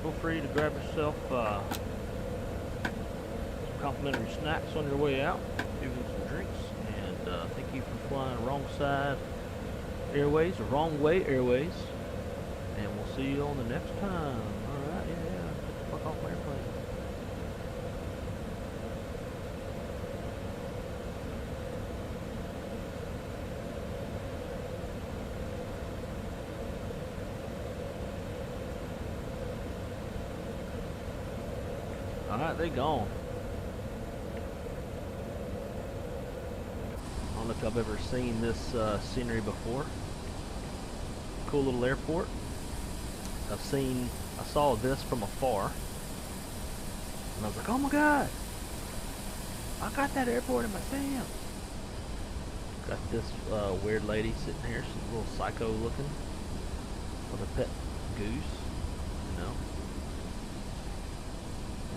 Feel free to grab yourself some complimentary snacks on your way out, even some drinks, and thank you for flying wrong side airways, or wrong way airways, and we'll see you on the next time. Alright, yeah, get the fuck off my airplane. Alright, they gone. I don't know if y'all have ever seen this scenery before. Cool little airport. I saw this from afar, and I was like, oh my god, I got that airport in my fam. Got this weird lady sitting here. She's a little psycho looking with a pet goose, you know.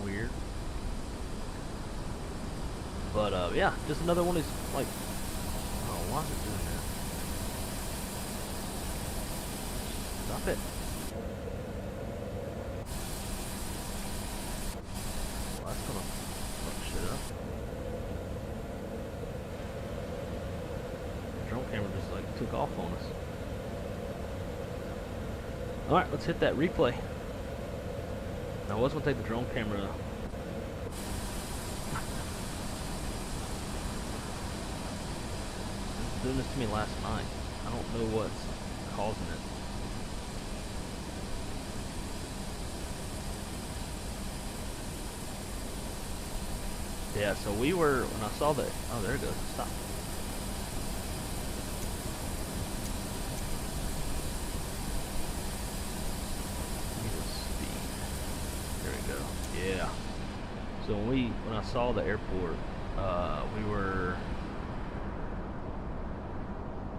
Weird. But yeah, just another one of these, like, oh, why is it doing that? Stop it. Well, that's gonna fuck shit up. camera just like took off on us. Alright, let's hit that replay. Now I was going to take the drone camera. It was doing this to me last night. I don't know what's causing it. Yeah, so we were, when I saw that, oh there it goes, stop. Speed. There we go. Yeah. So when I saw the airport, we were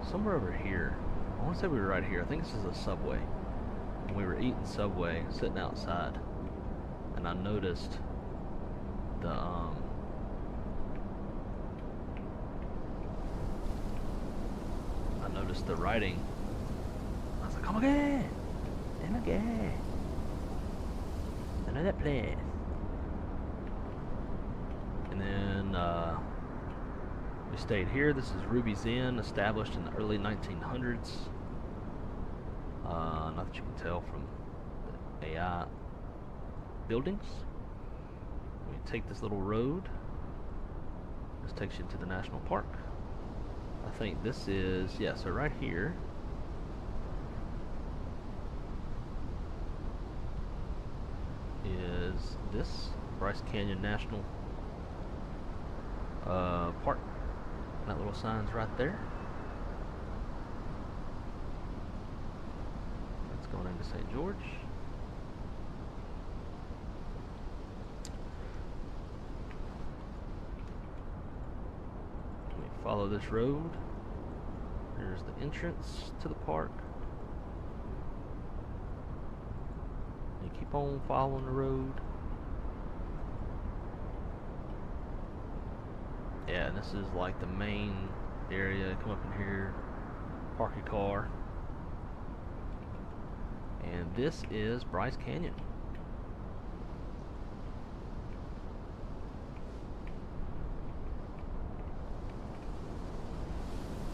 somewhere over here. I want to say we were right here. I think this is a Subway. And we were eating Subway, sitting outside, and I noticed the the writing. I was like, oh my god, oh my god, I know that place. And then we stayed here. This is Ruby's Inn, established in the early 1900s. Not that you can tell from the AI buildings. We take this little road. This takes you to the national park. I think this is, yeah, so right here is this Bryce Canyon National Park. That little sign's right there. That's going into St. George. Follow this road. There's the entrance to the park. You keep on following the road. Yeah, and this is like the main area. Come up in here, park your car. And this is Bryce Canyon.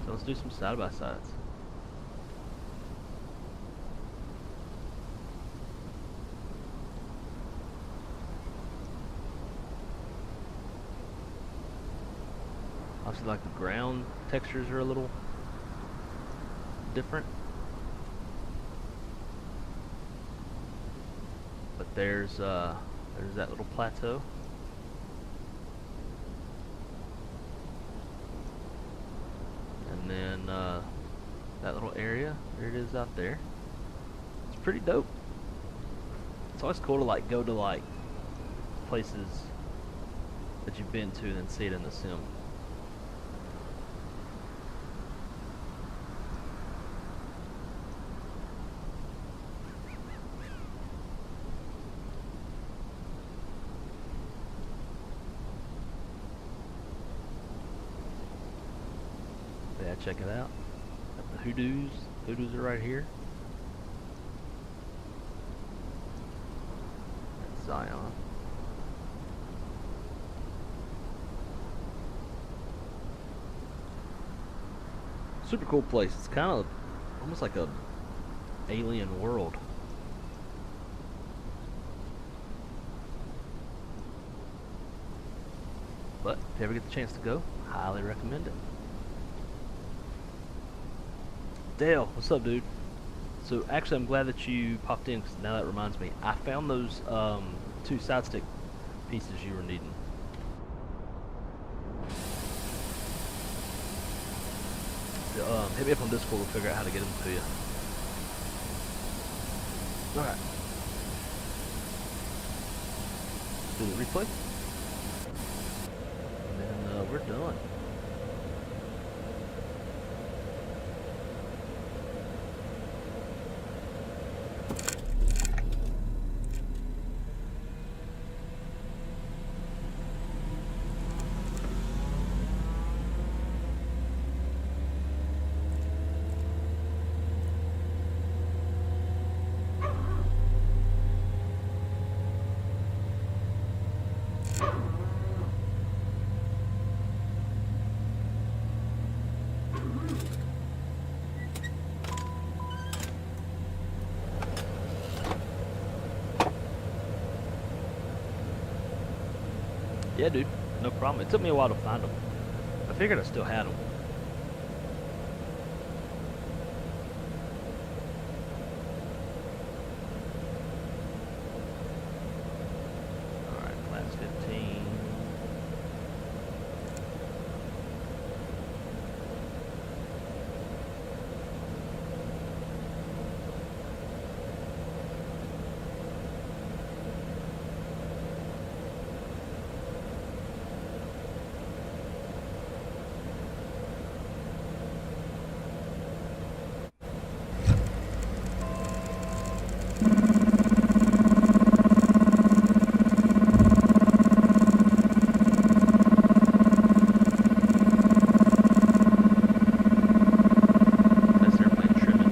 So let's do some side-by-sides. Obviously, like the ground textures are a little different. But there's that little plateau. And then that little area, there it is out there. It's pretty dope. It's always cool to like go to like places that you've been to and then see it in the sim. Yeah, check it out. Got the hoodoos. Hoodoos are right here. That's Zion. Super cool place. It's kind of almost like a alien world. But if you ever get the chance to go, highly recommend it. Dale, what's up, dude? So actually, I'm glad that you popped in, because now that reminds me, I found those 2 side stick pieces you were needing. Hit me up on Discord. We'll figure out how to get them to you. All right. Do the replay, and then we're done. Yeah, dude, no problem. It took me a while to find them. I figured I still had them. Alright, class 15. That's airplane trimming.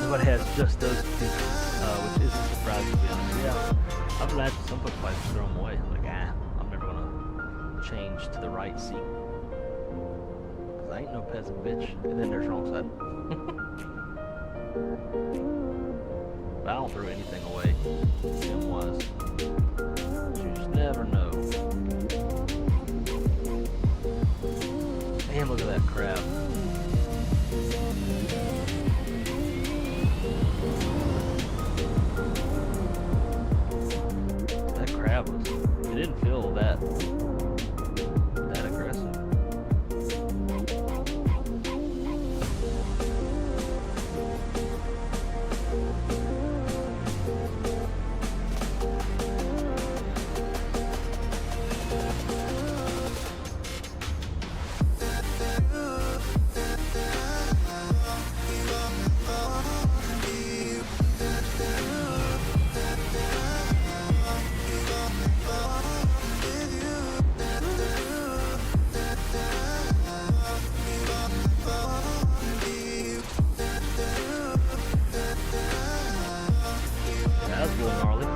Nobody has just those features, which isn't surprising to be honest. Yeah, I've imagined some folks might throw them away. Like, I'm never gonna change to the right seat. Cause I ain't no peasant bitch. And then there's wrong side. But I don't throw anything away. Damn wise. You just never know. Damn, look at that crap. That crab was, it didn't feel that aggressive. That's really gnarly.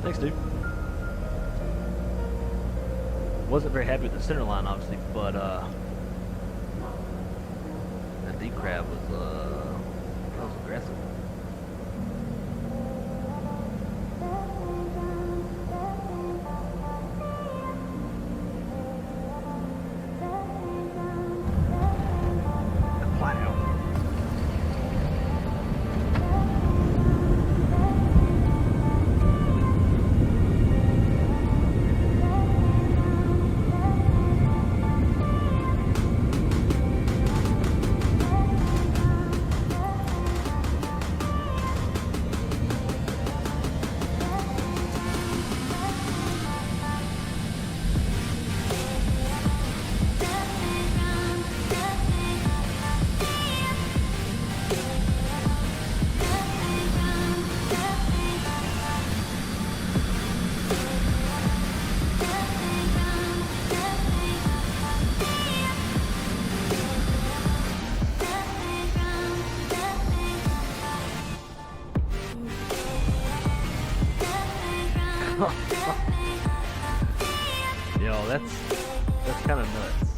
Thanks, dude. Wasn't very happy with the center line, obviously, but that deep crab was aggressive. Wow. of nuts.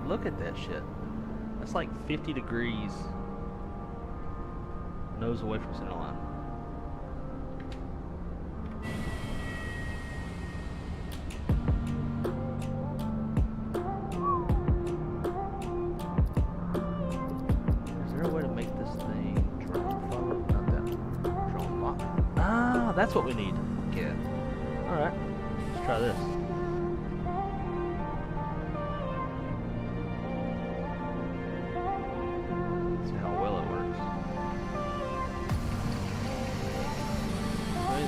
Look at that shit. That's like 50 degrees. Nose away from center line. Is there a way to make this thing drone follow? Not that. Drone lock. Ah, that's what we need. Yeah. Alright. Let's try this.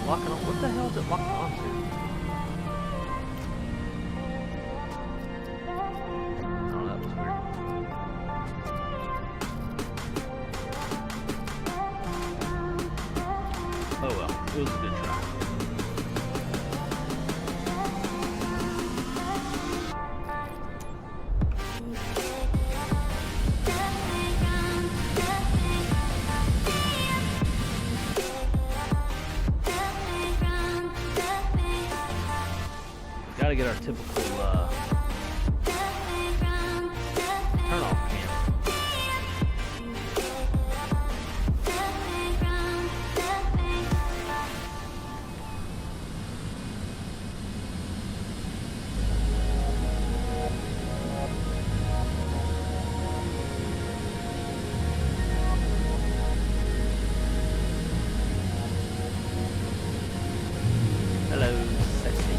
Locking on. What the hell is it locked onto? Oh, that was weird. Oh well, it was a good try. Gotta get our typical turn off cam. Hello, sexy.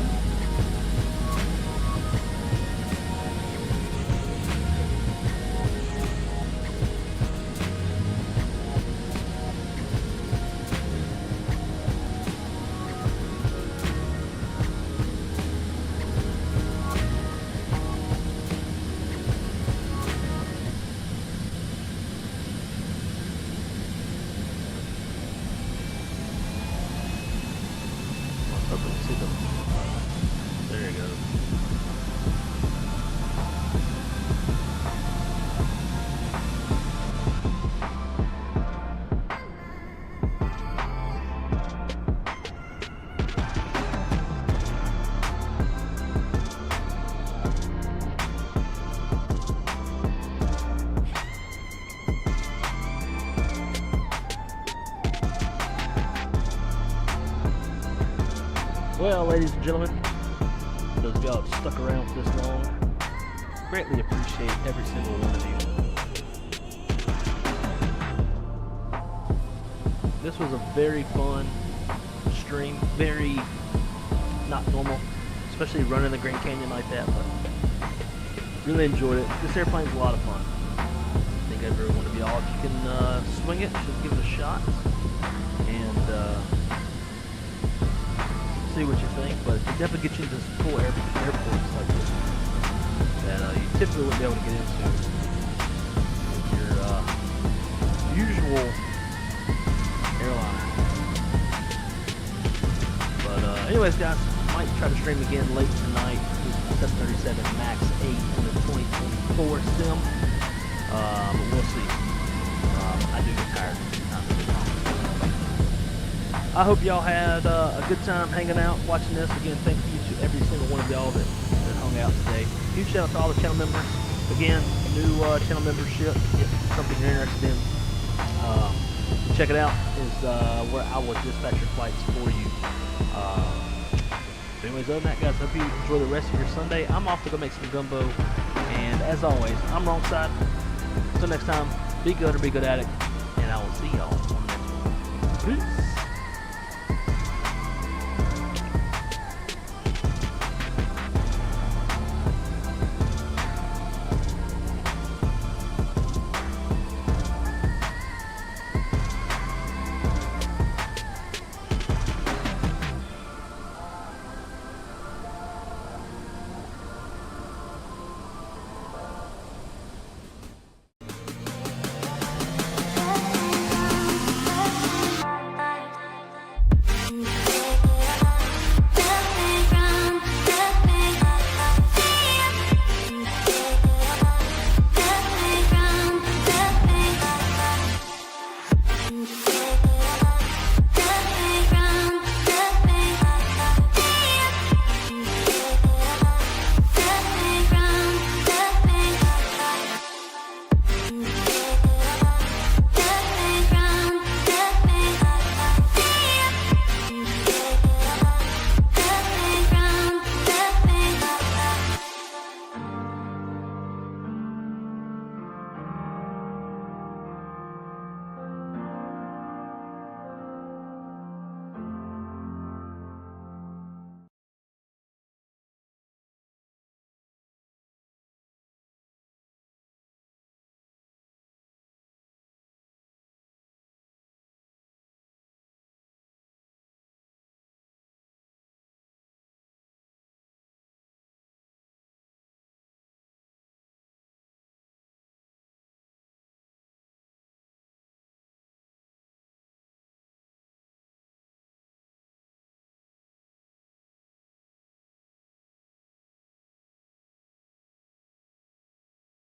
There you go. Well, ladies and gentlemen, those of y'all that stuck around for this long, greatly appreciate every single one of you. This was a very fun stream, very not normal, especially running the Grand Canyon like that, but really enjoyed it. This airplane's a lot of fun. I think every one of y'all, if you can swing it, should give it a shot. And see what you think, but it definitely gets you into some cool airports like this that you typically wouldn't be able to get into with your usual airline. But anyways, guys, might try to stream again late tonight with the 737 MAX 8 in the 2024 sim, but we'll see. I do get tired sometimes. I hope y'all had a good time hanging out, watching this. Again, thank you to every single one of y'all that hung out today. Huge shout out to all the channel members. Again, new channel membership. If something you're interested in, check it out. Is where I will dispatch your flights for you. Anyways, other than that, guys, hope you enjoy the rest of your Sunday. I'm off to go make some gumbo. And as always, I'm wrong side. Until next time, be good or be good at it. And I will see y'all on the next one. Peace.